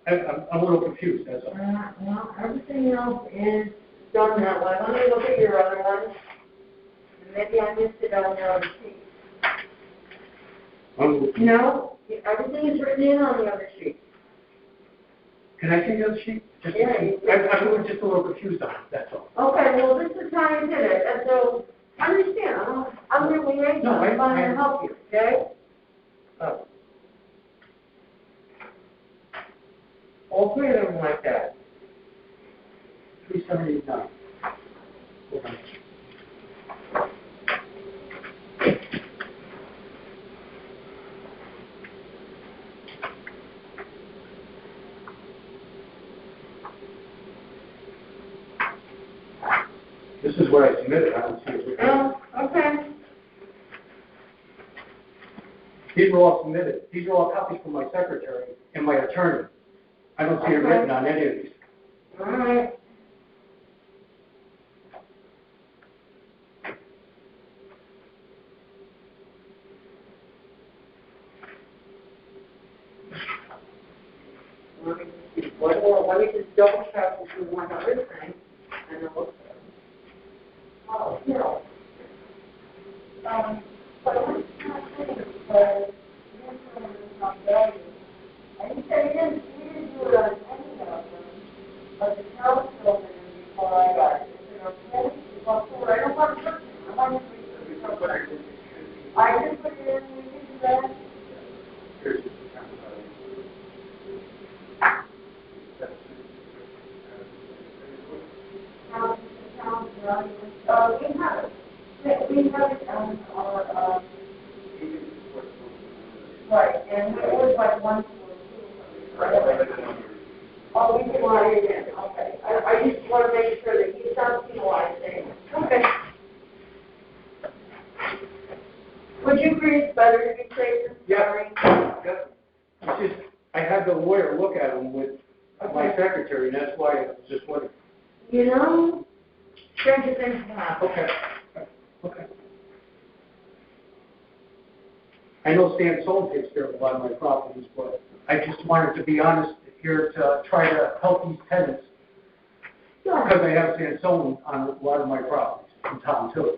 I'm a little confused, that's all. Well, everything else is done that way. Let me look at your other ones. Maybe I missed it on the other sheet. No, everything is written in on the other sheet. Can I see the other sheet? Just, Yeah. I'm just a little confused on it, that's all. Okay, well, this is how you did it, and so, understand, I'm your liaison, No, I'm trying to help you, okay? All three of them like that. 379. Hold on. This is what I submitted, I don't see it. Oh, okay. These were all submitted. These are all copies from my secretary and my attorney. I don't see it written on any of these. All right. Let me just double check with one other thing, and then we'll. Oh, no. But I'm not saying because not value. And he said he didn't do it on any of them, but the town told him before I got it. Is it okay? Well, I don't want to put it in. I want to put it in. I just put it in, we can do that. We have it on our, right, and it was like 1 Oh, we can write it in, okay. I just want to make sure that you don't penalize it. Okay. Would you agree it's better to be safe than sorry? Yep. It's just, I had the lawyer look at them with my secretary, and that's why I was just wondering. You know, stranger things can happen. Okay. I know Stan Soul takes care of a lot of my properties, but I just wanted to be honest here to try to help these tenants. Because I have Stan Soul on a lot of my properties in town too.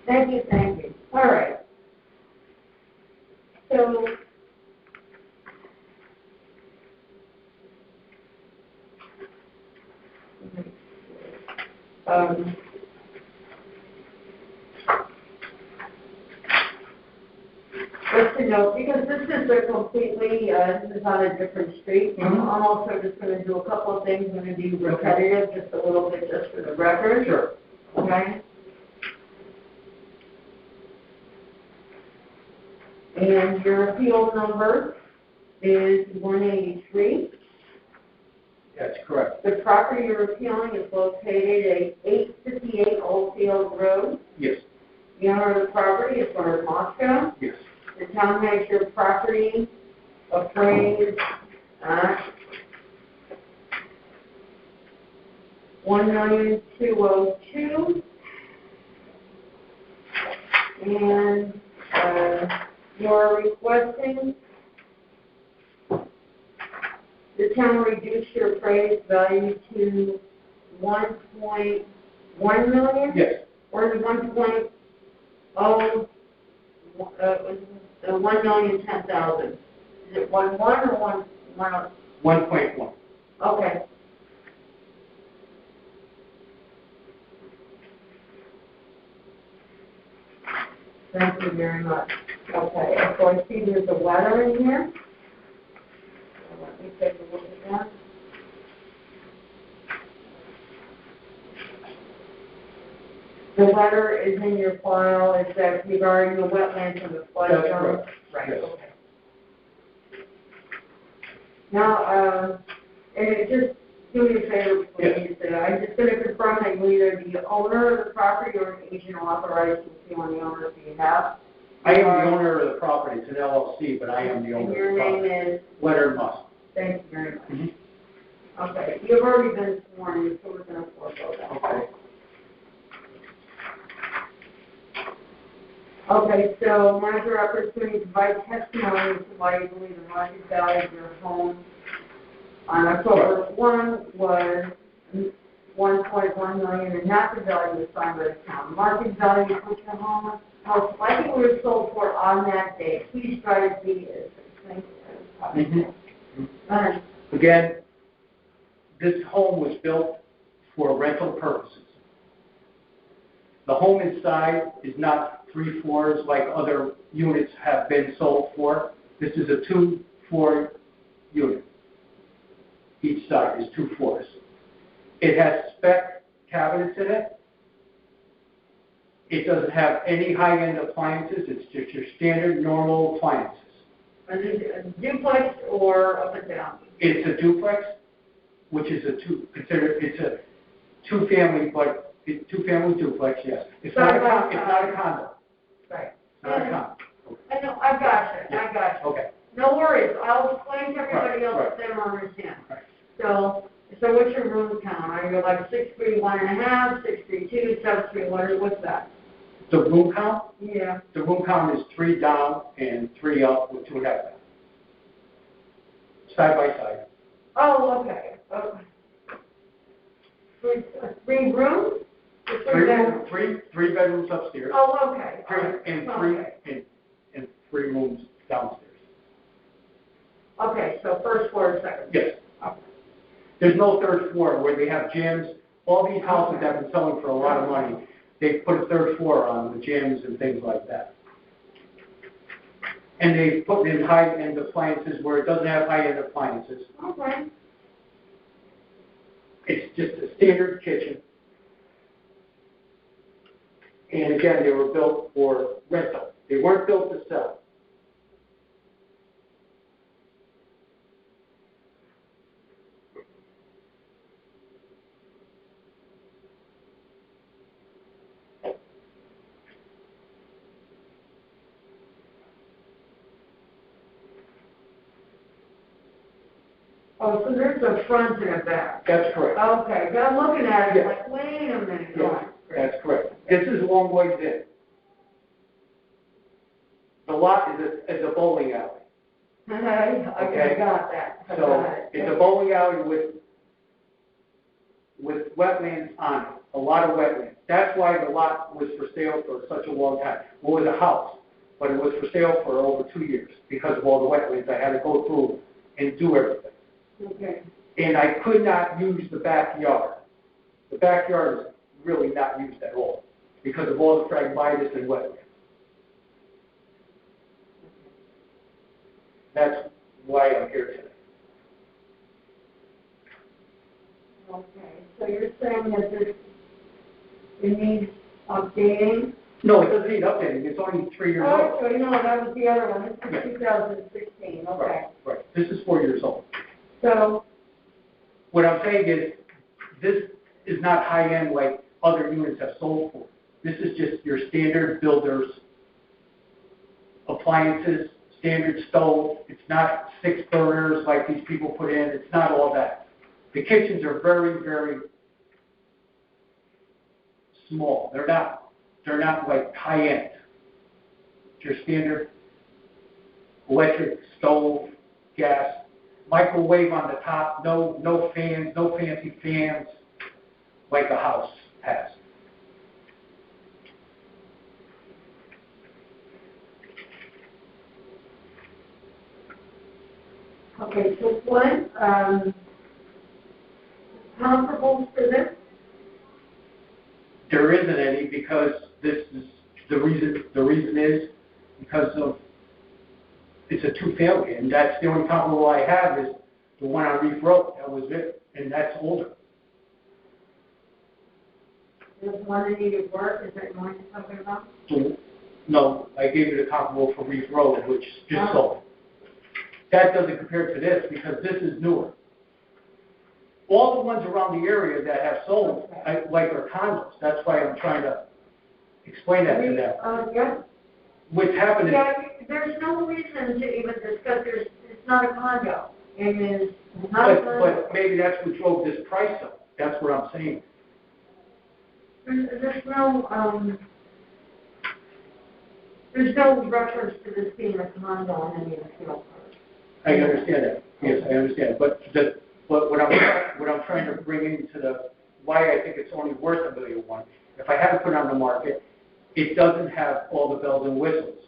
Thank you. All right. So, just to note, because this is a completely, this is on a different street, I'm also just going to do a couple of things. I'm going to be repetitive, just a little bit, just for the record. Sure. Okay? And your appeal number is 183. That's correct. The property you're appealing is located at 858 Oldfield Road. Yes. The owner of the property is Bernard Moscow. Yes. The town has your property appraised at 1,202,000. And, you're requesting the town reduce your appraised value to 1.1 million? Yes, Or is it 1,010,000? Is it 1.1 or 1.1? 1.1. Okay. Thank you very much. Okay, and so I see there's a letter in here. So let me take a look at that. The letter is in your file. It's that regarding the wetlands and the flood That's zone. correct. Right, Yes. okay. Now, and it just do me a favor, please. I'm just going to confirm that you're either the owner of the property or an agent authorized to sue on the owner's behalf. I am the owner of the property. It's an LLC, but I am the owner And of your the property. name is? Leonard Musk. Thank you very much. Mhm. Okay, you've already been sworn in, so we're going to forego that. Okay. Okay, so now's your opportunity to provide testimony as to why you believe the market value of your home on October 1 was 1.1 million and not the value assigned by the town. Market value of your home, most likely would have sold for on that day. Please try to be as succinct as possible. Again, this home was built for rental purposes. The home inside is not 3 floors like other units have been sold for. This is a 2-floor unit. Each side is 2 floors. It has spec cabinets in it. It doesn't have any high-end appliances. It's just your standard, normal appliances. Is it a duplex or up and down? It's a duplex, which is it's a two-family, but it's two-family duplex, yes. It's not a condo. Right. It's not a condo. I know, I got you, I got you. Okay. No worries, I'll explain to everybody else Right. if they don't understand. Right. So what's your room count? Are you like 631.5, 632, 731, what's that? The room count? Yeah. The room count is 3 down and 3 up with 2.5 down. Side by side. Oh, okay, okay. 3 rooms? Or 3 bedrooms? Three bedrooms upstairs. Oh, okay. And Okay. 3 rooms downstairs. Okay, so first floor and second? Yes. There's no 3rd floor where they have gyms. All these houses that have been selling for a lot of money, they put a 3rd floor on with gyms and things like that. And they put in high-end appliances where it doesn't have high-end appliances. Okay. It's just a standard kitchen. And again, they were built for rental. They weren't built to sell. Oh, so there's a front and a back. That's correct. Okay, but I'm looking at it Yes. like, wait a minute. Yes, Oh, that's correct. This is a long ways in. The lot is a bowling alley. Okay, Okay. I got that. I So got it. it's a bowling alley with wetlands on it, a lot of wetlands. That's why the lot was for sale for such a long time. Well, it was a house, but it was for sale for over 2 years because of all the wetlands. I had to go through and do everything. Okay. And I could not use the backyard. The backyard is really not used at all because of all the phragmites and wetlands. That's why I'm here today. Okay, so you're saying that it needs updating? No, it doesn't need updating. It's only 3 years Oh, old. so, no, that was the other one. This Yeah. is 2016, okay. Right. This is 4 years old. So, What I'm saying is, this is not high-end like other units have sold for. This is just your standard builder's appliances, standard stove. It's not 6 burners like these people put in. It's not all that. The kitchens are very, very small. They're not like high-end. Your standard electric stove, gas, microwave on the top, no fans, no fancy fans like a house has. Okay, so what, comparables for this? There isn't any because this is the reason is because of it's a two-family, and that's the only comparable I have is the one on Reef Road. That was it, and that's older. There's one that needed work, is that one you're talking about? So, no, I gave you the comparable for Reef Road, which just sold. That doesn't compare to this because this is newer. All the ones around the area that have sold, like are condos. That's why I'm trying to explain that to them. Yeah. What's happening? Yeah, there's no reason to even discuss, it's not a condo. It is not a condo. But maybe that's what drove this price up. That's what I'm saying. There's no reference to this being a condo in any of the field cards. I understand that. Yes, I understand. But what I'm trying to bring into why I think it's only worth $1.1 million. If I haven't put it on the market, it doesn't have all the bells and whistles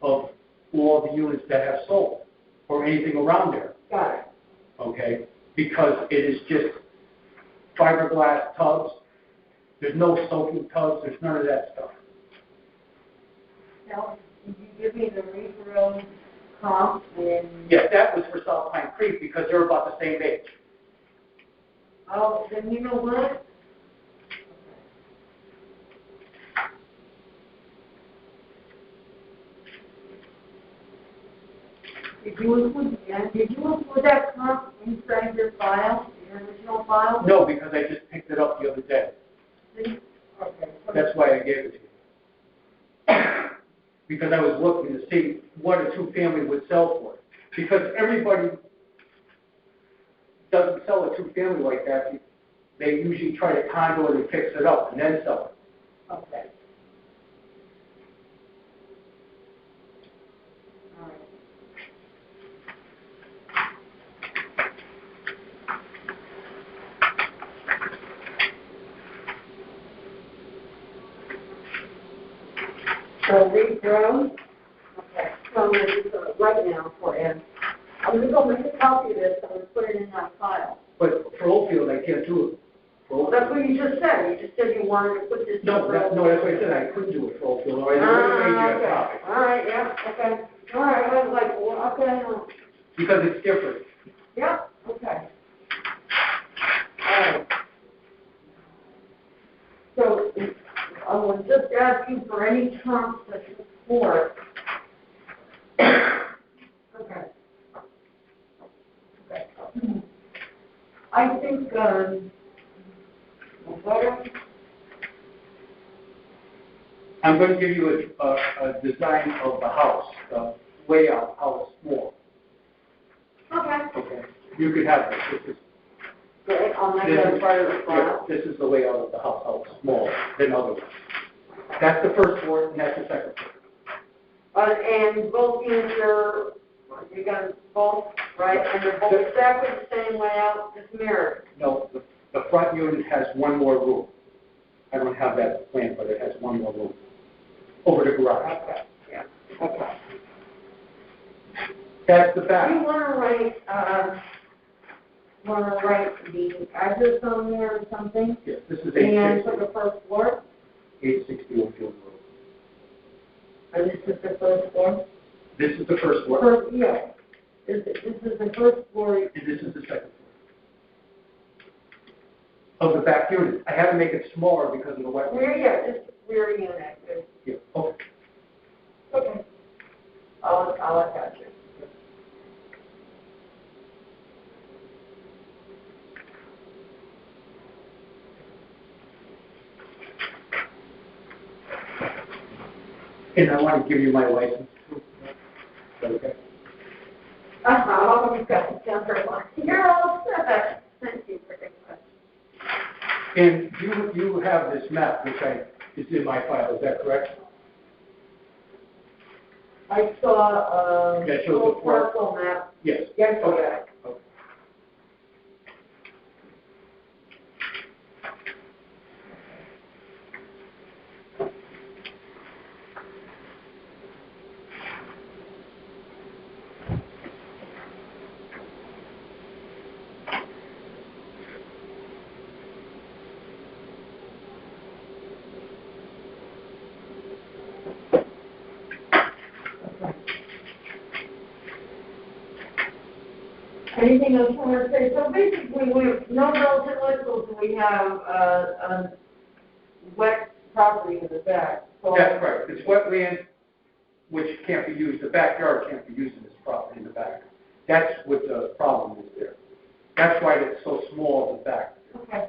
of all the units that have sold or anything around there. Got it. Okay? Because it is just fiberglass tubs. There's no soaking tubs. There's none of that stuff. Now, did you give me the Reef Road comp and? Yes, that was for South Pine Creek because they're about the same age. Oh, then you know what? Did you include that comp inside your file, your original file? No, because I just picked it up the other day. Okay. That's why I gave it to you. Because I was looking to see what a two-family would sell for. Because everybody doesn't sell a two-family like that. They usually try to condo it and fix it up and then sell it. Okay. All right. So Reef Road, okay, so I'm going to do it right now for you. I'm going to go make a copy of this, I'm going to put it in that file. But for Oldfield, I can't do it. Well, that's what you just said, you just said you wanted to put this. No, that's what I said. I couldn't do it for Oldfield. Or I would have made you a copy. All right, yeah, okay. All right, I was like, well, okay. Because it's different. Yeah, okay. All right. So, I will just ask you for any terms that you support. Okay. Okay. I think, I'm going to give you a design of the house, the layout, how it's small. okay. Okay. You could have this. Good, I'll make that part of the file. This is the layout of the house, how it's smaller than other ones. That's the first floor, and that's the second floor. And both units are, you got both, right? And they're both exactly the same layout, just mirrored. No, the front unit has one more room. I don't have that plan, but it has one more room over the garage. Okay, yeah, okay. That's the Do back. you want to write the address on there or something? Yes, this is And for the first floor? 860 Oldfield Road. Or this is the first floor? This is the first floor, First, yeah. This is the first floor. and this is the second floor. Of the back unit. I had to make it smaller because of the wet. Just rear unit. Yeah, okay. Okay. I'll attach it. And I want to give you my license. Okay. Oh, you've got the jumper one. You're all set. Thank you for the question. And you have this map, which is in my file, is that correct? I saw, That shows the four- parcel map. Yes. Yes, Okay. okay. Okay. Anything else you want to say? So basically, we have no bells and whistles, and we have, wet property in the back. So That's right, it's wetland, which can't be used, the backyard can't be used in this property in the back. That's what the problem is there. That's why it's so small at the back, Okay.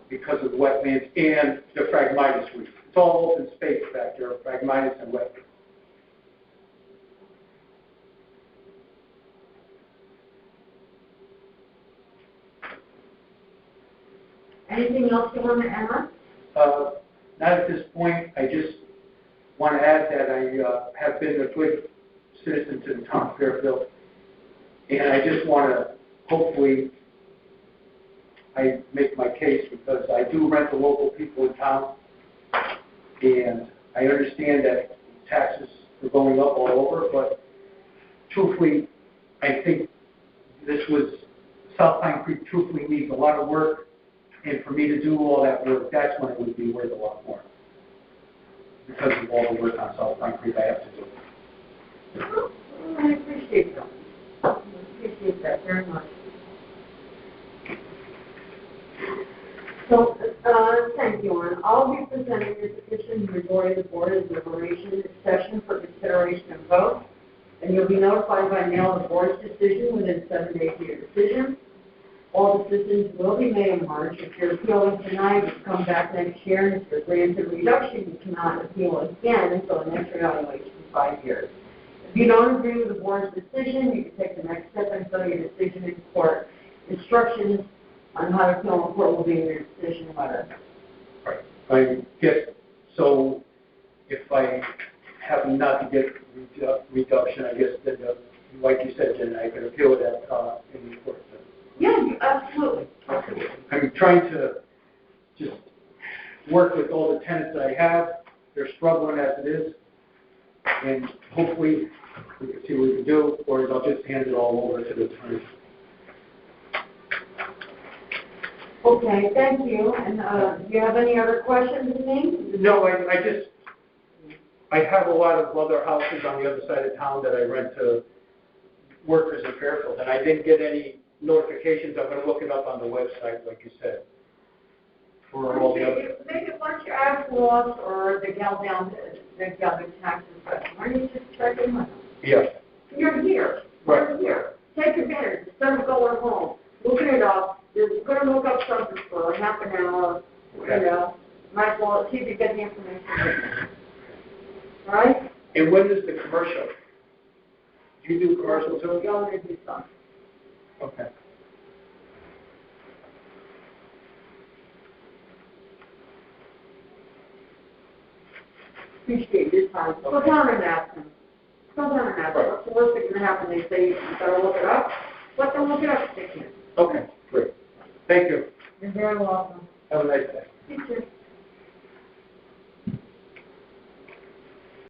because of wetlands and the phragmites weed. It's all open space back there, phragmites and wetlands. Anything else you want to add? Not at this point. I just want to add that I have been a good citizen to the town of Fairfield, and I just want to, hopefully, I make my case because I do rent to local people in town, and I understand that taxes are going up all over, but truthfully, I think South Pine Creek truthfully needs a lot of work. And for me to do all that work, that's when it would be worth a lot more. Because of all the work on South Pine Creek I have to do. I appreciate that. I appreciate that very much. So, thank you, Ann. I'll be presenting your petition before the Board of Deliberation session for consideration and vote, and you'll be notified by mail of the Board's decision within 7 days of your decision. All decisions will be made in March. If you're appealing tonight, you come back next year, and if you're granted reduction, you cannot appeal again until the next evaluation in 5 years. If you don't agree with the board's decision, you can take the next step and fill your decision in court. Instructions on how to appeal in court will be in your decision letter. Right. I guess, so if I happen not to get reduction, I guess then, like you said, then I can appeal that in the court. Yeah, absolutely. I'm trying to just work with all the tenants that I have. They're struggling as it is. And hopefully we can see what we can do, or I'll just hand it all over to the attorney. Okay, thank you. And do you have any other questions of me? No, I have a lot of other houses on the other side of town that I rent to workers in Fairfield, and I didn't get any notifications. I'm going to look it up on the website, like you said. For all the other. Maybe once you ask Ross or the gal down, the tax inspection, why don't you just check in with them? Yes. You're here. Right. You're here. Take advantage. Instead of going home, looking it up, you're going to look up something for half an hour, Okay. you know. Might as well see if you get the information. All right? And when is the commercial? Do you do commercial too? We're going to do something. Okay. Appreciate your time. Go down and ask them. Go down and ask them. What's the worst thing that can happen? They say you better look it up. Let them look it up. Stick in. Okay, great. Thank you. You're very welcome. Have a nice day. You too.